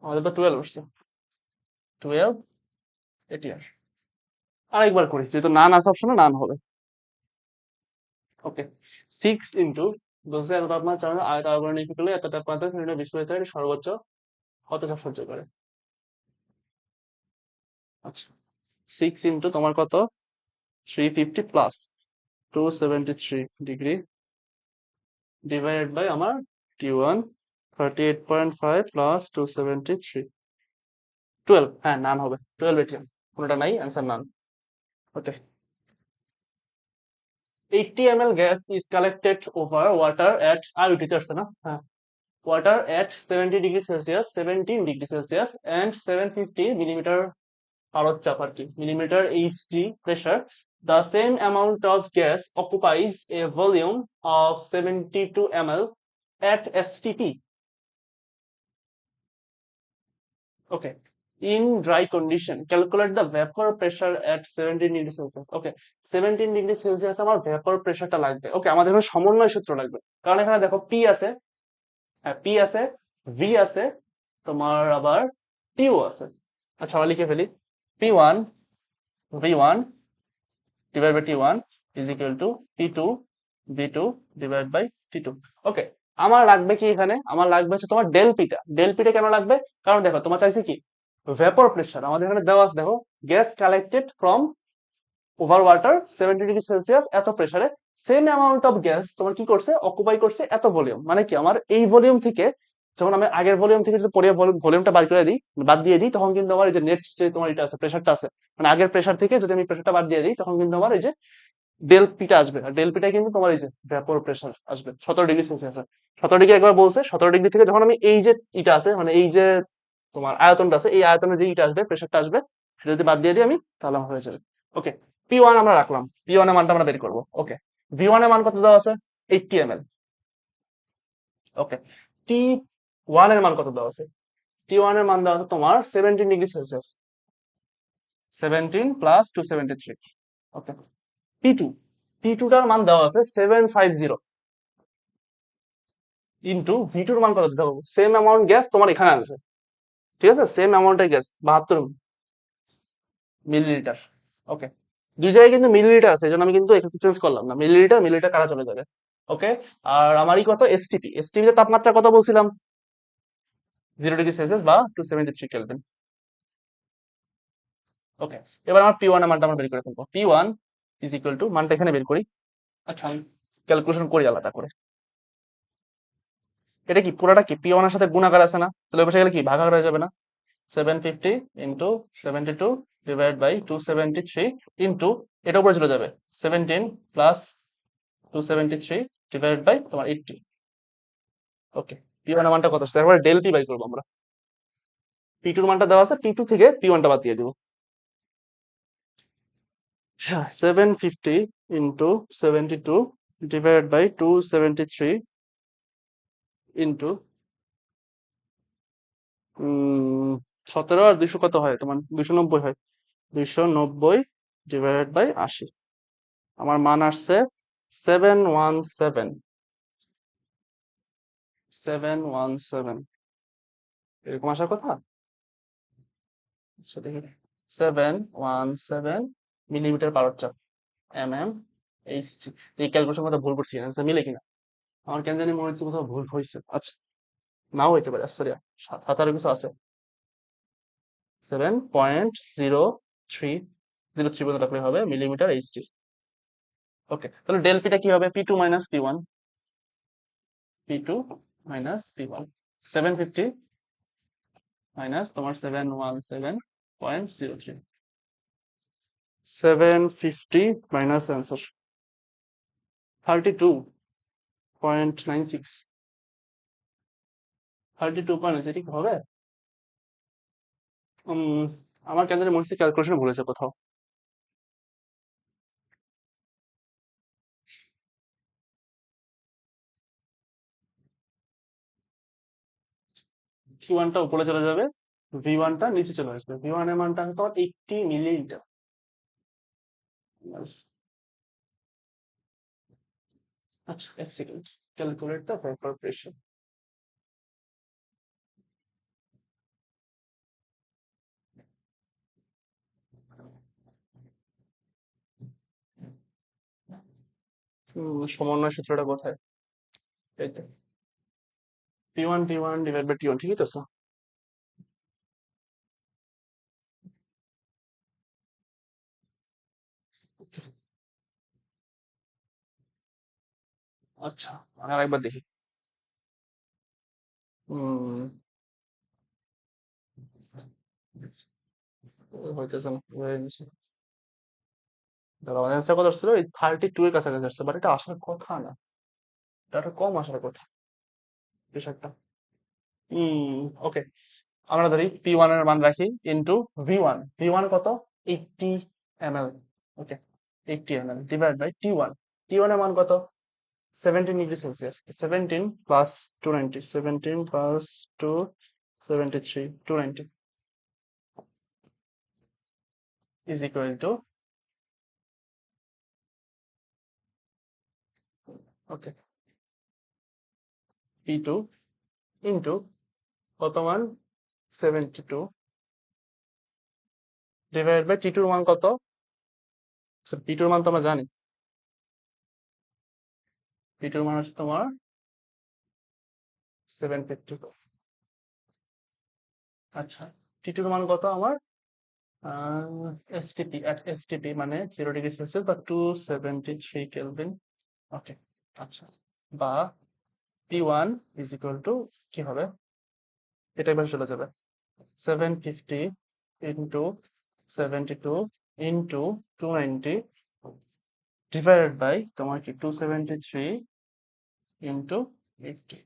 আমাদের তো 12 আসছে, 12 এটিআর। আরেকবার করি, যেহেতু নান আছে অপশনে, নান হবে। ওকে, 6 ইন্টু বলছে এত তাপমাত্রা আর কার্বন নিউক্লিয়ার এত তাপমাত্রা সিলিন্ডার বিস্ফোরিত হয় সর্বোচ্চ কত চাপ সহ্য করে। আচ্ছা, 6 ইন্টু তোমার কত? 350 প্লাস 273 ডিগ্রি ডিভাইডেড বাই আমার T1 38.5 প্লাস 273, 12। হ্যাঁ, নান হবে, 12 এটিএম, কোনটা নাই, answer none. Okay, 80 ml gas is collected over water at আইউটিতে আসছে না? হ্যাঁ, water at 70 degree Celsius, 17 degree Celsius and 750 millimeter আলোর চাপ আর কি, millimeter Hg pressure. The same amount of gas occupies a volume of 72 ml at STP. Okay. In dry condition, calculate the vapor pressure at 17 degree Celsius. Okay, 17 degree Celsius আমার vapour প্রেসারটা লাগবে। ওকে, আমাদের এখানে সমন্বয় সূত্র লাগবে, কারণ এখানে দেখো পি আছে, হ্যাঁ পি আছে, ভি আছে, তোমার আবার টিও আছে। আচ্ছা, আমরা লিখে ফেলি P1 V1 divided by T1 is equal to P2 V2 divided by T2। ওকে, আমার লাগবে কি এখানে? আমার লাগবে হচ্ছে তোমার ডেল পিটা। ডেল পিটা কেন লাগবে? কারণ দেখো তোমার চাইছে কি ভেপর প্রেসার, আমাদের এখানে দেওয়া আছে দেখো gas collected from over water 70 degree Celsius এত প্রেসারে সেম অ্যামাউন্ট অফ গ্যাস তোমার কি করছে, অকুপাই করছে এত ভলিউম। মানে কি আমার এই ভলিউম থেকে যখন আমি আগের ভলিউম থেকে যদি পরে ভলিউমটা বার করে দিই, বাদ দিয়ে দিই, তখন কিন্তু আমার এই যে নেট যে তোমার এটা আছে প্রেসারটা আছে, মানে আগের প্রেসার থেকে যদি আমি প্রেসারটা বাদ দিয়ে দিই, তখন কিন্তু আমার এই যে ডেল পিটা আসবে। আর ডেল পিটা কিন্তু তোমার এই যে ভ্যাপর প্রেসার আসবে 17 ডিগ্রি সেলসিয়াস। 17 ডিগ্রি একবার বলছে, 17 ডিগ্রি থেকে যখন আমি এই যে ইটা আছে, মানে এই যে তোমার আয়তনটা আছে, এই আয়তনে যে ইটা আসবে, প্রেসারটা আসবে, সেটা যদি বাদ দিয়ে দিই আমি, তাহলে আমার হয়ে যাবে। ওকে, P1 আমরা রাখলাম, P1 এর মানটা আমরা বের করবো। ওকে, V1 এর মান কত দেওয়া আছে? 80 ml। ওকে, T1 এর মান কত দেওয়া আছে? T1 এর মান দেওয়া আছে তোমার 17 ডিগ্রি সেলসিয়াস, 17 প্লাস 273। ওকে, P2, P2 টার মান দেওয়া আছে 750 ইন্টু V2 এর মান কত? দেখো সেম অ্যামাউন্ট গ্যাস তোমার এখানে আছে, ঠিক আছে, সেম অ্যামাউন্টের গ্যাস 72 মিলিলিটার। ওকে, দুই জায়গায় কিন্তু মিলিলিটার আছে, এই জন্য আমি কিন্তু এখানে চেঞ্জ করলাম না, মিলিলিটার মিলিলিটার কারা চলে যাবে। ওকে, আর আমারই কত এসটিপি, এসটিপি তে তাপমাত্রা কত বলছিলাম? 0 ডিগ্রি সেলসিয়াস বা 273 কেলভিন। ওকে, এবার আমার P1 এর মানটা আমরা বের করে ফেলবো। P1 ইজ ইকুয়াল টু, মানটা এখানে বের করি। আচ্ছা, আমি ক্যালকুলেশন করি আলাদা করে। এটা কি পুরাটা কি P1 এর সাথে গুণাকার আছে না? তাহলে ওই পাশে গেলে কি ভাগাকার হয়ে যাবে না? 750 ইন্টু 72 ডিভাইড বাই 273 ইন্টু এটা উপরে চলে যাবে 17 প্লাস 273 ডিভাইড বাই তোমার 80। ওকে, P1 এর মানটা কত আসছে? তারপরে ডেল পি বাই করবো আমরা। P2 এর মানটা দেওয়া আছে, P2 থেকে P1 টা বাদ দিয়ে দিব। হ্যাঁ, 750 ইন্টু 72 ডিভাইড বাই 273 ইন্টু 17 আর 200 কত হয় তোমার? 290 হয়। 290 ডিভাইড বাই 80, আমার মান আসছে 717। 717 এরকম আসার কথা। আচ্ছা দেখি, 717 মিলিমিটার পার চাপ এইচজি। এই ক্যালকুলেশন কথা ভুল করছি, অ্যান্সার মিলে কিনা আমার কেন জানি মনে হচ্ছে কোথাও ভুল হয়েছে। আচ্ছা, নাও হইতে পারে, আশ্চর্য। সাতারো কিছু আছে। 7.0303 পর্যন্ত রাখলে হবে মিলিমিটার এইচজি। ওকে, তাহলে ডেল পিটা কি হবে? P two minus P one, পি2 মাইনাস পি1, 750 মাইনাস তোমার 717.03, 750 মাইনাস অ্যান্সার 32.96, 32.96, এটা কি হবে? উম, আমার কেন জানি মনে হচ্ছে ক্যালকুলেশন ভুলেছে কোথাও। ভি1টা উপরে চলে যাবে, ভি1টা নিচে চলে আসবে। ভি1 এর মানটা আছে তোমার 80 মিলিলিটার। আচ্ছা, এক second, calculate the vapour pressure. সমন্বয় সূত্রটা কোথায়? এই তো, পি1 ডিভাইড বাই টি1, ঠিকই তো আছে। আচ্ছা, আর একবার দেখি। হম, হইতেছে না, হয়ে গেছে। দেখো আমাদের অ্যান্সার কত আসছিল? এই 32 এর কাছাকাছি আসছে, বাট এটা আসার কথা না, এটা একটা কম আসার কথা প্রেশারটা। ওকে, আমরা ধরি পি1 এর মান রাখি ইনটু ভি1 কত? 80 ml। Okay, 80 ml divide by টি1, টি1 এর মান কত? 17 degree Celsius. 17 plus 290, 17 plus 273, 290 is equal to, okay, পি2 ইন্টু কত মান? 72 ডিভাইড বাই টি2 মান কত? টি2 মান তো আমরা জানি, টি2 মান হচ্ছে তোমার 750। আচ্ছা, টি2 মান কত আমার? এসটিপি মানে 0 ডিগ্রি সেলসিয়াস বা 273 কেলভিন। ওকে, আচ্ছা, বা পি1 ইজ ইকুয়াল টু কি হবে? এটা এবার চলে যাবে 750 ইন্টু 72 ইন্টু 290 ডিভাইডেড বাই তোমার কি 273 ইন্টু 80।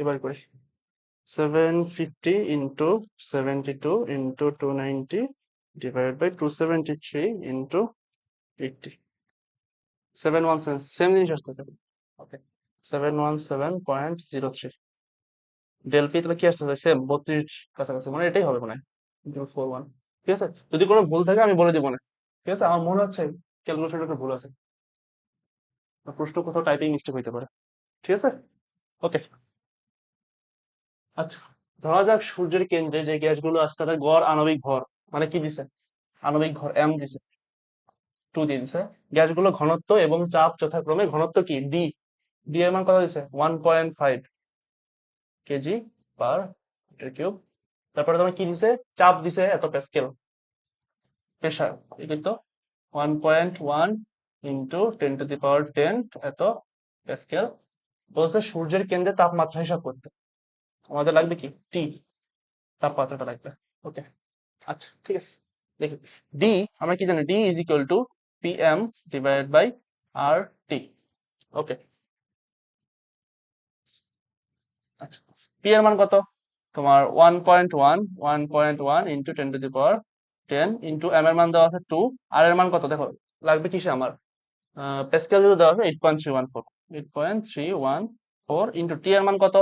এবার করি 750 into 72 into 290 divided by 273 into 80, 717, same জিনিস আসতেছে। ওকে, 717.03 ডেল পি, তাহলে কি আসতেছে? সেম 32 কাছাকাছি, মানে এটাই হবে মনে হয় 041। ঠিক আছে, যদি কোনো ভুল থাকে আমি বলে দিব না। ঠিক আছে, আমার মনে হচ্ছে ক্যালকুলেশনটা একটু ভুল আছে, প্রশ্ন কোথাও টাইপিং মিস্টেক হইতে পারে। ঠিক আছে, ওকে। আচ্ছা, ধরা যাক সূর্যের কেন্দ্রে যে গ্যাসগুলো আছে তাদের গড় আণবিক ভর, মানে কি দিছে? আণবিক ভর এম দিছে, 2 দিয়ে দিছে। গ্যাসগুলো ঘনত্ব এবং চাপ যথাক্রমে, ঘনত্ব কি? ডি, ডি এর মান কত দিছে? 1.5 কেজি পার মিটার কিউব। তারপরে তোমার কি দিছে? চাপ দিছে এত প্যাসকেল, প্রেসার কিন্তু 1.1 ইন্টু 10⁻10 এত প্যাসকেল। বলছে সূর্যের কেন্দ্রে তাপমাত্রা হিসাব করতে আমাদের লাগবে কি? টি, তাপমাত্রাটা লাগবে। ওকে, আচ্ছা, ঠিক আছে, দেখি। ডি আমরা কি জানি? D is equal to PM divided by R T. Okay, আচ্ছা, পি এর মান কত? তোমার 1.1 ইন্টু 10⁻10 ইন্টু এম এর মান দেওয়া আছে 2, আর এর মান কত দেখো লাগবে কিসে আমার? প্যাসকেল যদি দেওয়া আছে 8.314, 8.314 ইন্টু টি এর মান কত?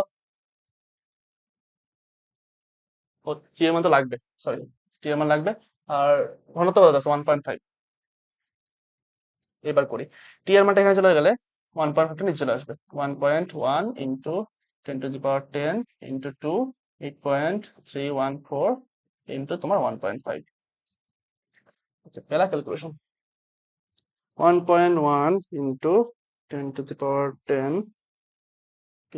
ও, টি এর মান তো লাগবে, সরি, টি এর মান লাগবে। আর ঘনত্ব কত আছে? 1.5। এবার করি, টি এর মানটা এখানে চলে গেলে 1.5 নিচে চলে আসবে। 1.1 ইন্টু 10⁻10 ইন্টু 2, 8.314 ইন্টু তোমার 1.5। পেলা calculation 1.1 into 10⁻10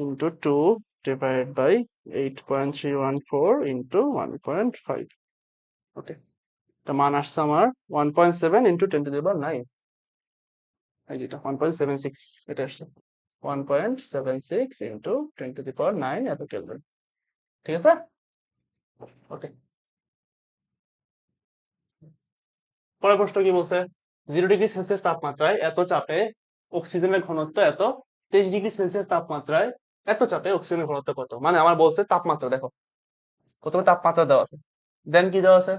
into 2 divide by 8.314 into 1.5। Okay, এটা মান আসছে আমার 1.7 ইন্টু 10⁻9। এই যেটা 1.76 এটা আসছে 1.76 ইন্টু 10⁻9 এত কেলভিন। ঠিক আছে, ওকে। পরের প্রশ্ন কি বলছে, 0°C তাপমাত্রায় এত চাপে অক্সিজেনের ঘনত্ব এত, 23°C তাপমাত্রায় এত চাপে অক্সিজেনের ঘনত্ব কত। মানে আমার বলছে তাপমাত্রা, দেখো প্রথমে তাপমাত্রা দেওয়া আছে, দেন কি দেওয়া আছে,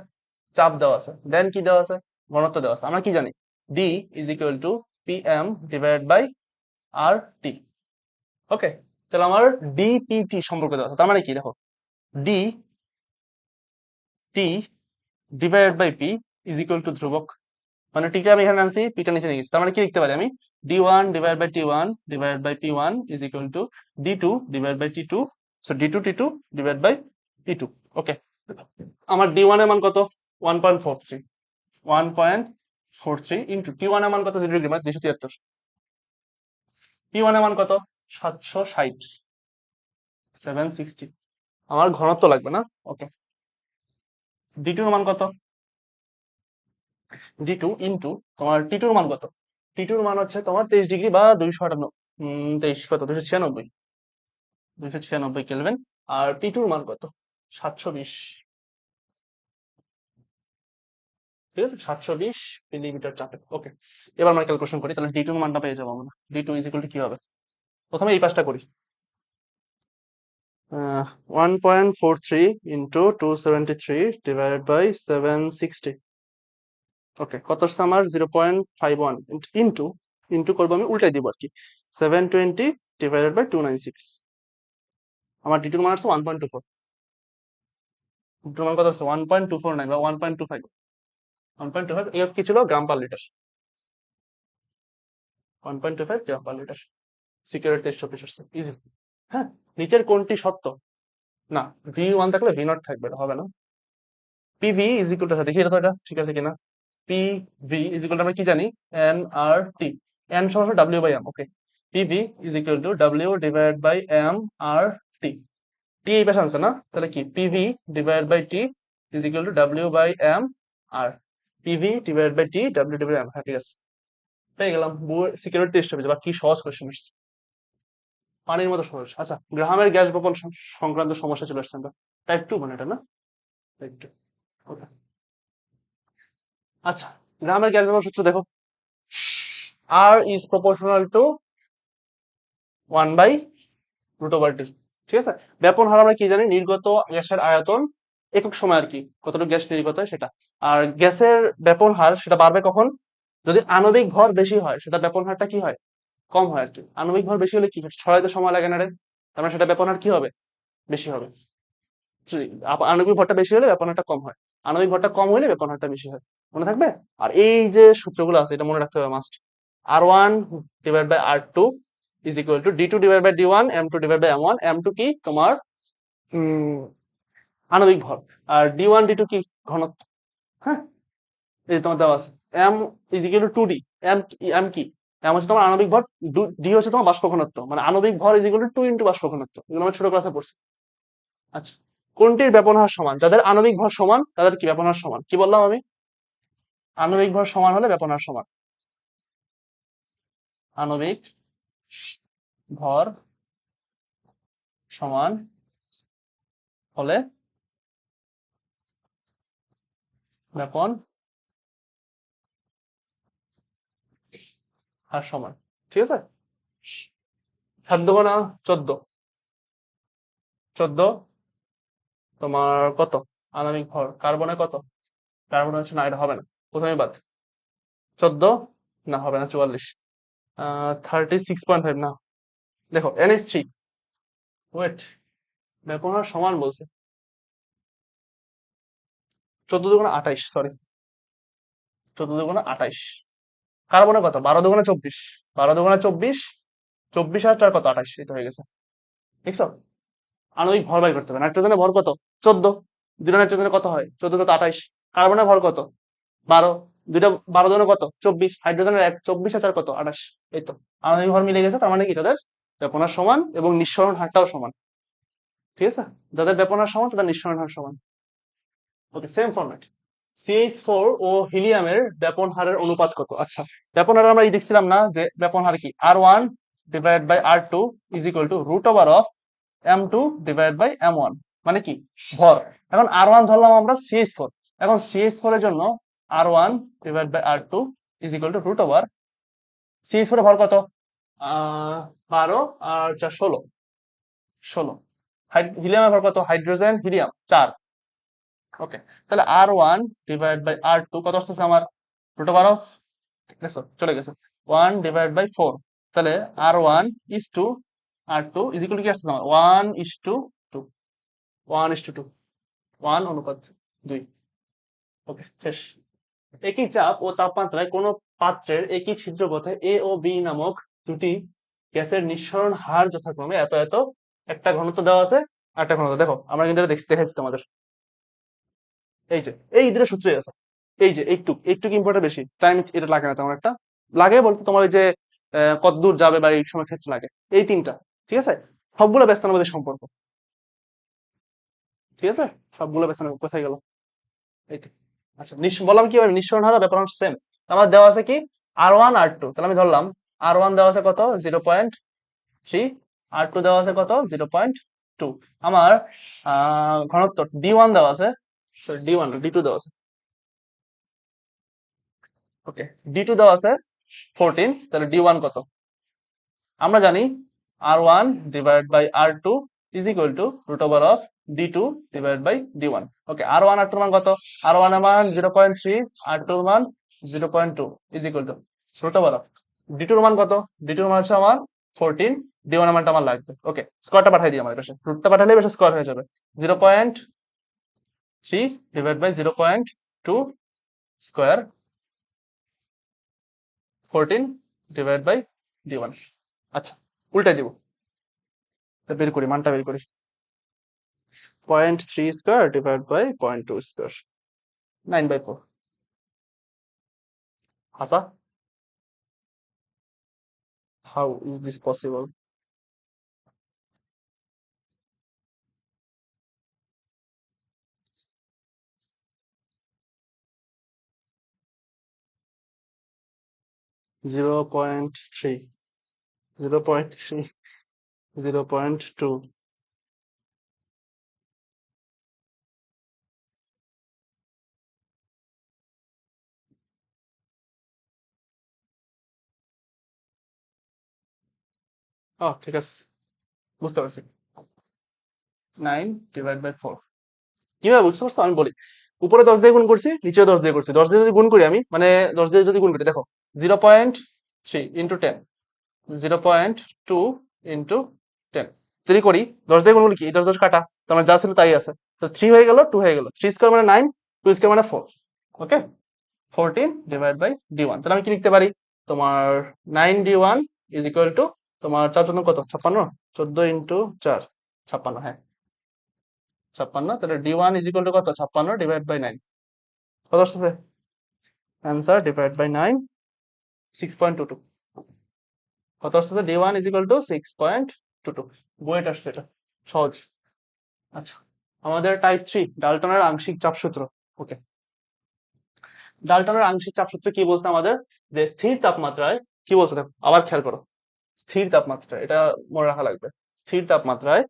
চাপ দেওয়া আছে, দেন কি দেওয়া আছে, ঘনত্ব দেওয়া আছে। আমরা কি জানি, D is equal to PM divided by R T. Okay, তাহলে আমার ডিপিটি সম্পর্ক দেওয়া আছে। তার মানে কি, দেখো D T divided by P is equal to ধ্রুবক। মানে টিটা আমি এখানে আনছি, পিটা নিচে নিয়ে গেছি। তার মানে কি লিখতে পারি আমি, D1 divide by T1 divide by P1 is equal to D2 divide by T2, so D2 T2 divide by P2। Okay, আমার D1 এর মান কত, 1.43, 1.43 ইন্টু T1 এর মান কত, 0 ডিগ্রি মানে 273, P1 এর মান কত, 760, 760। আমার ঘনত্ব লাগবে না। ওকে, D2 এর মান কত, D2 ইন্টু তোমার T2 এর মান কত, T2 এর মান হচ্ছে তোমার 23 ডিগ্রি বা 258, 23 কত, 296, 296 কেলভিন। আর P2 এর মান কত, 720। ঠিক আছে, 720 মিলিমিটার চাপে। ওকে, এবার আমরা ক্যালকুলেশন করি, তাহলে D2 এর মানটা পেয়ে যাবো আমরা। D2 ইজ ইকুয়াল টু কি হবে, প্রথমে এই পাশটা করি, 1.43 ইন্টু 273 ডিভাইডেড বাই 760। ওকে, কত আসছে আমার, 0.51 ইন্টু ইন্টু করবো আমি, উল্টাই দিব আর কি, 720 ডিভাইডেড বাই 296। আমার D2 এর মান আসছে 1.24। D2 এর মান কত আসছে, 1.249 বা 1.25, 1.25 এই কি ছিল, গ্রাম পার লিটার, 1.25 গ্রাম পার লিটার। সিকিউরিটি 23 আসছে, ইজি। হ্যাঁ, নিচের কোনটি সত্য, না V1 থাকলে V0 থাকবে, এটা হবে না। পিভি ইজ ইকুয়াল টু, দেখি এটা তো এটা ঠিক আছে কিনা, পিভি ইজ ইকুয়াল টু আমরা কি জানি, এন আর টি, এন সমান W by M. Okay, PV is equal to W divide by M R T, T এই পাশে আনছে না, তাহলে কি PV divide by T is equal to W by M R, PV divide by T W divide M. হ্যাঁ ঠিক আছে, পেয়ে গেলাম। সিকিউরিটি টেস্ট হবে, বা কি সহজ কোশ্চেন আসছে, পানির মতো সহজ। আচ্ছা, গ্রাহামের গ্যাস বপন সংক্রান্ত সমস্যা চলে আসছে আমরা, টাইপ 2 মানে এটা না, টাইপ 2। ওকে, আচ্ছা, গ্রাহামের গ্যাস বপন সূত্র দেখো, R is proportional to 1 by root over T। ঠিক আছে, ব্যাপন হার আমরা কি জানি, নির্গত গ্যাসের আয়তন একক সময় আর কি, কতটুকু গ্যাস নির্গত হয় সেটা। আর গ্যাসের ব্যাপন হার সেটা বাড়বে কখন, যদি আণবিক ভর বেশি হয়, সেটা ব্যাপন হারটা কি হয়, কম হয় আর কি। আণবিক ভর বেশি হলে কি হয়, ছড়াইতে সময় লাগে না রে, তার মানে সেটা ব্যাপন হার কি হবে, বেশি হবে। আণবিক ভরটা বেশি হলে ব্যাপন হারটা কম হয়, আণবিক ভরটা কম হলে ব্যাপন হারটা বেশি হয়। মনে থাকবে। আর এই যে সূত্রগুলো আছে এটা মনে রাখতে হবে must, R1 divide by R2 is equal to D2 divide by D1, M2 divide by M1। M2 কি তোমার আণবিক ভর, আর D1 D2 কি ঘনত্ব। হ্যাঁ, এই যে তোমার দেওয়া আছে, M is equal two 2D। M কি, M হচ্ছে তোমার আণবিক ভর, D হচ্ছে তোমার বাষ্প ঘনত্ব, মানে আণবিক ভর ইজ ইকুয়াল টু 2 ইন্টু বাষ্প ঘনত্ব। এগুলো আমরা ছোট ক্লাসে পড়ছি। আচ্ছা, কোনটির ব্যাপন হার সমান, যাদের আণবিক ভর সমান তাদের কি ব্যাপন হার সমান, কি বললাম আমি, আণবিক ভর সমান হলে ব্যাপন হার সমান, আণবিক ভর সমান হলে ব্যাপন হার সমান। ঠিক আছে, 7×2 = 14, 14 তোমার কত আণবিক ভর, কার্বনে কত, কার্বনে হচ্ছে না, এটা হবে না, প্রথমে বাদ, 14 না হবে না, 44, 36.5 না, দেখো NH3, ওয়েট, ব্যাপন হার সমান বলছে, 14×2 = 28, সরি 14×2 = 28। কার্বনে কত, 12×2 = 24, 12×2 = 24, 24 আর 4 কত, 28, এই তো হয়ে গেছে। দেখছো, আণবিক ভর বাই করতে হবে। নাইট্রোজেনের ভর কত, 14, দুইটা নাইট্রোজেনে কত হয়? 14 × 7 = 28। কার্বনের ভর কত? 12। দুইটা 12 দুগুণে কত? 24। হাইড্রোজেনের 1, 24 আর 4 কত? 28। এই তো আণবিক ভর মিলে গেছে, তার মানে কি তাদের ব্যাপনার সমান এবং নিঃসরণ হারটাও সমান। ঠিক আছে, যাদের ব্যাপনার সমান তাদের নিঃসরণ হার সমান। ওকে, সেম ফরম্যাট। CH4 ও হিলিয়ামের ব্যাপন হারের অনুপাত কত? আচ্ছা, ব্যাপন হার আমরা এই দেখছিলাম না যে ব্যাপন হার কি? R1/R2 √M2/M1, মানে কি? ভর। এখন R1 ধরলাম আমরা CH4, এখন CH4 এর জন্য R1/R2 CH4 এর ভর কত? 12 আর 4 16। 16। হিলিয়ামের ভর কত? Hydrogen helium 4। ওকে, তাহলে R1/R2 কত আসতেছে আমার? √, দেখছো চলে গেছে, 1/4। তাহলে R1:R2 কি আসতেছে আমার? 1:2। 1:2, 1:2। ওকে, শেষ। একই চাপ ও তাপমাত্রায় কোন পাত্রের একই ছিদ্রপথে এ ও বি নামক দুটি গ্যাসের নিঃসরণ হার যথাক্রমে এত এত। একটা ঘনত্ব দেওয়া আছে আর একটা ঘনত্ব, দেখো আমরা কিন্তু এটা দেখাইছি তোমাদের। এই যে এই দুটো সূত্রই আছে। এই যে একটু একটু ইম্পর্টেন্ট, বেশি টাইম এটা লাগে না তেমন একটা। লাগে বলতে তোমার ওই যে কত দূর যাবে বা এই সময় ক্ষেত্রে লাগে এই তিনটা। ঠিক আছে, সবগুলো ব্যস্তানুপাতিক মধ্যে সম্পর্ক। ঠিক আছে, সবগুলো ব্যস্তানুপাতিক। কোথায় গেল? এই তো। আচ্ছা, বললাম কি হবে নিঃসরণ হার ব্যাপার সেম। আমার দেওয়া আছে কি R1 R2, তাহলে আমি ধরলাম R1 দেওয়া আছে কত? 0.3। R2 দেওয়া আছে কত? 0.2। আমার ঘনত্ব D1 দেওয়া আছে, সরি D1 D2 দেওয়া আছে। ওকে, D2 দেওয়া আছে 14, তাহলে D1 কত? আমরা জানি R1/R2 √D2/D1। ওকে, R1 R2 মান কত? R1 এর মান 0.3, R2 এর মান 0.2 √D2 এর মান কত? D2 এর মান হচ্ছে আমার 14, D1 এর মানটা আমার লাগবে। ওকে, স্কয়ারটা পাঠিয়ে দিই আমার পাশে, রুটটা পাঠালে পাশে স্কয়ার হয়ে যাবে। 0.3/0.2 স্কয়ার 14/D1। আচ্ছা, উল্টাই দিব, বের করি মানটা বের করি। 0.3 স্কয়ার ডিভাইড বাই 0.2 স্কয়ার, 9/4। হাসা, how is this possible? Zero point three 0.3, 0.2। ও ঠিক আছে, বুঝতে পারছি। 9/4। কিভাবে বুঝতে পারছো আমি বলি। উপরে 10 দিয়ে গুণ করছি, নিচে 10 দিয়ে করছি। 10 দিয়ে যদি গুণ করি আমি, মানে 10 দিয়ে যদি গুণ করি, দেখো 0.3 ইন্টু 10, 0.2 ইন্টু 10 যদি করি, 10 দিয়ে গুণ করলে কি 10 10 কাটা, তোমার যা ছিল তাই আছে। তো 3 হয়ে গেল, 2 হয়ে গেল, 3 স্কয়ার মানে 9, 2 স্কয়ার মানে 4। ওকে, 14/D1। তাহলে আমি কি লিখতে পারি? তোমার 9D1 ইজ ইকুয়াল টু, তোমার 4 জন্য কত? 56। 14 ইন্টু 4, 56। হ্যাঁ, 56। তাহলে D1 ইজ ইকুয়াল টু কত? 56 ডিভাইড বাই 9। কত আসছে অ্যান্সার? Divide by 9, 6.22। কত আসছে? D1 is equal two 6.22। BUET আসছে এটা, সহজ। আচ্ছা, আমাদের টাইপ 3 ডাল্টনের আংশিক চাপ সূত্র। ওকে, ডাল্টনের আংশিক চাপ সূত্র কি বলছে আমাদের? যে স্থির তাপমাত্রায়, কি বলছে দেখো আবার খেয়াল করো, স্থির তাপমাত্রা, এটা মনে রাখা লাগবে। স্থির তাপমাত্রায়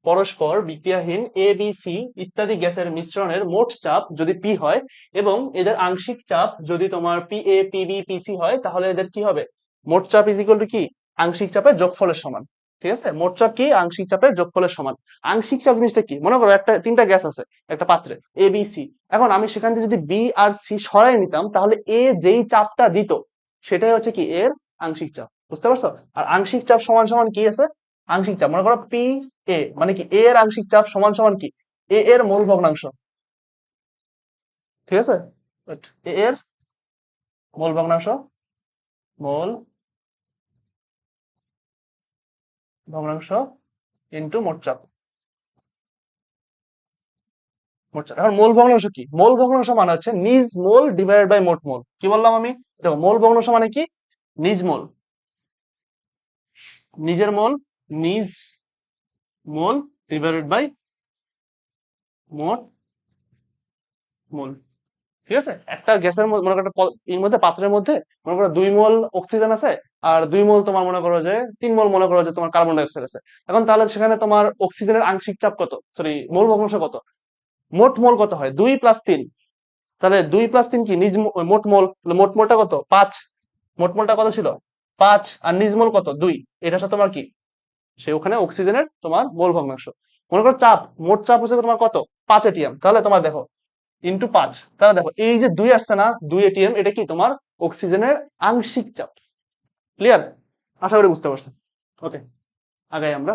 পরস্পর বিক্রিয়াহীন এ বি সি ইত্যাদি গ্যাসের মিশ্রণের মোট চাপ যদি পি হয় এবং এদের আংশিক চাপ যদি তোমার P A P B P C হয়, তাহলে এদের কি হবে? মোট চাপ ইজ ইকুয়াল টু কি? আংশিক চাপের যোগফলের সমান। ঠিক আছে, মোট চাপ কি? আংশিক চাপের যোগফলের সমান। আংশিক চাপ জিনিসটা কি? মনে করো একটা তিনটা গ্যাস আছে একটা পাত্রে, এ বি সি। এখন আমি সেখান থেকে যদি বি আর সি সরাই নিতাম, তাহলে এ যেই চাপটা দিত সেটাই হচ্ছে কি এর আংশিক চাপ। বুঝতে পারছো? আর আংশিক চাপ সমান সমান কি আছে? আংশিক চাপ মনে করো পি এ, মানে কি এ এর আংশিক চাপ সমান সমান কি? এ এর মোল ভগ্নাংশ। ঠিক আছে, এ এর মোল ভগ্নাংশ, মোল ভগ্নাংশ ইন্টু মোট চাপ। মোট চাপ। এখন মোল ভগ্নাংশ কি? মোল ভগ্নাংশ মানে হচ্ছে নিজ মোল ডিভাইডেড বাই মোট মোল। কি বললাম আমি? দেখো মোল ভগ্নাংশ মানে কি? নিজ মোল, নিজের মোল, নিজ মোল ডিভাইডেড বাই মোট মোল। ঠিক আছে, একটা গ্যাসের মনে করো এর মধ্যে পাত্রের মধ্যে মনে করো 2 মোল অক্সিজেন আছে, আর 2 মোল তোমার মনে করো যে 3 মোল মনে করো যে তোমার কার্বন ডাই অক্সাইড আছে। এখন তাহলে সেখানে তোমার অক্সিজেনের আংশিক চাপ কত, সরি মোল ভগ্নাংশ কত, মোট মোল কত হয় 2 + 3। তাহলে 2 + 3 কি নিজ মোট মোল, তাহলে মোট মোলটা কত 5, মোট মোলটা কত ছিল 5, আর নিজ মোল কত 2। এটা হচ্ছে তোমার কি, সে ওখানে অক্সিজেনের তোমার মোল ভগ্নাংশ। মনে করো চাপ, মোট চাপ হচ্ছে তোমার কত 5 atm, তাহলে তোমার দেখো ইন্টু 5, তাহলে দেখো এই যে 2 আসছে না 2 atm, এটা কি তোমার অক্সিজেনের আংশিক চাপ। ক্লিয়ার? আশা করি বুঝতে পারছেন। ওকে, আগাই আমরা।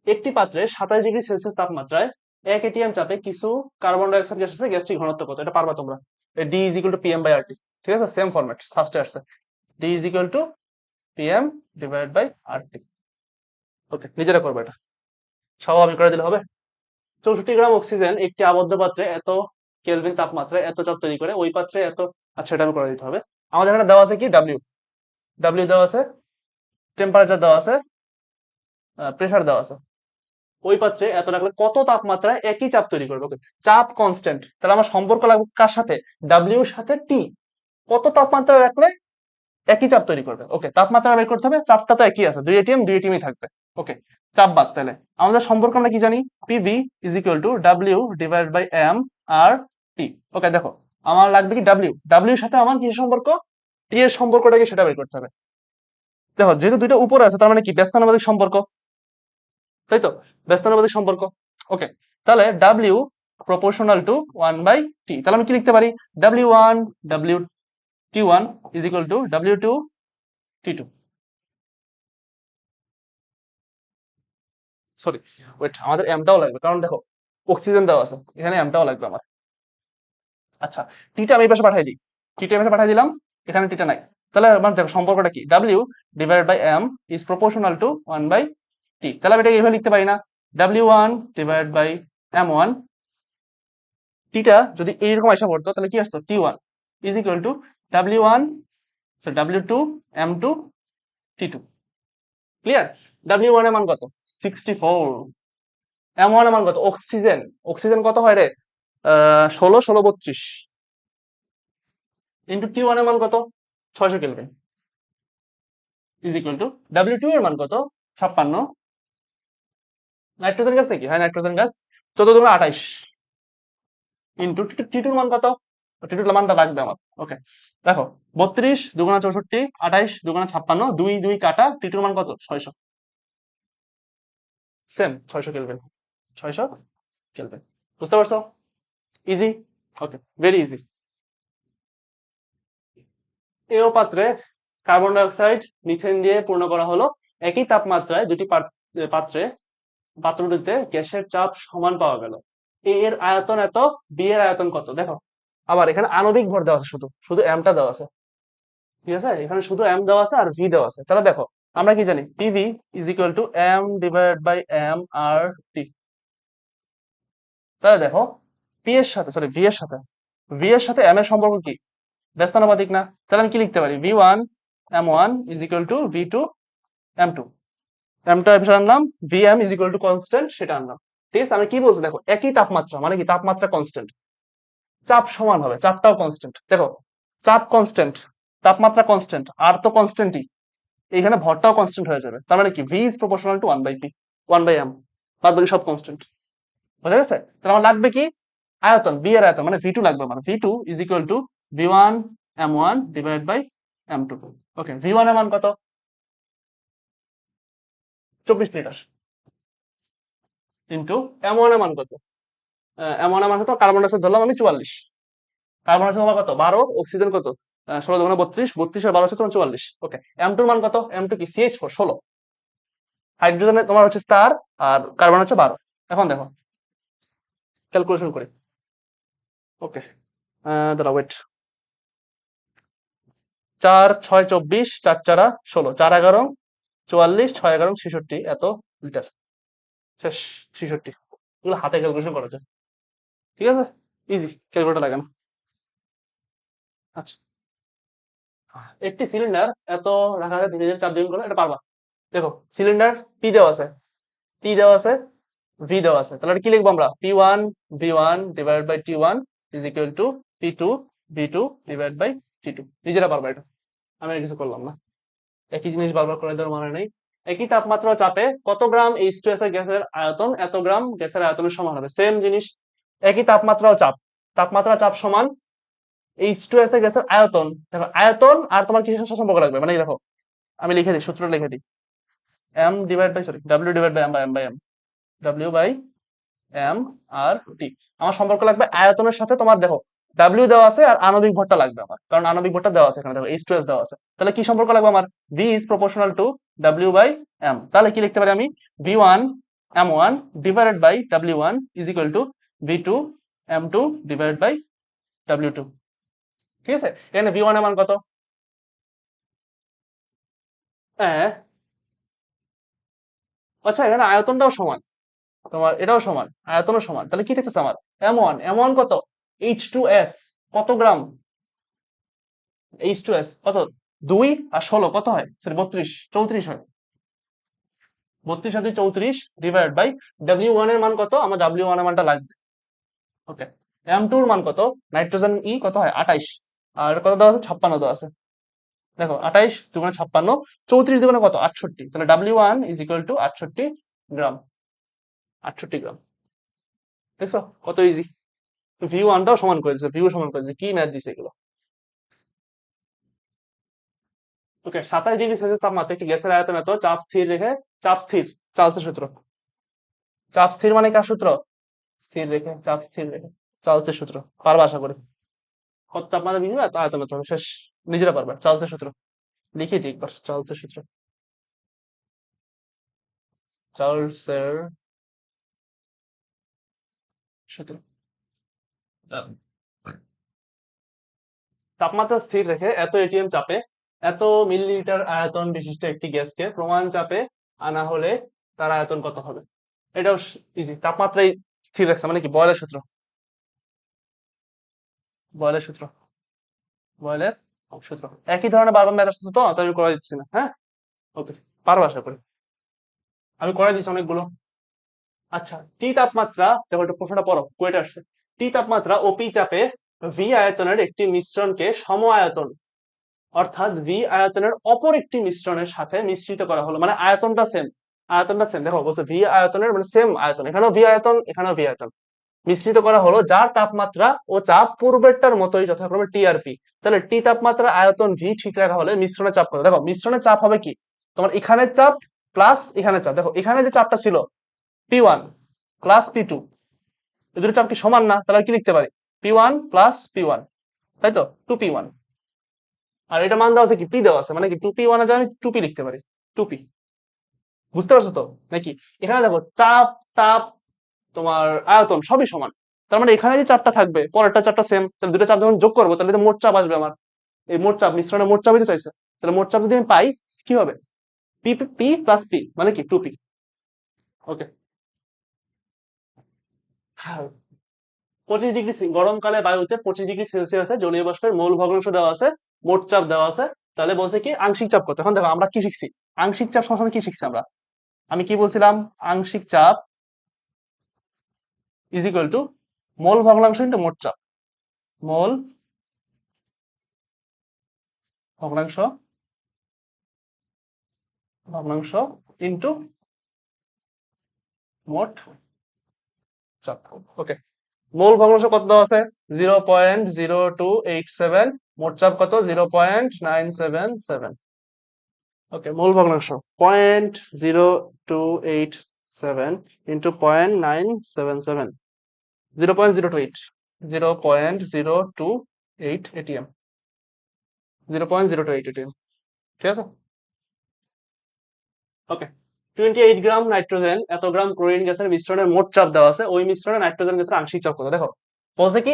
একটি পাত্রে 27°C তাপমাত্রায় 1 atm চাপে কিছু কার্বন ডাই অক্সাইড গ্যাস আছে, গ্যাসটির ঘনত্ব কত? এটা পারবা তোমরা। D = PM/RT। ঠিক আছে, সেম ফরম্যাট ফার্স্টে আসছে, D = PM/RT। ওকে, নিজেরা করবে এটা, সব আমি করে দিলে হবে। 64 গ্রাম অক্সিজেন একটি আবদ্ধ পাত্রে এত কেলভিন তাপমাত্রায় এত চাপ তৈরি করে, ওই পাত্রে এত, আচ্ছা এটা আমি করে দিতে হবে। আমাদের এখানে দেওয়া আছে কি ডাব্লিউ, ডাব্লিউ দেওয়া আছে, টেম্পারেচার দেওয়া আছে, প্রেসার দেওয়া আছে। ওই পাত্রে এত রাখলে কত তাপমাত্রায় একই চাপ তৈরি করবে? ওকে, চাপ কনস্ট্যান্ট, তাহলে আমার সম্পর্ক লাগবে কার সাথে? ডাব্লিউর সাথে টি। কত তাপমাত্রা রাখলে একই চাপ তৈরি করবে? ওকে, তাপমাত্রা বের করতে হবে, চাপটা তো একই আছে, 2 atm থাকবে। ওকে, চাপ বাদ। তাহলে আমাদের সম্পর্ক আমরা কি জানি? PV = W/M/R/T। ওকে, দেখো আমার লাগবে কি ডাব্লিউ, ডাব্লিউর সাথে আমার কি সম্পর্ক? টি এর সম্পর্কটা কি সেটা বের করতে হবে। দেখো যেহেতু দুইটা উপরে আছে, তার মানে কি ব্যস্তানুপাতিক সম্পর্ক, তাই তো, ব্যস্তানুপাতিক সম্পর্ক। ওকে, তাহলে ডাব্লিউ প্রপোর্শনাল টু 1/T। তাহলে আমি কি লিখতে পারি? W1 WT1 = W2 T2। Sorry wait, আমাদের এমটাও লাগবে, কারণ দেখো অক্সিজেন দেওয়া আছে, এখানে এমটাও লাগবে আমার। আচ্ছা, টিটা আমি এই পাশে পাঠিয়ে দিই, টিটা আমি পাঠিয়ে দিলাম, এখানে টিটা নাই। তাহলে আমার দেখো সম্পর্কটা কি? W/M is proportional to 1/T। তাহলে আমি এটা এইভাবে লিখতে পারি না? W1/M1, টিটা যদি এইরকম আসা পড়তো তাহলে কি আসতো? T1 is equal two W1 W2 M2 T2। Clear? W1 এর মান কত? 64। M1 এর মান কত? অক্সিজেন, অক্সিজেন কত হয় রে? 16 16 32 ইন্টু T1 এর মান কত? 600 kelvin is equal two W2 এর মান কত? 56। নাইট্রোজেন গ্যাস নাকি? হ্যাঁ নাইট্রোজেন গ্যাস, 14 × 28 ইন্টু টি2 এর মান কত? টি2 এর মানটা লাগবে আমার। ওকে, দেখো 32 2 × 64 28 2 × 56 2 2 কাটা, টি2 এর মান কত? 600। Same 600 kelvin, 600 kelvin. বুঝতে পারছো? ইজি। Okay, very easy. এও পাত্রে কার্বন ডাই অক্সাইড মিথেন দিয়ে পূর্ণ করা হলো। একই তাপমাত্রায় দুটি পাত্রে, পাত্র দুটিতে গ্যাসের চাপ সমান পাওয়া গেল। এ এর আয়তন এত, বি এর আয়তন কত? দেখো আবার এখানে আণবিক ভর দেওয়া আছে, শুধু শুধু এমটা দেওয়া আছে। ঠিক আছে, এখানে শুধু এম দেওয়া আছে আর ভি দেওয়া আছে। তাহলে দেখো আমরা কি জানি? PV = M/M/R/T। তাহলে দেখো পি এর সাথে, সরি ভি এর সাথে, ভি এর সাথে এম এর সম্পর্ক কি? ব্যস্তানুপাতিক না? তাহলে আমি কি লিখতে পারি? V1 M1 = V2 M2। এমটা এভাবে আনলাম, Vm = কনস্ট্যান্ট, সেটা আনলাম। ঠিক আছে, আমি কি বলছি দেখো, একই তাপমাত্রা মানে কি? তাপমাত্রা কনস্ট্যান্ট, চাপ সমান হবে, চাপটাও কনস্ট্যান্ট। দেখো চাপ কনস্ট্যান্ট, তাপমাত্রা কনস্ট্যান্ট, আর তো কনস্ট্যান্টই, এখানে ভরটাও কনস্ট্যান্ট হয়ে যাবে। তার মানে কি? V is proportional to 1/P, 1/M, বাদ বাকি সব কনস্ট্যান্ট। বুঝা গেছে? তাহলে আমার লাগবে কি? আয়তন, বি এর আয়তন মানে V2 লাগবে আমার। V2 = V1 M1 / M2। ওকে, V1 এর মান কত? 24 লিটার ইন্টু M1 এর মান কত? M1 এর মান কত? কার্বন ডাই অক্সাইড ধরলাম আমি 44, কার্বন ডাই অক্সাইড কত? 12, অক্সিজেন কত? 16 × 32 32 আর 12 হচ্ছে তোমার 44। ওকে, M2 এর মান কত? M2 কি? CH4 16, হাইড্রোজেনে তোমার হচ্ছে স্টার, আর কার্বন হচ্ছে 12। এখন দেখো ক্যালকুলেশন করি। ওকে, দাঁড়া ওয়েট, 4 6 24 4 4 16 4 11 44 6 11 66 এত লিটার। শেষ, 66। এগুলো হাতে ক্যালকুলেশন করা যায়। ঠিক আছে, ইজি, ক্যালকুলেটর লাগানো। আচ্ছা, একটি সিলিন্ডার এত রাখা আছে ধীরে ধীরে চাপ দ্বিগুণ করো, এটা পারবা। দেখো সিলিন্ডার পি দেওয়া আছে, টি দেওয়া আছে, ভি দেওয়া আছে, তাহলে এটা কি লিখবো আমরা? P one V one divide by T one is equal to P two V two divide by T two. নিজেরা পারবা এটা, আমি আর কিছু করলাম না। একই জিনিস বারবার করে দেওয়ার মানে নেই। একই তাপমাত্রা ও চাপে কত গ্রাম H2S এর গ্যাসের আয়তন এত গ্রাম গ্যাসের আয়তনের সমান হবে। সেম জিনিস, একই তাপমাত্রা ও চাপ, তাপমাত্রা চাপ সমান H2S এর গ্যাসের আয়তন। দেখো আয়তন আর তোমার কিসের সাথে সম্পর্ক লাগবে, মানে দেখো আমি লিখে দিই, সূত্র লিখে দিই, M divide by sorry W divide by M by M by M, W by M R T. আমার সম্পর্ক লাগবে আয়তনের সাথে। তোমার দেখো ডাব্লিউ দেওয়া আছে আর আণবিক ভরটা লাগবে আমার, কারণ আণবিক ভরটা দেওয়া আছে এখানে, দেখো H2S দেওয়া আছে। তাহলে কি সম্পর্ক লাগবে আমার? V is proportional to W by M. তাহলে কি লিখতে পারি আমি? V one M one divided by W one is equal to V two M two divided by W two. ঠিক আছে, এখানে ভি ওয়ান এর মান কত? হ্যাঁ, আচ্ছা এখানে আয়তনটাও সমান, তোমার এটাও সমান, আয়তনও সমান, তাহলে কি থাকতেছে আমার? এম ওয়ান কত? H2S কত গ্রাম? H2S কত? 2 আর 16 কত হয়? সরি 32 34 হয়। 32 আর 2 34 ডিভাইড বাই W1 এর মান কত? আমার W1 এর মানটা লাগবে। ওকে, M2 এর মান কত? নাইট্রোজেন কত হয়? 28। আর কত দেওয়া আছে? 56 দেওয়া আছে। দেখো 28 দুগুণে 56, 34 দুগুণে কত? 68। তাহলে W1 ইজ ইকুয়াল টু 68 গ্রাম, 68 গ্রাম। দেখছো কত ইজি। ভিউ ওয়ানটাও সমান করে দিচ্ছে, ভিউ সমান করে দিচ্ছে, কি ম্যাথ দিছে এগুলো। ওকে, 27 ডিগ্রি সেলসিয়াস তাপমাত্রা একটি গ্যাসের আয়তন এত, চাপ স্থির রেখে, চাপ স্থির, চার্লসের সূত্র। চাপ স্থির মানে কার সূত্র? স্থির রেখে, চাপ স্থির রেখে, চার্লসের সূত্র। পারবা আশা করি। কত তাপমাত্রা বৃদ্ধি পায় এত আয়তন এত হবে, শেষ। নিজেরা পারবা, চার্লসের সূত্র লিখিয়ে দিই একবার, চার্লসের সূত্র। চার্লসের সূত্র, তাপমাত্রা স্থির রেখে এত এটিএম চাপে এত মিলিলিটার আয়তন বিশিষ্ট একটি গ্যাসকে প্রমাণ চাপে আনা হলে তার আয়তন কত হবে? এটাও ইজি, তাপমাত্রাই স্থির রাখছে মানে কি? বয়লের সূত্র, বয়লের সূত্র, বয়লের সূত্র। একই ধরনের বারবার ম্যাথ আসছে, তো তাই আমি করে দিচ্ছি না, হ্যাঁ। ওকে, পারবো আশা করি, আমি করে দিচ্ছি অনেকগুলো। আচ্ছা, টি তাপমাত্রা, দেখো একটা প্রশ্নটা পড়ো, কোয়েটা আসছে। টি তাপমাত্রা ও পি চাপে ভি আয়তনের একটি মিশ্রণকে সম আয়তন অর্থাৎ ভি আয়তনের অপর একটি মিশ্রণের সাথে মিশ্রিত করা হলো, মানে আয়তনটা সেম, আয়তনটা সেম। দেখো বলছে ভি আয়তনের মানে সেম আয়তন, এখানেও ভি আয়তন এখানেও ভি আয়তন, মিশ্রিত করা হলো, যার তাপমাত্রা ও চাপ পূর্বেরটার মতোই যথাক্রমে টি আর পি। তাহলে টি তাপমাত্রা আয়তন ভি ঠিক রাখা হলে মিশ্রণের চাপ কত? দেখো মিশ্রণের চাপ হবে কি? তোমার এখানের চাপ প্লাস এখানের চাপ। দেখো এখানে যে চাপটা ছিল P one plus P two, এই দুটো চাপ কি সমান না? তাহলে কি লিখতে পারি? P one plus P one, তাই তো, টু পি ওয়ান। আর এটা মান দেওয়া আছে কি? পি দেওয়া আছে, মানে কি টু পি ওয়ানে আমি টু পি লিখতে পারি, টু পি। বুঝতে পারছো তো নাকি? এখানে দেখো চাপ, তাপ, তোমার আয়তন সবই সমান, তার মানে এখানে যে চাপটা থাকবে পরেরটা চাপটা সেম, তাহলে দুটো চাপ যখন যোগ করবো তাহলে তো মোট চাপ আসবে আমার। এই মোট চাপ, মিশ্রণের মোট চাপই তো চাইছে, তাহলে মোট চাপ যদি আমি পাই কি হবে? পি পি প্লাস পি মানে কি? Two P. ওকে, 25 ডিগ্রি গরমকালে বায়ুতে 25 ডিগ্রি সেলসিয়াসে জলীয় বাষ্পের মোল ভগ্নাংশ দেওয়া আছে, মোট চাপ দেওয়া আছে। তাহলে বলছে কি আংশিক চাপ কত? এখন দেখো আমরা কি শিখছি, আংশিক চাপ সবসময় কি শিখছি আমরা? আমি কি বলছিলাম? আংশিক চাপ ইজ ইকুয়াল টু মোল ভগ্নাংশ ইন্টু মোট চাপ, মোল ভগ্নাংশ, ভগ্নাংশ ইন্টু মোট চাপ। ওকে, মোল ভগ্নাংশ কত দেওয়া আছে? 0.0287, মোট চাপ কত? 0.977। ওকে, মোল ভগ্নাংশ 0.0287 ইন্টু 0.977, 0.028, 0.028 এটিএম, 0.028 এটিএম। ঠিক আছে, ওকে। 28 গ্রাম নাইট্রোজেন এত গ্রাম ক্লোরিন গ্যাসের মিশ্রণের মোট চাপ দেওয়া আছে, ওই মিশ্রণে নাইট্রোজেন গ্যাসের আংশিক চাপ কত? দেখো বলছে কি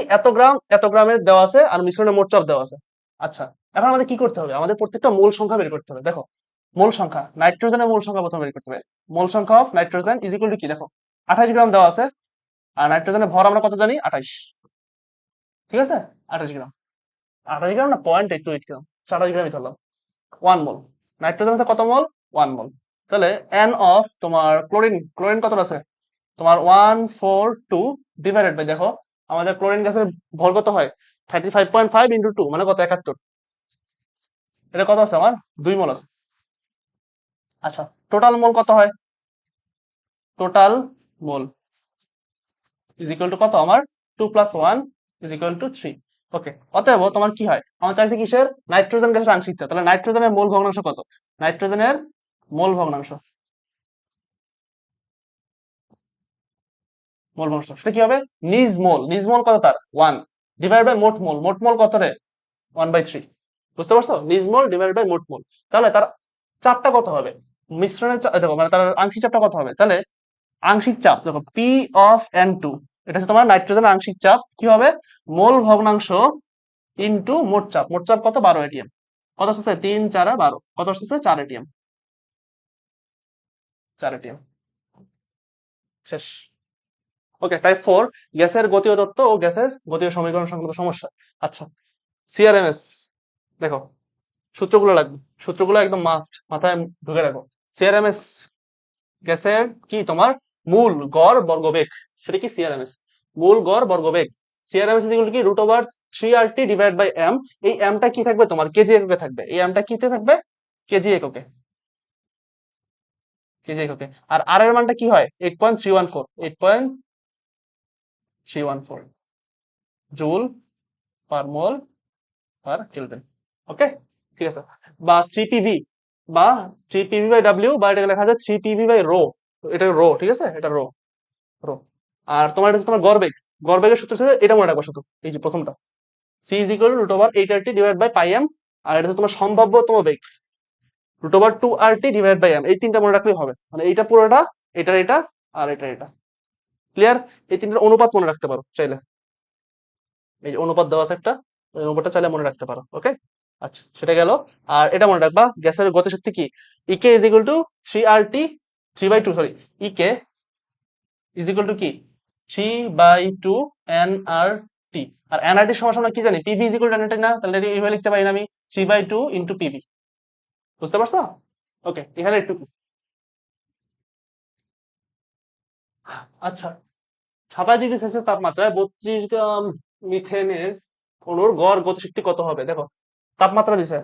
এত গ্রামের দেওয়া আছে আর মিশ্রণের মোট চাপ দেওয়া আছে। আচ্ছা, এখন আমাদের কি করতে হবে? আমাদের প্রত্যেকটা মোল সংখ্যা বের করতে হবে। দেখো মোল সংখ্যা, নাইট্রোজেনের মোল সংখ্যা প্রথমে বের করতে হবে। মোল সংখ্যা of nitrogen is equal to কি? দেখো 28 গ্রাম দেওয়া আছে, আর নাইট্রোজেনের ভর আমরা কত জানি 28, ঠিক আছে, 28 গ্রাম। 28 গ্রাম না 0.828 গ্রাম, 28 গ্রামই ধরলাম। 1 মোল নাইট্রোজেন আছে কত মোল? 1 মোল। তাহলে এন অফ তোমার ক্লোরিন, ক্লোরিন কত আছে তোমার 142 ডিভাইডেড বাই, দেখো আমাদের ক্লোরিন গ্যাসের ভর কত হয় 35.5 ইন্টু 2 মানে কত 71, এটা কত আছে আমার 2 মোল আছে। আচ্ছা টোটাল মোল কত হয়? Total mole is equal two কত আমার 2 + 1 ইজ ইকুয়াল টু 3। ওকে, অতএব তোমার কি হয়, আমার চাইছে কিসের? নাইট্রোজেন গ্যাসের আংশিক চাপ। তাহলে নাইট্রোজেনের মোল ভগ্নাংশ কত? নাইট্রোজেনের মোল ভগ্নাংশ, মোল ভগ্নাংশ সেটা কি হবে? নিজ মোল, নিজ মোল কত তার 1 ডিভাইড বাই মোট মোল, মোট মোল কত রে 1/3। বুঝতে পারছো? নিজ মোল ডিভাইড বাই মোট মোল। তাহলে তার চাপটা কত হবে? মিশ্রণের দেখো মানে তার আংশিক চাপটা কত হবে? তাহলে আংশিক চাপ দেখো পি অফ এন টু, এটা হচ্ছে তোমার নাইট্রোজেনের আংশিক চাপ, কি হবে? মোল ভগ্নাংশ ইন্টু মোট চাপ। মোট চাপ কত? 12 এটিএম। কত আসছে? 3 4 12। কত আসছে? 4 এটিএম, 4 এটিএম। শেষ। ওকে, টাইপ 4 গ্যাসের গতীয় তত্ত্ব ও গ্যাসের গতীয় সমীকরণ সংক্রান্ত সমস্যা। আচ্ছা সিআরএমএস, দেখো সূত্রগুলো লাগবে, সূত্রগুলো একদম মাস্ট মাথায় ঢুকে রাখো। সিআরএমএস গ্যাসের কি তোমার মূল গড় বর্গবেগ, সেটা কি সিআরএমএস মূল গড় বর্গবেগ। সিআরএমএস ইকুয়াল কি √3RT ডিভাইড বাই এম। এই এমটা কি থাকবে তোমার কেজি এককে থাকবে, এই এমটা কিতে থাকবে কেজি এককে, কেজি এককে। আর আর এর মানটা কি হয় 8.314, 8.314 জুল পার মোল পার কেলভিন। ওকে, ঠিক আছে। বা জিপিভি, বা জিপিভি বাই ডাব্লিউ, বা এটা লেখা যায় জিপিভি বাই রো, এটা রো, ঠিক আছে, এটা রো, রো। আর তোমার এটা হচ্ছে তোমার গড়বেগ, গড়বেগের সূত্র হচ্ছে এটা মনে রাখবো শুধু, এই যে প্রথমটা C is equal √8RT divide by pi M. আর এটা হচ্ছে তোমার সম্ভাব্যতম বেগ √2RT ডিভাইড বাই এম। এই তিনটা মনে রাখলেই হবে, মানে এইটা পুরোটা, এটা এটা আর এটা এটা। ক্লিয়ার? এই তিনটার অনুপাত মনে রাখতে পারো চাইলে, এই যে অনুপাত দেওয়া আছে একটা, ওই অনুপাতটা চাইলে মনে রাখতে পারো। ওকে, আচ্ছা সেটা গেল। আর এটা মনে রাখবা গ্যাসের গতিশক্তি কি, EK is equal to 3RT, 3/2 sorry, EK is equal to কি 3/2 nRT। আর nRT সমান সমান কি জানি, PV is equal to nRT না? তাহলে এটা এইভাবে লিখতে পারি না আমি 3/2 ইন্টু পিভি। বুঝতে পারছো? ওকে, এখানে একটু আচ্ছা 27 ডিগ্রি সেলসিয়াস তাপমাত্রায় 32 গ্রাম মিথেনের অণুর গড় গতিশক্তি কত হবে? দেখো তাপমাত্রা দিছে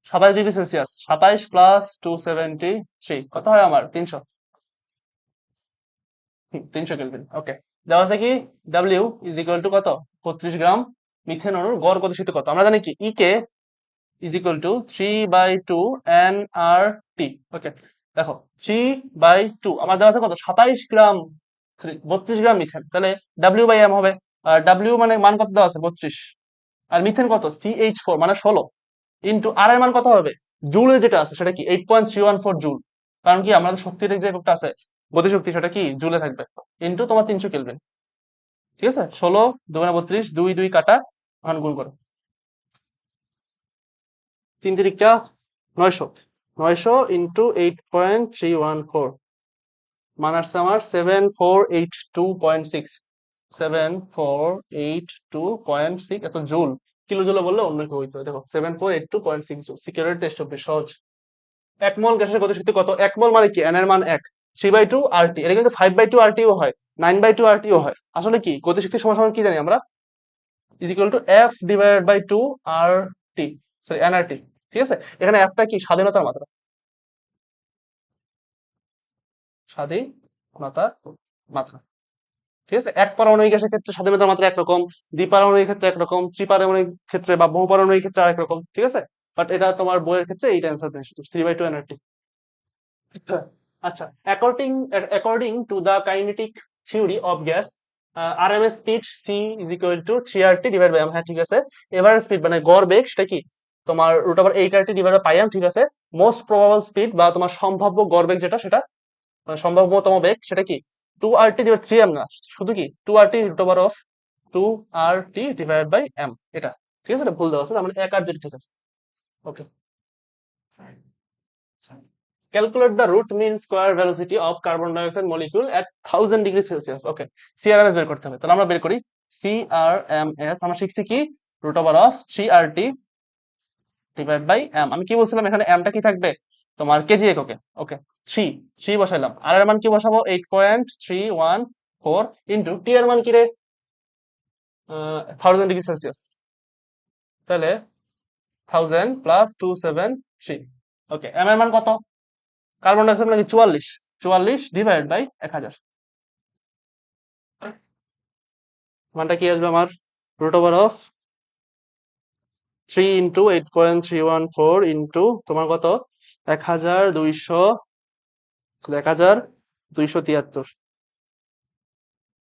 27 ডিগ্রি সেলসিয়াস, 27 প্লাস 273 কত হয় আমার 300, 300 কেলভিন। ওকে, দেওয়া আছে কি ডাব্লিউ ইজ ইকুয়াল টু কত 32 গ্রাম মিথেন অণুর গড় গতিশক্তি কত? আমরা জানি কি EK is equal two 3/2 nRT। ওকে, দেখো 3/2 আমার দেওয়া আছে কত 27 গ্রাম, 32 গ্রাম মিথেন, তাহলে ডাব্লিউ বাই এম হবে। আর ডাব্লিউ মানে মান কত দেওয়া আছে 32, আর মিথেন কত CH4 মানে 16, ইন্টু আর এর মান কত হবে জুলে যেটা আছে সেটা কি 8.314 জুল, কারণ কি আমাদের শক্তির যে এককটা আছে গতিশক্তি সেটা কি জুলে থাকবে, ইন্টু তোমার 300 কেলভিন। ঠিক আছে, 16 2 32, 2 2 কাটা, এখন গুণ করো 3 তিরিকা 900, 900 ইন্টু 8.314 মান আসছে আমার 7482.6, 7482.6 এত জুল। কিলো জুলে বললে অন্য কেউ হইতো। দেখো 7482.6 জুল, সিকিউরিটি 23 সহজ। 1 মোল গ্যাসের গতিশক্তি কত? 1 মোল মানে কি এন এর মান 1, 3/2 RT, এটা কিন্তু 5/2 RT ও হয়, 9/2 RT ও হয়। আসলে কি গতিশক্তি সমান সমান কি জানি আমরা, is equal to F divided by 2 RT, sorry nRT। ঠিক আছে, এখানে F টা কি স্বাধীনতার মাত্রা, স্বাধীনতার মাত্রা। ঠিক আছে, এক পারমাণবিক গ্যাসের ক্ষেত্রে স্বাধীনতার মাত্রা একরকম, দ্বিপারমাণবিক ক্ষেত্রে একরকম, ত্রিপারমাণবিক ক্ষেত্রে বা বহুপারমাণবিক ক্ষেত্রে আরেক রকম। ঠিক আছে, বাট এটা তোমার বইয়ের ক্ষেত্রে এইটা অ্যান্সার দেয় শুধু 3/2 nRT। আচ্ছা, according to the kinetic theory of gas, RMS speed C is equal to 3RT divide by M. হ্যাঁ ঠিক আছে, এভারেজ স্পিড মানে গড় বেগ সেটা কি তোমার √8RT divide by pi M. ঠিক আছে, মোস্ট প্রবাবল স্পিড বা তোমার সম্ভাব্য গড় বেগ যেটা, সেটা মানে সম্ভাব্যতম বেগ সেটা কি 2RT ডিভাইড 3M না, শুধু কি 2RT ডিভাইড বাই এম, এটা। ঠিক আছে, এটা ভুল দেওয়া আছে, মানে 1 আর 2 ঠিক আছে। Okay, calculate the root mean square velocity of carbon dioxide molecule at 1000 degree Celsius. Okay, CRMS বের করতে হবে, তাহলে আমরা বের করি। সিআরএমএস আমরা শিখছি কি, root over of 3RT divide by M. আমি কি বলছিলাম, এখানে এমটা কি থাকবে তোমার কেজি এককে। ওকে, থ্রি থ্রি বসাইলাম, আর এর মান কি বসাবো, 8.314 ইন্টু টি এর মান কি রে, 1000 ডিগ্রি সেলসিয়াস, তাহলে 1000 প্লাস 273। ওকে, এম এর মান কত, কার্বন ডাইঅক্সাইড নাকি 44, 44 ডিভাইড বাই 1000, মানটা কি আসবে আমার, root over of 3 into 8.314 into তোমার কত, 1273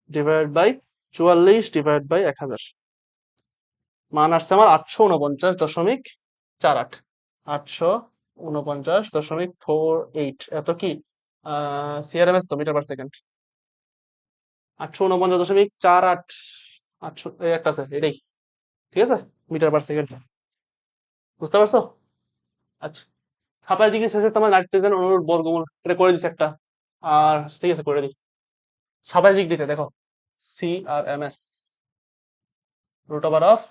ডিভাইড বাই 44 ডিভাইড বাই 1000, মান আসছে আমার 849.48, 849.48। এত কি সিআরএমএস তো মিটার পার সেকেন্ড, 849.48, 800 একটা আছে এটাই, ঠিক আছে, মিটার পার সেকেন্ড, বুঝতে পারছো? আচ্ছা, 27 ডিগ্রি সেলসিয়াস তোমার নাইট্রোজেন অণুর বর্গমূল, এটা করে দিচ্ছে একটা, আর ঠিক আছে করে দিই। 27 ডিগ্রিতে দেখো, সিআরএমএস রুট ওভার অফ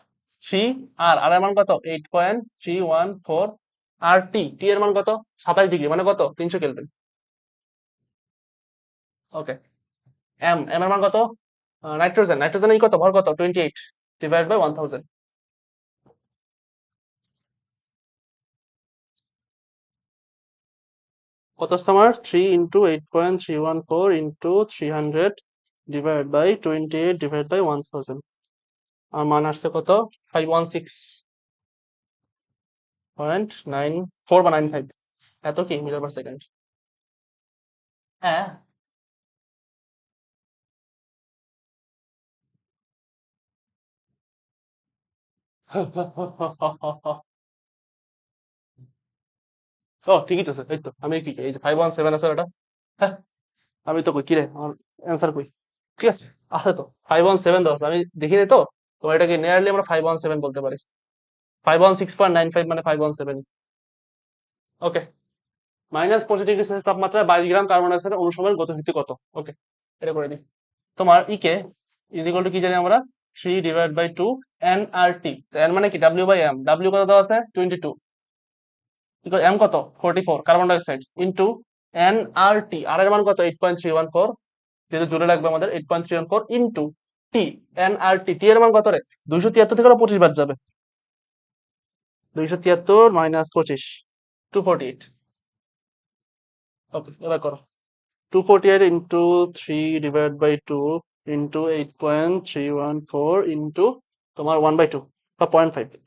3, আর এর মান কত, 8.314, আর টি টি এর মান কত, 27 ডিগ্রি মানে কত, 300 কেলভিন। ওকে, এম এম এর মান কত, নাইট্রোজেন নাইট্রোজেন এই কত, ভর কত, 28 ডিভাইড বাই 1000, কত আসছে আমার, 3 into 8.314 into 300 divide by 28 divide by 1000, আর মান আসছে কত, 516.94 বা 95, এত কি মিটার পার সেকেন্ড। হ্যাঁ ও ঠিকই তো স্যার, এই তো আমি কি এই যে 517 আছে এটা, হ্যাঁ আমি তো কই, কি রে আমার অ্যান্সার কই, ঠিক আছে, আছে তো 517 দেওয়া আছে, আমি দেখিনি তো, তো এটাকে নিয়ারলি আমরা 517 বলতে পারি, 516.95 মানে 517। ওকে, -25 ডিগ্রি সেলসিয়াস তাপমাত্রায় 22 গ্রাম কার্বন ডাইঅক্সাইডের অণু সময়ের গতিশক্তি কত। ওকে, এটা করে দিই। তোমার ইকে ইজ ইকুয়াল টু কি জানি আমরা, 3/2 nRT, তো এন মানে কি, ডাব্লিউ বাই এম, ডাব্লিউ কত দেওয়া আছে 22, এম কত 44 কার্বন ডাইঅক্সাইড, ইন্টু nRT, আর এর মান কত 8.314, যেহেতু জোরে লাগবে আমাদের 8.314 ইন্টু টি, nRT টি এর মান কত রে, 273 থেকে 25 বাদ যাবে, 273 মাইনাস 25, 248। ওকে, এবার করো, 248 into 3 divide by 2 into 8.314 into তোমার 1/2 বা 0.5,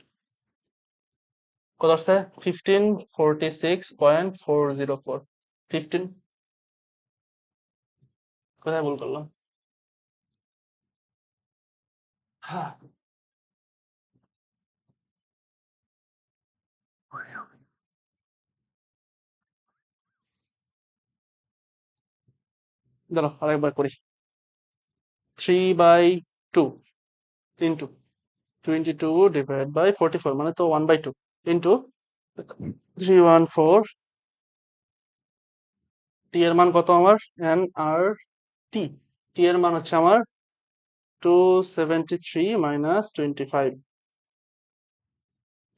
কত আসছে 1546.404, 15, কোথায় ভুল করলাম, হ্যাঁ দাঁড়াও আরেকবার করি, 3/2 ইন্টু 22 ডিভাইড বাই 44 মানে তো 1/2 ইন্টু 314, টি এর মান কত আমার, এন আর টি, টি এর মান হচ্ছে আমার 273 মাইনাস 25,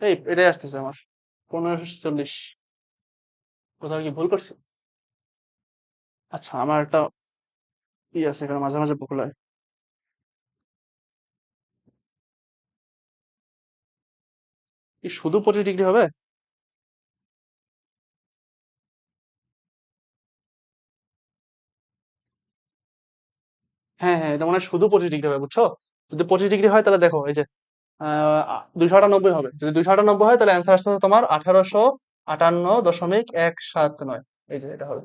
এই এটাই আসতেছে আমার 1540, কোথাও কি ভুল করছি? আচ্ছা আমার একটা আছে এখানে, মাঝে মাঝে ভুল হয়, কি শুধু 25 ডিগ্রি হবে, হ্যাঁ হ্যাঁ এটা মানে শুধু 25 ডিগ্রি হবে, বুঝছো, যদি 25 ডিগ্রি হয় তাহলে দেখো এই যে 298 হবে, যদি 298 হয় তাহলে অ্যান্সার আসছে তোমার 1858.179, এই যে এটা হবে,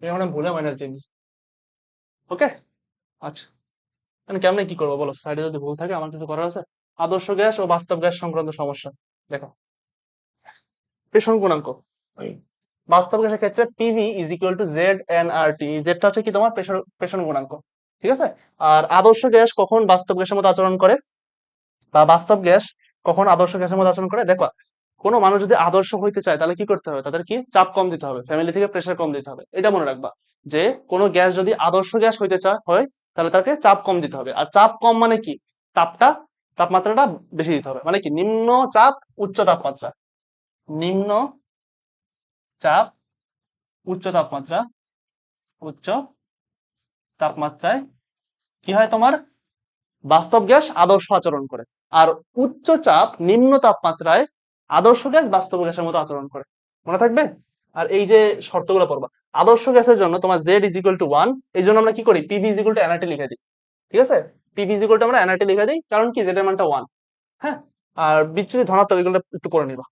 এখানে ভুলে মাইনাস দিয়ে দিছি। ওকে, আচ্ছা, মানে কেমনে কি করবো বলো, সাইডে যদি ভুল থাকে আমার কিছু করার আছে। আদর্শ গ্যাস ও বাস্তব গ্যাস সংক্রান্ত সমস্যা, দেখো পেষণ গুণাঙ্ক, বাস্তব গ্যাসের ক্ষেত্রে PV is equal to Z N R T, জেডটা হচ্ছে কি তোমার পেষণ গুণাঙ্ক, ঠিক আছে। আর আদর্শ গ্যাস কখন বাস্তব গ্যাসের মতো আচরণ করে, বা বাস্তব গ্যাস কখন আদর্শ গ্যাসের মতো আচরণ করে, দেখো কোনো মানুষ যদি আদর্শ হইতে চায় তাহলে কি করতে হবে, তাদের কি চাপ কম দিতে হবে, ফ্যামিলি থেকে প্রেশার কম দিতে হবে। এটা মনে রাখবা যে কোনো গ্যাস যদি আদর্শ গ্যাস হইতে চায় হয় তাহলে তাকে চাপ কম দিতে হবে। আর চাপ কম মানে কি, তাপটা তাপমাত্রাটা বেশি দিতে হবে, মানে কি নিম্ন চাপ উচ্চ তাপমাত্রা, নিম্ন চাপ উচ্চ তাপমাত্রা, উচ্চ তাপমাত্রায় কি হয় তোমার বাস্তব গ্যাস আদর্শ আচরণ করে। আর উচ্চ চাপ নিম্ন তাপমাত্রায় আদর্শ গ্যাস বাস্তব গ্যাসের মতো আচরণ করে। মনে থাকবে। আর এই যে শর্তগুলো পড়বা, আদর্শ গ্যাসের জন্য তোমার জেড ইজ ইকুয়াল টু 1, এই জন্য আমরা কি করি, PV is equal two nRT লিখে দিই। ঠিক আছে, পিভি ইজ ইকুয়াল টু আমরা এনআরটি লিখে দিই, কারণ কি জেড এর মানটা 1। হ্যাঁ, আর বিচ্যুতি ধনাত্মক, এগুলো একটু পড়ে নিবা।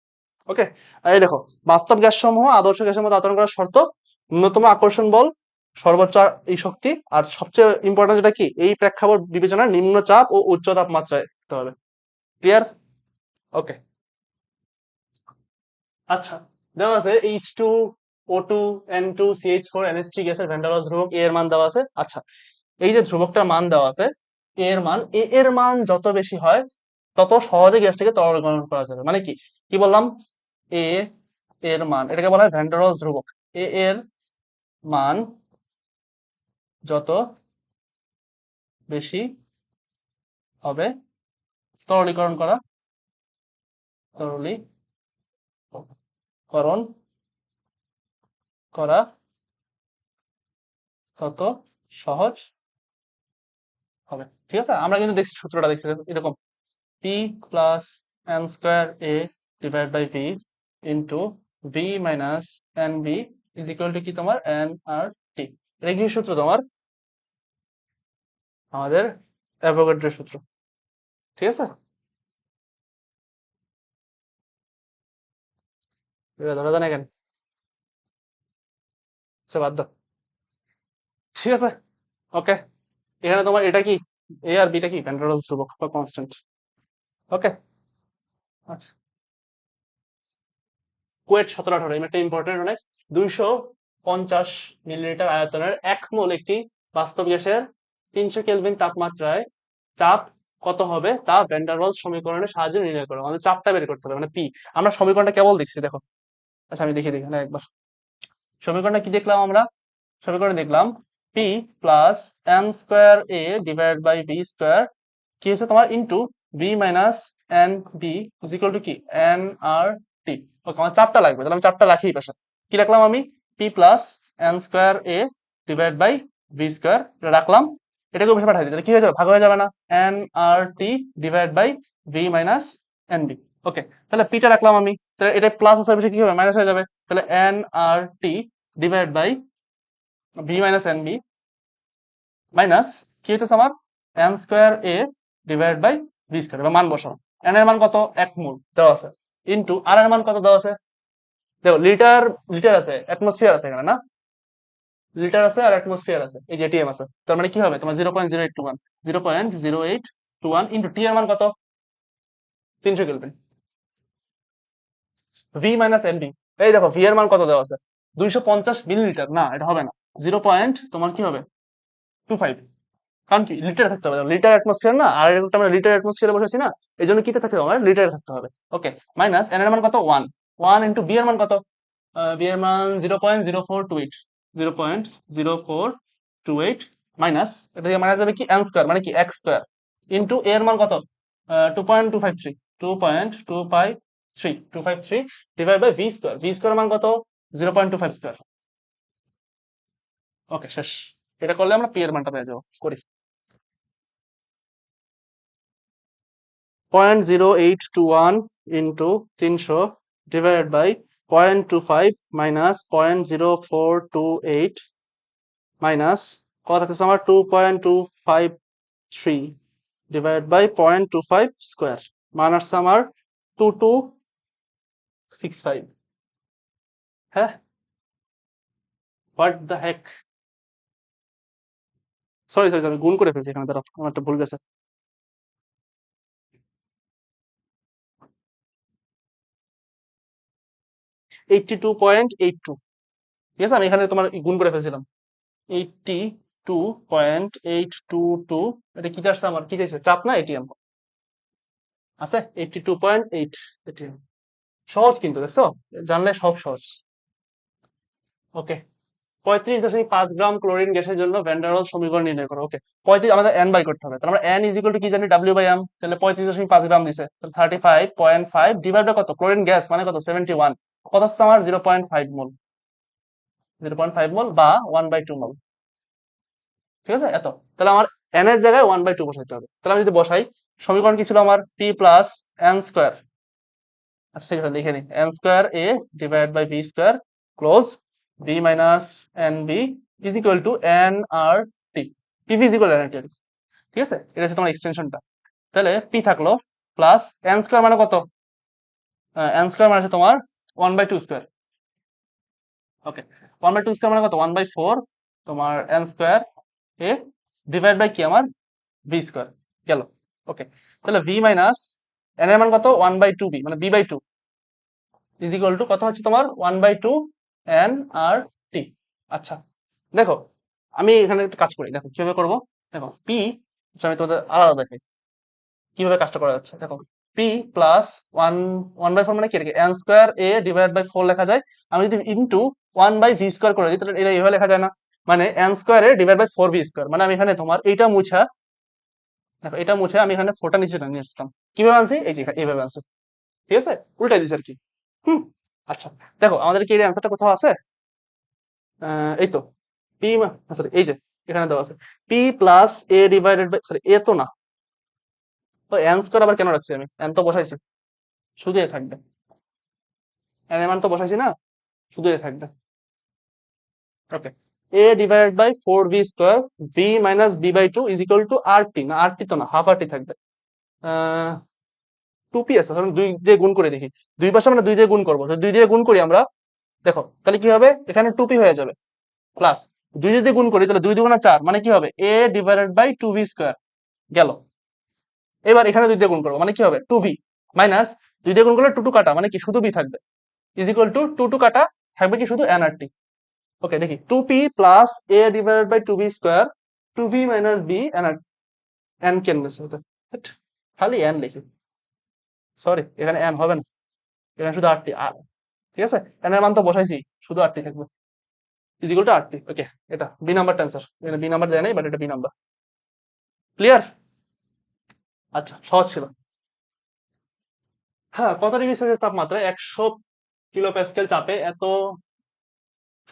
ওকে, এই দেখো, বাস্তব গ্যাস সমূহ আদর্শ গ্যাসের মতো আচরণ করার শর্ত: ন্যূনতম আকর্ষণ বল, সর্বোচ্চ এই শক্তি, আর সবচেয়ে ইম্পর্টেন্ট যেটা কি, এই প্রেক্ষাপট বিবেচনায় নিম্ন চাপ ও উচ্চ তাপমাত্রায় থাকতে হবে। ক্লিয়ার? ওকে, আচ্ছা, দেওয়া আছে H2O2 N2 CH4 NH3 গ্যাসের ভ্যান ডার ওয়ালস ধ্রুবক A এর মান দেওয়া আছে। আচ্ছা, এই যে ধ্রুবকটার মান দেওয়া আছে, A এর মান যত বেশি হয় তত সহজে গ্যাসটাকে তরলীকরণ করা যাবে। মানে কি, কি বললাম, A এর মান, এটাকে বলা হয় ভ্যান ডার ওয়ালস ধ্রুবক। A এর মান যত বেশি হবে তরলীকরণ তরলীকরণ করা তত সহজ হবে। ঠিক আছে, আমরা কিন্তু দেখছি, সূত্রটা দেখছি এরকম, P plus N square A divide by V into V minus N B is equal to কি তোমার এন আর টি। এটা কি সূত্র তোমার, আমাদের অ্যাভোগাড্রোর সূত্র। ঠিক আছে, এটা ধরা যায় না কেন, সে বাদ দাও। ঠিক আছে, ওকে, এখানে তোমার এটা কি, এ আর বিটা কি ভ্যান ডার ওয়ালস ধ্রুবক বা কনস্ট্যান্ট। ওকে, আচ্ছা, কুয়েট 1718, এই একটা ইম্পর্টেন্ট অনেক। 250 মিলিলিটার আয়তনের 1 মোল একটি বাস্তব গ্যাসের 300 কেলভিন তাপমাত্রায় চাপ কত হবে তা ভ্যান ডার ওয়ালস সমীকরণের সাহায্যে নির্ণয় করো। আমাদের চাপটা বের করতে হবে, মানে পি। আমরা সমীকরণটা কেবল দেখছি, দেখো। আচ্ছা, আমি দেখি দেখি না একবার, সমীকরণটা কি দেখলাম আমরা, সমীকরণে দেখলাম P plus N square A divide by B square কি হচ্ছে তোমার into B minus N B is equal to কি এন আর টি। ওকে, আমার চারটা লাগবে, তাহলে আমি চারটা রাখি পাশে। কি রাখলাম আমি, P plus N square A divide by B square রাখলাম। এটাকে বসে পাঠাই দিই, তাহলে কি হয়ে যাবে, ভাগ হয়ে যাবে না, N R T divide by V minus N B. Okay, তাহলে পিটা রাখলাম আমি, তাহলে এটা প্লাস আছে বেশি কি হবে, মাইনাস হয়ে যাবে, তাহলে N R T divide by V minus N B minus কি হইতেছে আমার N square A divide by B square. এবার মান বসাও, এন এর মান কত, 1 মোল দেওয়া আছে, ইন্টু আর এর মান কত দেওয়া আছে, দেখো লিটার, লিটার আছে, অ্যাটমসফিয়ার আছে এখানে না, লিটার আছে আর অ্যাটমসফিয়ার আছে, এই যে এটিএম আছে, তার মানে কি হবে তোমার 0.0821, 0.0821 ইন্টু টি এর মান কত, 300 kelvin, V minus N B, এই দেখো ভি এর মান কত দেওয়া আছে, 250 মিলিলিটার, না এটা হবে না, 0. তোমার কি হবে 25, কারণ কি লিটার থাকতে হবে, লিটার অ্যাটমসফিয়ার না, আর একটা আমরা লিটার অ্যাটমসফিয়ারে বসেছি না, এই জন্য কিতে থাকতে হবে, আমার লিটারে থাকতে হবে। ওকে, মাইনাস এন এর মান কত, 1 ইন্টু বি এর মান কত, বি এর মান 0.0428, 0.0428 মাইনাস, এটা দিয়ে মাইনাস যাবে কি এন স্কোয়ার, মানে কি এক্স স্কোয়ার, ইন্টু এ এর মান কত, 2.253, 2.253 divide by V square, V square মান কত, 0.25 স্কোয়ার। ওকে, শেষ। এটা করলে আমরা পি এর মানটা পেয়ে যাবো, করি 0.0821 into 300 divide by 0.25 minus 0.0428 minus কত থাকতেছে আমার 2.253 ডিভাইড বাই 0.25 স্কোয়ার, মান আসছে আমার 2265। হ্যাঁ, what the Heck, sorry sorry আমি গুণ করে ফেলছি এখানে, দাঁড়াও আমার একটা ভুল গেছে। 82.82, ঠিক আছে, আমি এখানে তোমার গুণ করে ফেলছিলাম, 82.822, এটা কি আসছে আমার, কি চাইছে, চাপ না এটিএম আছে, 82.8 এটিএম। সহজ কিন্তু দেখছো, জানলে সব সহজ। ওকে, 35.5 গ্রাম ক্লোরিন গ্যাসের জন্য ভ্যান ডার ওয়ালস সমীকরণ নির্ণয় করো। ওকে, 35 আমাদের এন বাই করতে হবে, তাহলে আমরা এন ইজ ইকুয়াল টু কি জানি, ডাব্লিউ বাই এম। তাহলে 35.5 গ্রাম দিছে, তাহলে 35.5 ডিভাইড বাই কত, ক্লোরিন গ্যাস মানে কত, 71, কত হচ্ছে আমার 0.5 মোল, 0.5 মোল বা 1/2 মোল। ঠিক আছে এত, তাহলে আমার এন এর জায়গায় 1/2 বসাইতে হবে। তাহলে আমি যদি বসাই, সমীকরণ কি ছিল আমার, টি প্লাস এন স্কোয়ার, আচ্ছা ঠিক আছে লিখে নি, N square A divide by V square close B minus N B is equal to N R T, PV is equal N R T. ঠিক আছে, এটা হচ্ছে তোমার এক্সটেনশনটা। তাহলে পি থাকলো প্লাস এন স্কোয়ার মানে কত, এন স্কোয়ার মানে হচ্ছে তোমার 1/2 স্কোয়ার। ওকে, 1/2 স্কোয়ার মানে কত, 1/4 তোমার N square A divide by কি আমার ভি স্কোয়ার গেল। ওকে, তাহলে ভি মাইনাস এন এর মান কত, 1/2 বি মানে b/2 ইজ ইকুয়াল টু কত হচ্ছে তোমার 1/2 এন আর টি। আচ্ছা দেখো, আমি এখানে একটা কাজ করি, দেখো কিভাবে করব। দেখো পি, আমি তোমাদের আলাদা দেখাই কিভাবে কাজটা করা যাচ্ছে। দেখো পি প্লাস ওয়ান, 1/4 মানে কি, এটাকে N square A divide by 4 লেখা যায়। আমি যদি ইন্টু 1/v স্কোয়ার করে দিই, তাহলে এটা এভাবে লেখা যায় না, মানে N square A divide by 4v square, মানে আমি এখানে তোমার এইটা মুছা, দেখো এটা মুছে আমি এখানে 4টা নিচে নিয়ে আসলাম। কিভাবে আনছি, এই যে এইভাবে আনছি। ঠিক আছে, উল্টাই দিছি আর কি। হুম, আচ্ছা দেখো আমাদের কি এর অ্যান্সারটা কোথাও আছে, এই তো পি, সরি এই যে এখানে দেওয়া আছে P plus A divided by, sorry A তো না, তো এন স্কোয়ার আবার কেন রাখছি আমি, এন তো বসাইছি, শুধু এ থাকবে, এন এর মান তো বসাইছি না, শুধু এ থাকবে। Okay, A divided by 4v square V minus b/2 is equal to R T, না আর টি তো না, হাফ আর টি থাকবে। 2p আছে, তাহলে 2 দিয়ে গুণ করে দেখি, দুই পাশে আমরা 2 দিয়ে গুণ করবো, তো 2 দিয়ে গুণ করি আমরা, দেখো তাহলে কি হবে, এখানে 2p হয়ে যাবে প্লাস 2 যদি গুণ করি তাহলে 2 2 4 মানে কি হবে, a divided by 2v square গেল। এবার এখানে 2 দিয়ে গুণ করবো মানে কি হবে, 2v মাইনাস 2 দিয়ে গুণ করলে 2 2 কাটা মানে কি শুধু b থাকবে, ইজ ইকুয়াল টু 2 2 কাটা থাকবে কি শুধু n আর t। ওকে দেখি 2p plus a divided by 2v square 2v minus b n আর n কেন গেছে হতে, খালি n লিখি, সরি এখানে n হবে না, এখানে শুধু r t ঠিক আছে, n এর মান তো বসাইছি, শুধু r t থাকবে is equal two r t। ওকে, এটা বি নাম্বার টেন্সার, এখানে বি নাম্বার দেয় নাই বাট এটা বি নাম্বার। ক্লিয়ার? আচ্ছা সহজ ছিল। হ্যাঁ, কত ডিগ্রি সেলসিয়াস তাপমাত্রায় 100 কিলো চাপে এত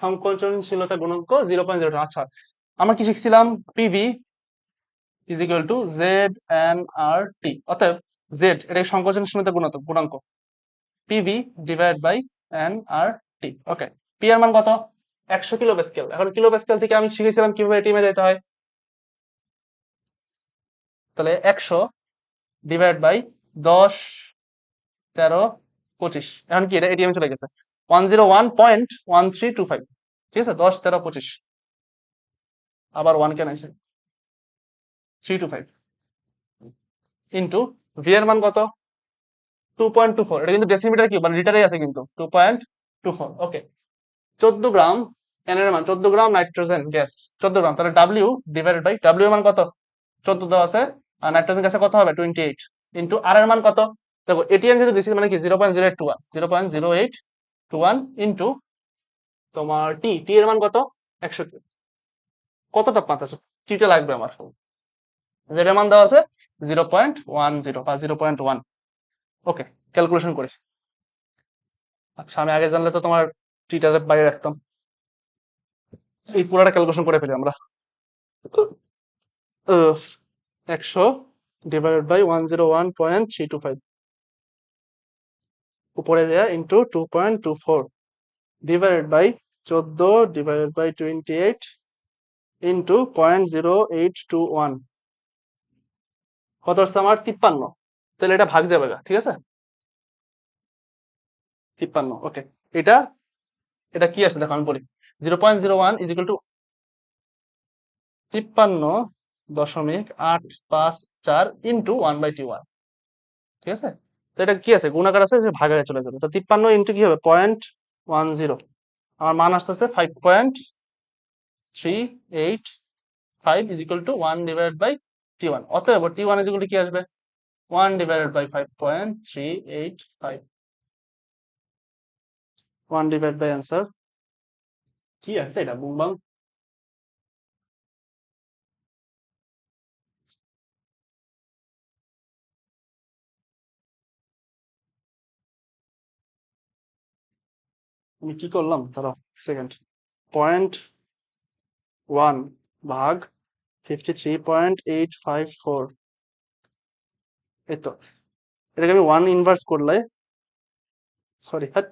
সংকোচনশীলতা গুণাঙ্ক 0.02। আচ্ছা আমরা কি শিখছিলাম, PV is equal to Z N R T, অতএব জেড এটা সংকোচনশীলতা গুণাঙ্ক, PV divide by N R T. Okay, P এর মান কত, 100 কিলো। এখন কিলো থেকে আমি শিখেছিলাম কিভাবে টিমে যেতে হয়, তাহলে 100 ডিভাইড বাই 10 13 25, এখন কি এটা এটিএম চলে গেছে 101.1325। ঠিক আছে, 10 13 25 আবার 1 কেন আছে 325 ইন্টু ভি এর মান কত 2.24, এটা কিন্তু ডেসিমিটার কি মানে লিটারে আছে কিন্তু 2.24। ওকে, 14 গ্রাম এন এর মান, 14 গ্রাম নাইট্রোজেন গ্যাস, 14 গ্রাম, তাহলে ডাব্লিউ ডিভাইডেড বাই ডাব্লিউ এর মান কত 14 দেওয়া আছে, আর নাইট্রোজেন গ্যাসে কত হবে 28 ইন্টু আর এর মান কত, দেখো এটিএম যেহেতু দিছি মানে কি 0.0821, 0.0821 ইন্টু তোমার টি, টি এর মান কত 100, কত তাপমাত্রা আছে, টিটা লাগবে আমার, জেড এর মান দেওয়া আছে 0.10 বা 0.1। ওকে, ক্যালকুলেশন করি। আচ্ছা আমি আগে জানলে তো তোমার টিটারে বাইরে রাখতাম, এই পুরাটা ক্যালকুলেশন করে ফেলি আমরা। 100 ডিভাইডেড বাই 101.325 উপরে দেয়া into 2.24 divided by 14 divided by 28 into 0.0821, কত হচ্ছে আমার 53। তাহলে এটা ভাগ যাবে গা, ঠিক আছে 53। ওকে, এটা এটা কি আসে দেখো আমি বলি, 0.01 is equal two 53.854 into 1/t1। ঠিক আছে, তো এটা কি আছে গুণাকার আছে, যে ভাগায় চলে যাবে, তো 53 ইন্টু কি হবে 0.10, আমার মান আসতেছে 5.385 is equal to 1 divided by টি1, অতএব টি1 ইজ ইকুয়াল টু কি আসবে 1 divided by 5.385। 1 divide by answer. কি আছে এটা বুমবাং? আমি কি করলাম দাঁড়াও সেকেন্ড। 0.1 ভাগ 53.854, এই তো। এটাকে আমি 1 ইনভার্স করলে, সরি হাট,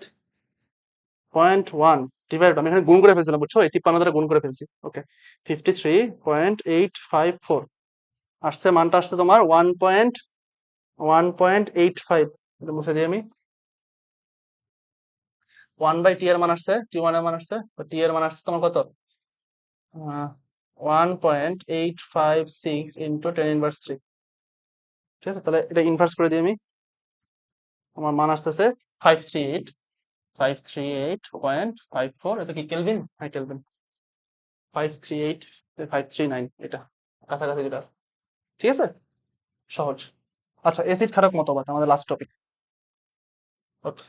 0.1 ডিভাইড, আমি এখানে গুণ করে ফেলছিলাম বুঝছো, এই 53 দ্বারা গুণ করে ফেলছি। ওকে, 53.854 আসছে, মানটা আসছে তোমার 1.1.85। এটা মুছে দিই আমি। 1/t এর মান আসছে, t1 এর মান আসছে, t এর মান আসছে তোমার কত? 1.856 ইন্টু 10^3। ঠিক আছে, তাহলে এটা ইনভার্স করে দিই আমি। আমার মান আসতেছে 538, 538.54। এটা কি কেলভিন? হ্যাঁ কেলভিন। 538, 539, এটা কাছাকাছি যেটা আছে। ঠিক আছে, সহজ। আচ্ছা, এসিড ক্ষারক মতবাদ আমাদের লাস্ট টপিক। ওকে,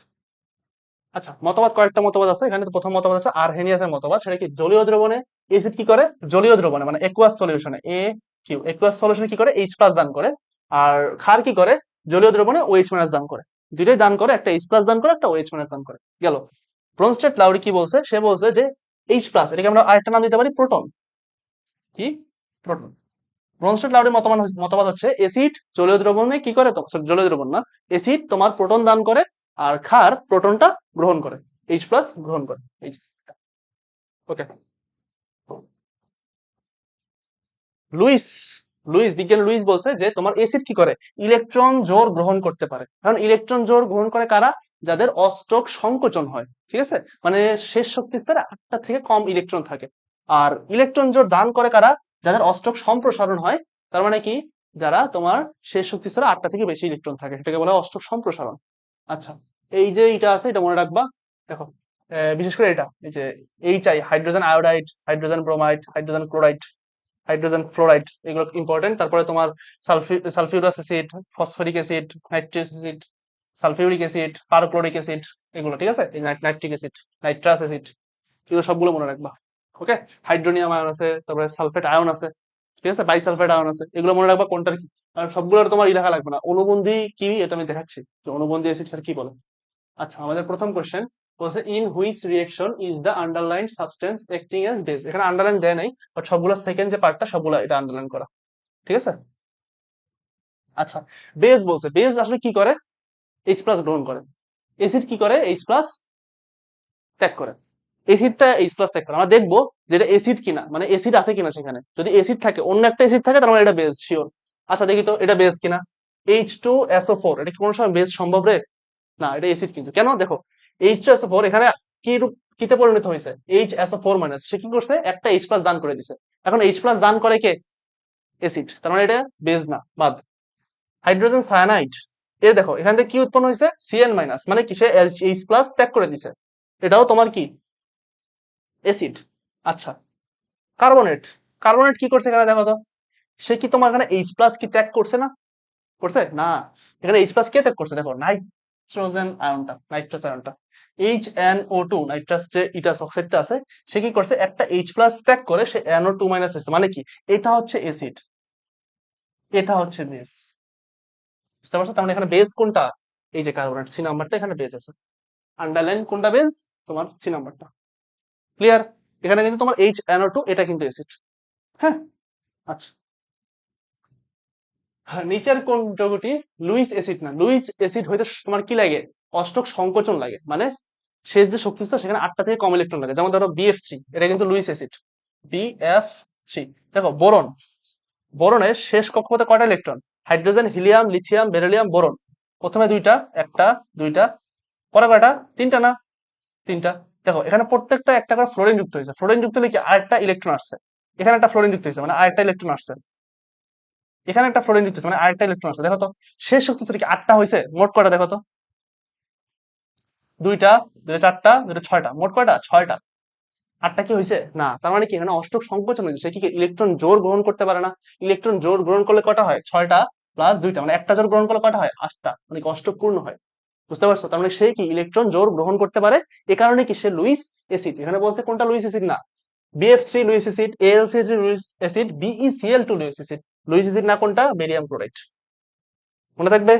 আচ্ছা মতবাদ কয়েকটা মতবাদ আছে এখানে। তো প্রথম মতবাদ আছে আরহেনিয়াসের মতবাদ। সেটা কি, জলীয় দ্রবণে এসিড কি করে, জলীয় দ্রবণে মানে একুয়াস সলিউশনে, একুয়াস সলিউশনে কি করে, H প্লাস দান করে। আর ক্ষার কি করে, জলীয় দ্রবণে OH মাইনাস দান করে। দুইটাই দান করে, একটা H প্লাস দান করে, একটা OH মাইনাস দান করে। গেল। ব্রনস্টেড লাউরি কি বলছে, সে বলছে যে H প্লাস, এটাকে আমরা আরেকটা নাম দিতে পারি প্রোটন। কি? প্রোটন। ব্রনস্টেড লাউরির মতবাদ হচ্ছে এসিড জলীয় দ্রবণে কি করে, sorry, জলীয় দ্রবণ না, এসিড তোমার প্রোটন দান করে, আর ক্ষার প্রোটনটা গ্রহণ করে, H প্লাস গ্রহণ করে। ওকে, লুইস, বিজ্ঞানী লুইস বলছে যে তোমার এসিড কি করে, ইলেকট্রন জোড় গ্রহণ করতে পারে। কারণ ইলেকট্রন জোড় গ্রহণ করে কারা, যাদের অষ্টক সংকোচন হয়। ঠিক আছে, মানে শেষ শক্তি স্তরে 8টা থেকে কম ইলেকট্রন থাকে। আর ইলেকট্রন জোড় দান করে কারা, যাদের অষ্টক সম্প্রসারণ হয়। তার মানে কি, যারা তোমার শেষ শক্তি স্তরে 8টা থেকে বেশি ইলেকট্রন থাকে, সেটাকে বলা হয় অষ্টক সম্প্রসারণ। আচ্ছা, এই যে এটা আছে এটা মনে রাখবা। দেখো, বিশেষ করে এটা, এই যে HI, hydrogen iodide, hydrogen bromide, hydrogen chloride, hydrogen fluoride, এগুলো ইম্পর্টেন্ট। তারপরে তোমার sulphurous acid, phosphoric acid, nitric acid, sulphuric acid, perchloric acid, এগুলো ঠিক আছে। এই নাইট্রিক অ্যাসিড, নাইট্রাস অ্যাসিড, এগুলো সবগুলো মনে রাখবা। ওকে, হাইড্রোনিয়াম আয়ন আছে, তারপরে সালফেট আয়ন আছে, ঠিক আছে, বাইসালফেট আয়ন আছে, এগুলো মনে রাখবা কোনটার কি। আর সবগুলোর তোমার ই লেখা লাগবে না, অনুবন্ধী কি এটা আমি দেখাচ্ছি যে অনুবন্ধী অ্যাসিড কি বলে। আচ্ছা, আমাদের প্রথম কোশ্চেন বলছে in which reaction is the underline substance acting as base. এখানে আন্ডারলাইন দেয় নাই, বাট সবগুলো সেকেন্ড যে পার্টটা সবগুলো এটা আন্ডারলাইন করা। ঠিক আছে, আচ্ছা, বেস বলছে, বেস আসলে কি করে, H প্লাস গ্রহণ করে। এসিড কি করে, H প্লাস ত্যাগ করে। এসিডটা H প্লাস ত্যাগ করে। আমরা দেখবো যেটা এসিড কিনা, মানে এসিড আছে কিনা সেখানে। যদি এসিড থাকে, অন্য একটা এসিড থাকে, তার মানে এটা বেস শিওর। আচ্ছা দেখি তো এটা বেস কিনা। H2SO4, এটা কি কোনো সময় বেস সম্ভব রে? না, এটা এসিড কিন্তু। কেন দেখো, H2SO4 এখানে কি রূপ, কিতে পরিণত হয়েছে, HSO4 মাইনাস। সে কি করছে, একটা H প্লাস দান করে দিছে। এখন H প্লাস দান করে কে, এসিড, তার মানে এটা বেস না, বাদ। হাইড্রোজেন সায়ানাইড, এ দেখো এখান থেকে কি উৎপন্ন হয়েছে, Cn মাইনাস, মানে কি, সে H প্লাস ত্যাগ করে দিছে, এটাও তোমার কি, এসিড। আচ্ছা, কার্বনেট, কার্বনেট কি করছে এখানে দেখো তো, সে কি তোমার এখানে H প্লাস কি ত্যাগ করছে না, করছে না। এখানে H প্লাস কে ত্যাগ করছে, দেখো নাইট্রোজেন আয়নটা, নাইট্রাস আয়নটা, HNO2, নাইট্রাস যে ইটাস অক্সাইডটা আছে, সে কি করছে, একটা H প্লাস ত্যাগ করে সে NO2 মাইনাস হয়েছে, মানে কি, এটা হচ্ছে অ্যাসিড, এটা হচ্ছে বেস। বুঝতে পারছো, তার মানে এখানে বেস কোনটা, এই যে কার্বনেট, সি নাম্বারটা এখানে বেস আছে। আন্ডারলাইন কোনটা বেস, তোমার সি নাম্বারটা। ক্লিয়ার? এখানে কিন্তু তোমার HNO2, এটা কিন্তু অ্যাসিড। হ্যাঁ, আচ্ছা। হ্যাঁ, নিচের কোন যৌগটি লুইস অ্যাসিড না, লুইস অ্যাসিড হইতে তোমার কি লাগে, অষ্টক সংকোচন লাগে, মানে শেষ যে শক্তি স্তর সেখানে 8টা থেকে কম ইলেকট্রন লাগে। যেমন ধরো BF3, এটা কিন্তু লুইস অ্যাসিড, BF3। দেখো বোরন, বোরনের শেষ কক্ষপথে কয়টা electron, hydrogen, helium, lithium, beryllium, boron. প্রথমে দুইটা, একটা, দুইটা, পরে কয়টা, তিনটা না, তিনটা। দেখো এখানে প্রত্যেকটা একটা করে ফ্লোরিন যুক্ত হয়েছে, ফ্লোরিন যুক্ত হলে কি আরেকটা ইলেকট্রন আসছে, এখানে একটা ফ্লোরিন যুক্ত হয়েছে মানে আরেকটা ইলেকট্রন আসছে, এখানে একটা ফ্লোরিন যুক্ত হয়েছে মানে আরেকটা ইলেকট্রন আসছে। দেখো তো শেষ শক্তি স্তর কি 8টা হয়েছে, মোট কয়টা দেখো তো, দুইটা, দুইটা চারটা, দুইটা ছয়টা, মোট কয়টা, 6টা। 8টা কি হয়েছে না, তার মানে কি এখানে অষ্টক সংকোচন হয়েছে, সে কি ইলেকট্রন জোর গ্রহণ করতে পারে না। ইলেকট্রন জোর গ্রহণ করলে কয়টা হয়, 6টা প্লাস 2টা, মানে একটা জোর গ্রহণ করলে কয়টা হয়, 8টা, মানে কি অষ্টক পূর্ণ হয়। বুঝতে পারছো? তার মানে সে কি ইলেকট্রন জোর গ্রহণ করতে পারে, এ কারণে কি সে লুইস অ্যাসিড। এখানে বলছে কোনটা লুইস অ্যাসিড না, BF3 Luis acid, AlCl3 Luis acid, BeCl2 Luis acid. Luis acid না কোনটা? Barium chloride. মনে থাকবে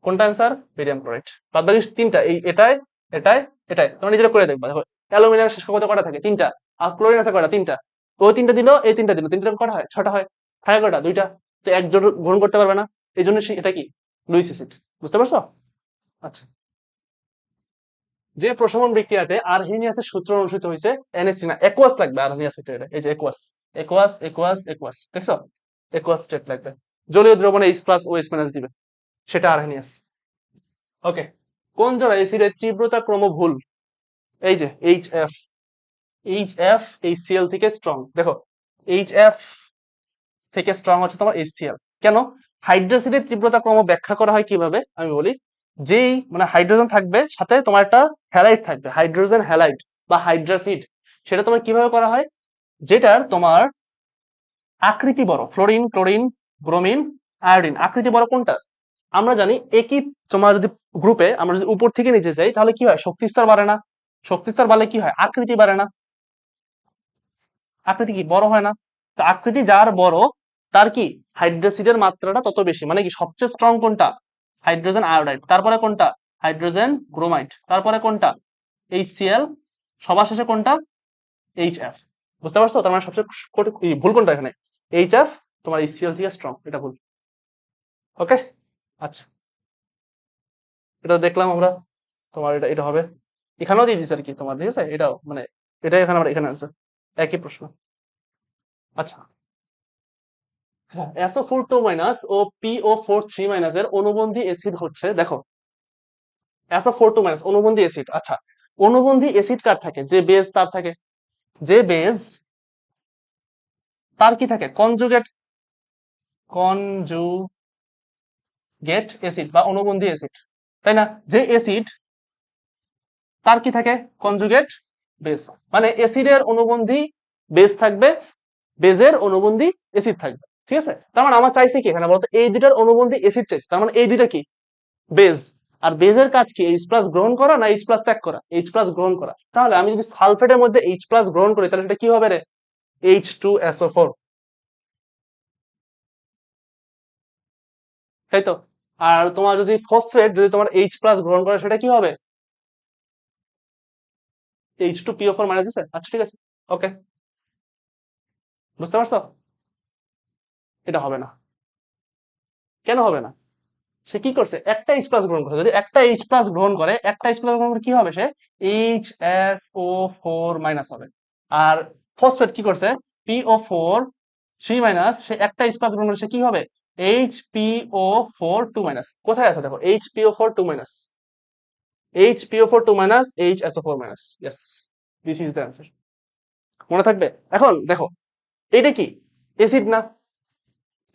কোনটা অ্যান্সার? Barium chloride. বাদ বাকি তিনটা, এই এটাই এটাই এটাই, তোমরা নিজেরা করে দেখবা। দেখো অ্যালুমিনিয়াম শেষ কত কটা থাকে? তিনটা। আর ক্লোরিন আছে কয়টা? তিনটা। ওই তিনটা দিল, এই তিনটা দিল, তিনটা কটা হয়? ছটা হয়। থাকে কয়টা? দুইটা। তো এক জোট গ্রহণ করতে পারবে না, এই জন্য এটা কি লুইস অ্যাসিড। বুঝতে পারছো? আচ্ছা, যে প্রশমন বিক্রিয়াতে আর্হেনিয়াসের সূত্র অনুসৃত হয়েছে NH3 না, একোয়াস লাগবে আর্হেনিয়াস হইতে হলে। এই যে একোয়াস, একোয়াস একোয়াস একোয়াস, দেখছো? একোয়াস স্টেট লাগবে। জলীয় দ্রবণে H প্লাস ও H মাইনাস দিবে, সেটা আর্হেনিয়াস। ওকে, কোন জোড়া অ্যাসিডের তীব্রতা ক্রম ভুল? এই যে HF, HF HCl থেকে স্ট্রং। দেখো HF থেকে স্ট্রং হচ্ছে তোমার HCl। কেন? হাইড্রোসিডের তীব্রতা ক্রম ব্যাখ্যা করা হয় কিভাবে আমি বলি। যেই মানে হাইড্রোজেন থাকবে সাথে তোমার একটা হ্যালাইড থাকবে, হাইড্রোজেন হ্যালাইড বা হাইড্রাসিড, সেটা তোমার কিভাবে করা হয়? যেটার তোমার আকৃতি বড়, ফ্লোরিন ক্লোরিন ব্রোমিন আয়োডিন, আকৃতি বড় কোনটা? আমরা জানি একই তোমার যদি গ্রুপে আমরা যদি উপর থেকে নিচে যাই তাহলে কি হয়? শক্তি স্তর বাড়ে না? শক্তি স্তর বাড়লে কি হয়? আকৃতি বাড়ে না? আকৃতি কি বড় হয় না? তো আকৃতি যার বড় তার কি হাইড্রোসিডের মাত্রাটা তত বেশি। মানে কি সবচেয়ে স্ট্রং কোনটা? Hydrogen iodide. তারপরে কোনটা? Hydrogen bromide. তারপরে কোনটা? HCl। সবার শেষে কোনটা? HF। বুঝতে পারছো? তার মানে সবচেয়ে ভুল কোনটা এখানে? HF তোমার HCl থেকে স্ট্রং, এটা ভুল। ওকে, আচ্ছা, এটা দেখলাম আমরা। তোমার এটা এটা হবে, এখানেও দিয়ে দিছে আর কি তোমার, ঠিক আছে? এটাও মানে এটাই এখানে আমরা এখানে আছে, একই প্রশ্ন। আচ্ছা, হ্যাঁ, SO4 2 মাইনাস ও PO4 3 মাইনাস এর অনুবন্ধী অ্যাসিড হচ্ছে, দেখো SO4 2 মাইনাস অনুবন্ধী অ্যাসিড। আচ্ছা, অনুবন্ধী অ্যাসিড কার থাকে? যে বেজ তার থাকে। যে বেজ তার কি থাকে? কনজুগেট, কনজুগেট অ্যাসিড বা অনুবন্ধী অ্যাসিড, তাই না? যে অ্যাসিড তার কি থাকে? Conjugate base. মানে অ্যাসিডের অনুবন্ধী বেজ থাকবে, বেজের অনুবন্ধী অ্যাসিড থাকবে, ঠিক আছে? তার মানে আমার চাইছে কি এখানে বলতো? এই দুইটার অনুবন্ধী অ্যাসিড চাইছে, তার মানে এই দুইটা কি বেজ। আর বেজের কাজ কি? H প্লাস গ্রহণ করা না H প্লাস ত্যাগ করা? H প্লাস গ্রহণ করা। তাহলে আমি যদি সালফেটের মধ্যে H প্লাস গ্রহণ করি তাহলে সেটা কি হবে রে? H2SO4, তাই তো? আর তোমার যদি ফসফেট যদি তোমার H প্লাস গ্রহণ করে সেটা কি হবে? H2PO4 মাইনাস দিছে। আচ্ছা ঠিক আছে, ওকে, বুঝতে পারছো? এটা হবে না। কেন হবে না? সে কি করছে? একটা H প্লাস গ্রহণ করছে। যদি একটা H প্লাস গ্রহণ করে, একটা H প্লাস গ্রহণ করে কি হবে? সে HSO4 মাইনাস হবে। আর ফসফেট কি করছে? PO4 3 মাইনাস, সে একটা H প্লাস গ্রহণ করে সে কি হবে? HPO4 2 minus. কোথায় আছে দেখো? HPO4 2 minus, HPO4 2 minus, HSO4 minus. Yes, this is the answer. মনে থাকবে? এখন দেখো, এটা কি অ্যাসিড না?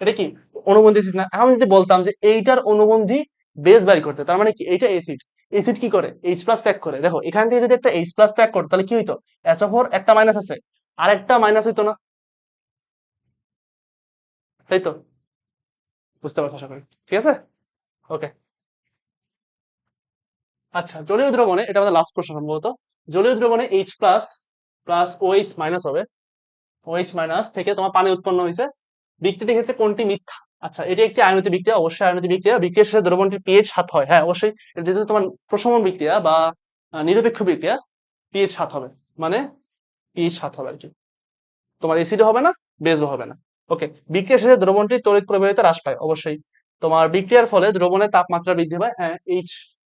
এটা কি অনুবন্ধী অ্যাসিড না? এখন যদি বলতাম যে এইটার অনুবন্ধী বেস বাড়ি করতে, তার মানে কি এইটা অ্যাসিড। অ্যাসিড কি করে? H প্লাস ত্যাগ করে। দেখো এখান থেকে যদি একটা H প্লাস ত্যাগ করতো তাহলে কি হইতো? SO4 একটা মাইনাস আছে, আর একটা মাইনাস হইতো না? তাই তো? বুঝতে পারছো আশা করি, ঠিক আছে? ওকে, আচ্ছা, জলীয় দ্রবণে, এটা আমাদের লাস্ট প্রশ্ন সম্ভবত। জলীয় দ্রবণে H plus plus OH minus হবে, OH মাইনাস থেকে তোমার পানি উৎপন্ন হয়েছে। বিক্রিয়াটির ক্ষেত্রে কোনটি মিথ্যা? আচ্ছা, এটি একটি আয়নিত বিক্রিয়া, অবশ্যই আয়নিত বিক্রিয়া। বিক্রিয়ার শেষে দ্রবণটির পিএইচ 7 হয়, হ্যাঁ অবশ্যই। এটা যেহেতু তোমার প্রশমন বিক্রিয়া বা নিরপেক্ষ বিক্রিয়া, পিএইচ 7 হবে। মানে পিএইচ 7 হবে আর কি। তোমার এসিডও হবে না, বেজও হবে না। ওকে, বিক্রিয়ার শেষে দ্রবণটি তড়িৎ প্রবাহিত হ্রাস পায়, অবশ্যই। তোমার বিক্রিয়ার ফলে দ্রবণের তাপমাত্রা বৃদ্ধি পায়, হ্যাঁ এইচ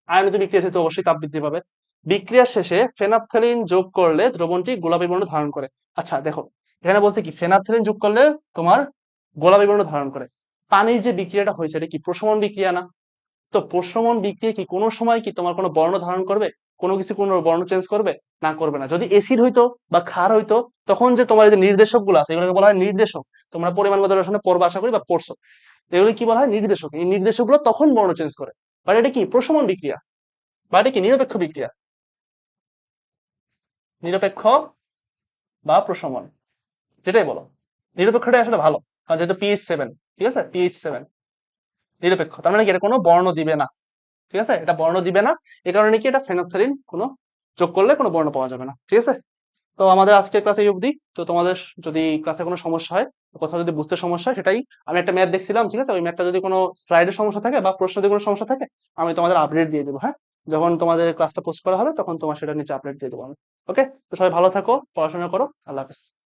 আয়নিত বিক্রিয়া যেহেতু অবশ্যই তাপ বৃদ্ধি পাবে। বিক্রিয়ার শেষে ফেনাপথ্যালিন যোগ করলে দ্রবণটি গোলাপী বর্ণ ধারণ করে। আচ্ছা দেখো, এখানে বলছে কি ফেনাপথ্যালিন যোগ করলে তোমার গোলাপী বর্ণ ধারণ করে। পানির যে বিক্রিয়াটা হয়েছে এটা কি প্রশমন বিক্রিয়া না? তো প্রশমন বিক্রিয়া কি কোনো সময় কি তোমার কোনো বর্ণ ধারণ করবে? কোনো কিছু কোনো বর্ণ চেঞ্জ করবে না? করবে না। যদি এসিড হইতো বা ক্ষার হইতো তখন যে তোমার যে নির্দেশক গুলো আছে এগুলোকে বলা হয় নির্দেশক। তোমরা পরিমাণগত রসায়নে পড়বা আশা করি বা পড়ছো। এগুলো কি বলা হয়? নির্দেশক। এই নির্দেশক গুলো তখন বর্ণ চেঞ্জ করে। বাট এটা কি প্রশমন বিক্রিয়া বা এটা কি নিরপেক্ষ বিক্রিয়া? নিরপেক্ষ বা প্রশমন, যেটাই বলো, নিরপেক্ষটাই আসলে ভালো। কারণ যেহেতু পিএইচ 7, ঠিক আছে, পিএইচ 7 নিরপেক্ষ, তার মানে কি এটা কোনো বর্ণ দিবে না। ঠিক আছে, এটা বর্ণ দিবে না। এই কারণে কি, এটা ফেনফথেলিন কোনো যোগ করলে কোনো বর্ণ পাওয়া যাবে না। ঠিক আছে, তো আমাদের আজকের ক্লাস এই অবধি। তো তোমাদের যদি ক্লাসে কোনো সমস্যা হয়, কোথাও যদি বুঝতে সমস্যা হয়, সেটাই আমি একটা ম্যাথ দেখছিলাম, ঠিক আছে, ওই ম্যাথটা যদি কোনো স্লাইডের সমস্যা থাকে বা প্রশ্ন যদি কোনো সমস্যা থাকে, আমি তোমাদের আপডেট দিয়ে দেবো। হ্যাঁ, যখন তোমাদের ক্লাসটা পোস্ট করা হবে তখন তোমার সেটা নিচে আপডেট দিয়ে দেবো আমি। ওকে, তো সবাই ভালো থাকো, পড়াশোনা করো, আল্লাহ হাফেজ।